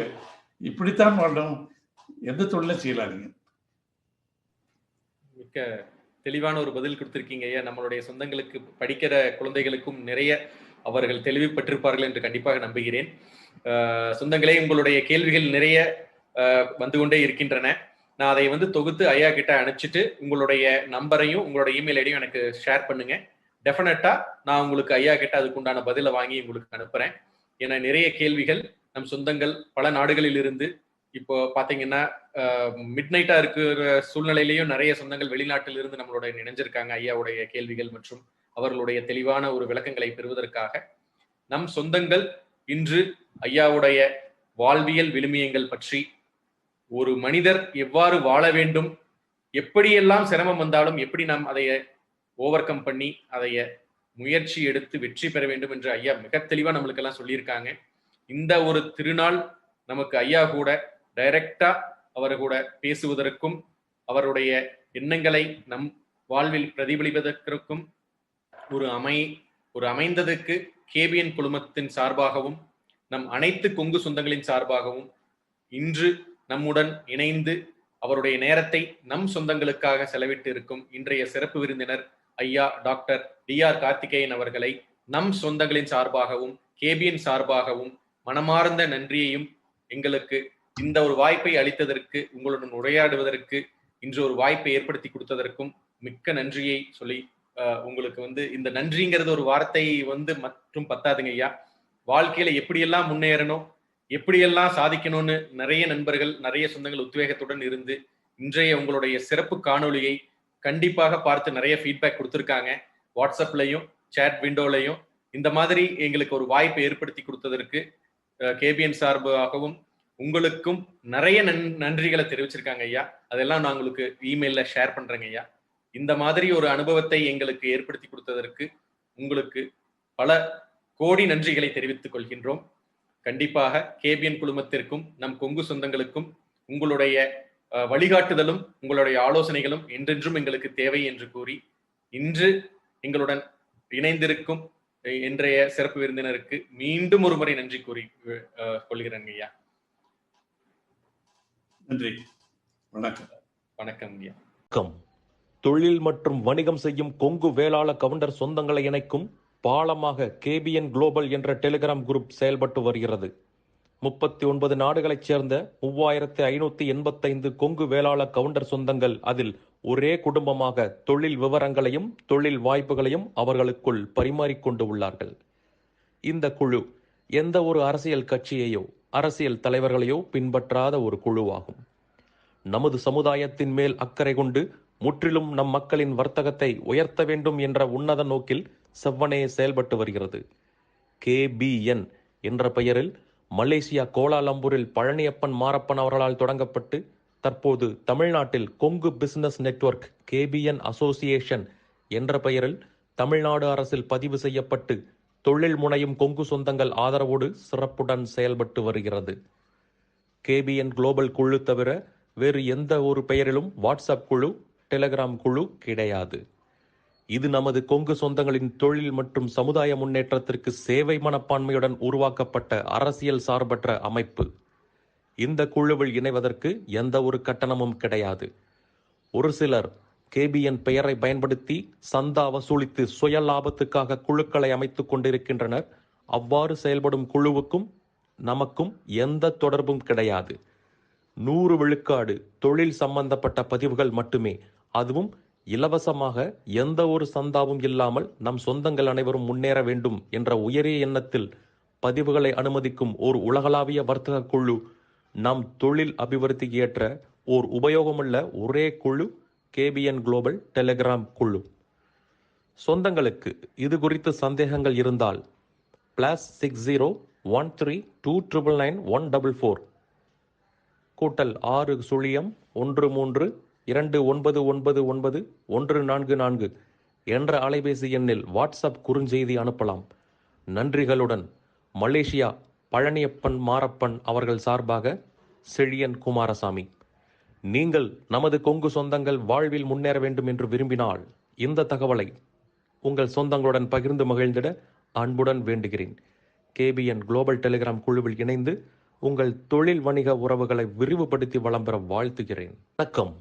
இப்படித்தான் வாழணும், எந்த தொழிலும் செய்யலாங்க.
மிக்க தெளிவான ஒரு பதில் கொடுத்திருக்கீங்க ஐயா. நம்மளுடைய சொந்தங்களுக்கு, படிக்கிற குழந்தைகளுக்கும் நிறைய அவர்கள் தெளிவுபட்டிருப்பார்கள் என்று கண்டிப்பாக நம்புகிறேன். சொந்தங்களே, உங்களுடைய கேள்விகள் நிறைய வந்து கொண்டே இருக்கின்றன. நான் அதை வந்து தொகுத்து ஐயா கிட்ட அனுப்பிச்சிட்டு உங்களுடைய நம்பரையும் உங்களுடைய இமெயில் ஐடியும் எனக்கு ஷேர் பண்ணுங்க. டெஃபினட்டா நான் உங்களுக்கு ஐயா கிட்ட அதுக்குண்டான பதிலை வாங்கி உங்களுக்கு அனுப்புறேன். ஏன்னா நிறைய கேள்விகள் நம் சொந்தங்கள் பல நாடுகளில் இருந்து, இப்போ பாத்தீங்கன்னா மிட் நைட்டா இருக்கிற சூழ்நிலையிலையும் நிறைய சொந்தங்கள் வெளிநாட்டில் இருந்து நம்மளோட இணைஞ்சிருக்காங்க ஐயாவுடைய கேள்விகள் மற்றும் அவர்களுடைய தெளிவான ஒரு விளக்கங்களை பெறுவதற்காக. நம் சொந்தங்கள் இன்று ஐயாவுடைய வாழ்வியல் விழுமியங்கள் பற்றி, ஒரு மனிதர் எவ்வாறு வாழ வேண்டும், எப்படியெல்லாம் சிரமம் வந்தாலும் எப்படி நாம் அதைய ஓவர் கம் பண்ணி அதைய முயற்சி எடுத்து வெற்றி பெற வேண்டும் என்று ஐயா மிக தெளிவா நம்மளுக்கு எல்லாம் சொல்லியிருக்காங்க. இந்த ஒரு திருநாள் நமக்கு ஐயா கூட டைரக்டா அவர் கூட பேசுவதற்கும் அவருடைய எண்ணங்களை நம் வாழ்வில் பிரதிபலிப்பதற்கும் ஒரு அமைந்ததற்கு கேபிஎன் குழுமத்தின் சார்பாகவும் நம் அனைத்து கொங்கு சொந்தங்களின் சார்பாகவும் இன்று நம்முடன் இணைந்து அவருடைய நேரத்தை நம் சொந்தங்களுக்காக செலவிட்டு இருக்கும் இன்றைய சிறப்பு விருந்தினர் ஐயா டாக்டர் டிஆர் கார்த்திகேயன் அவர்களை நம் சொந்தங்களின் சார்பாகவும் கேபிஎன் சார்பாகவும் மனமார்ந்த நன்றியையும், எங்களுக்கு இந்த ஒரு வாய்ப்பை அளித்ததற்கு, உங்களுடன் உரையாடுவதற்கு இன்று ஒரு வாய்ப்பை ஏற்படுத்தி கொடுத்ததற்கும் மிக்க நன்றியை சொல்லி, உங்களுக்கு வந்து இந்த நன்றிங்கிறது ஒரு வார்த்தை வந்து மற்றும் பத்தாதுங்க ஐயா. வாழ்க்கையில எப்படியெல்லாம் முன்னேறணும், எப்படியெல்லாம் சாதிக்கணும்னு நிறைய நண்பர்கள், நிறைய சொந்தங்கள் உத்வேகத்துடன் இருந்து இன்றைய உங்களுடைய சிறப்பு காணொளியை கண்டிப்பாக பார்த்து நிறைய ஃபீட்பேக் கொடுத்துருக்காங்க. வாட்ஸ்அப்லையும் சேட் விண்டோலையும் இந்த மாதிரி எங்களுக்கு ஒரு வாய்ப்பை ஏற்படுத்தி கொடுத்ததற்கு கேபிஎன் சார்பாகவும் உங்களுக்கும் நிறைய நன்றிகளை தெரிவிச்சிருக்காங்க ஐயா. அதெல்லாம் நான் உங்களுக்கு இமெயில்ல ஷேர் பண்றேங்க ஐயா. இந்த மாதிரி ஒரு அனுபவத்தை எங்களுக்கு ஏற்படுத்தி கொடுத்ததற்கு உங்களுக்கு பல கோடி நன்றிகளை தெரிவித்துக் கொள்கின்றோம். கண்டிப்பாக கேபிஎன் குழுமத்திற்கும் நம் கொங்கு சொந்தங்களுக்கும் உங்களுடைய வழிகாட்டுதலும் உங்களுடைய ஆலோசனைகளும் என்றென்றும் எங்களுக்கு தேவை என்று கூறி இன்று எங்களுடன் இணைந்திருக்கும் இன்றைய சிறப்பு விருந்தினருக்கு மீண்டும் ஒரு முறை நன்றி கூறி கொள்கிறேன் ஐயா.
நன்றி. வணக்கம்.
வணக்கம் ஐயா.
தொழில் மற்றும் வணிகம் செய்யும் கொங்கு வேளாள கவுண்டர் சொந்தங்களை இணைக்கும் பாலமாக கேபிஎன் குளோபல் என்ற டெலிகிராம் குரூப் செயல்பட்டு வருகிறது. 39 நாடுகளைச் சேர்ந்த 3585 கொங்கு வேளாள கவுண்டர் சொந்தங்கள் அதில் ஒரே குடும்பமாக தொழில் விவரங்களையும் தொழில் வாய்ப்புகளையும் அவர்களுக்குள் பரிமாறிக்கொண்டு உள்ளார்கள். இந்த குழு எந்த ஒரு அரசியல் கட்சியையோ அரசியல் தலைவர்களையோ பின்பற்றாத ஒரு குழுவாகும். நமது சமுதாயத்தின் மேல் அக்கறை கொண்டு முற்றிலும் நம் மக்களின் வர்த்தகத்தை உயர்த்த வேண்டும் என்ற உன்னத நோக்கில் செவ்வனே செயல்பட்டு வருகிறது. கேபிஎன் என்ற பெயரில் மலேசியா கோலாலம்பூரில் பழனியப்பன் மாரப்பன் அவர்களால் தொடங்கப்பட்டு தற்போது தமிழ்நாட்டில் Kongu business network KPN association என்ற பெயரில் தமிழ்நாடு அரசில் பதிவு செய்யப்பட்டு தொழில் முனையும் கொங்கு சொந்தங்கள் ஆதரவோடு சிறப்புடன் செயல்பட்டு வருகிறது. கேபிஎன் குளோபல் குழு தவிர வேறு எந்த ஒரு பெயரிலும் வாட்ஸ்அப் குழு, டெலிகிராம் குழு கிடையாது. இது நமது கொங்கு சொந்தங்களின் தொழில் மற்றும் சமுதாய முன்னேற்றத்திற்கு சேவை மனப்பான்மையுடன் உருவாக்கப்பட்ட அரசியல் சார்பற்ற அமைப்பு. இந்த குழுவில் இணைவதற்கு எந்த ஒரு கட்டணமும் கிடையாது. ஒரு சிலர் கேபிஎன் பெயரை பயன்படுத்தி சந்தா வசூலித்து சுய லாபத்துக்காக குழுக்களை அமைத்துக் கொண்டிருக்கின்றனர். அவ்வாறு செயல்படும் குழுவுக்கும் நமக்கும் எந்த தொடர்பும் கிடையாது. 100 விழுக்காடு தொழில் சம்பந்தப்பட்ட பதிவுகள் மட்டுமே, அதுவும் இலவசமாக, எந்த ஒரு சந்தாவும் இல்லாமல் நம் சொந்தங்கள் அனைவரும் முன்னேற வேண்டும் என்ற உயரிய எண்ணத்தில் பதிவுகளை அனுமதிக்கும் ஓர் உலகளாவிய வர்த்தக குழு. நம் தொழில் அபிவிருத்திக்கு ஏற்ற ஓர் உபயோகமுள்ள ஒரே குழு கேபிஎன் குளோபல் டெலிகிராம் குழு. சொந்தங்களுக்கு இது குறித்து சந்தேகங்கள் இருந்தால் +60 13299144 +6 0 13 2999144 என்ற அலைபேசி எண்ணில் வாட்ஸ்அப் குறுஞ்செய்தி அனுப்பலாம். நன்றிகளுடன் மலேசியா பழனியப்பன் மாரப்பன் அவர்கள் சார்பாக செழியன் குமாரசாமி. நீங்கள் நமது கொங்கு சொந்தங்கள் வாழ்வில் முன்னேற வேண்டும் என்று விரும்பினால் இந்த தகவலை உங்கள் சொந்தங்களுடன் பகிர்ந்து மகிழ்ந்திட அன்புடன் வேண்டுகிறேன். கேபிஎன் குளோபல் டெலிகிராம் குழுவில் இணைந்து உங்கள் தொழில் வணிக உறவுகளை விரிவுபடுத்தி வளம் பெற வாழ்த்துகிறேன். வணக்கம்.